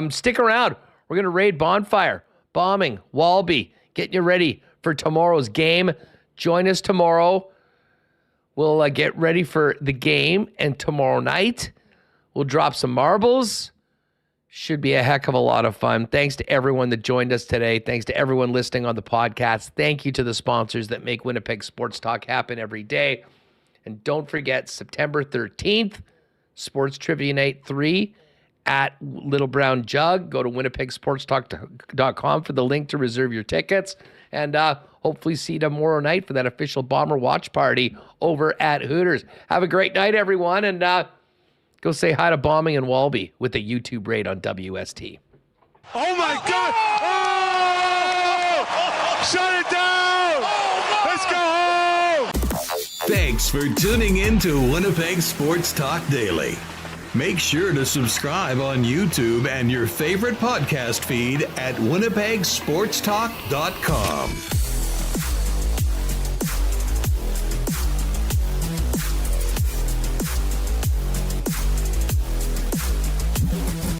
S2: Stick around. We're going to raid Bonfire, Bombing, Walby, getting you ready for tomorrow's game. Join us tomorrow. We'll get ready for the game, and tomorrow night we'll drop some marbles. Should be a heck of a lot of fun. Thanks to everyone that joined us today. Thanks to everyone listening on the podcast. Thank you to the sponsors that make Winnipeg Sports Talk happen every day. And don't forget, September 13th, Sports Trivia Night 3 at Little Brown Jug. Go to winnipegsportstalk.com for the link to reserve your tickets. And hopefully see you tomorrow night for that official Bomber watch party over at Hooters. Have a great night, everyone. And go say hi to Bombing and Walby with the YouTube raid on WST.
S8: Oh, my God. Oh! Shut it down. Let's go home.
S1: Thanks for tuning in to Winnipeg Sports Talk Daily. Make sure to subscribe on YouTube and your favorite podcast feed at winnipegsportstalk.com.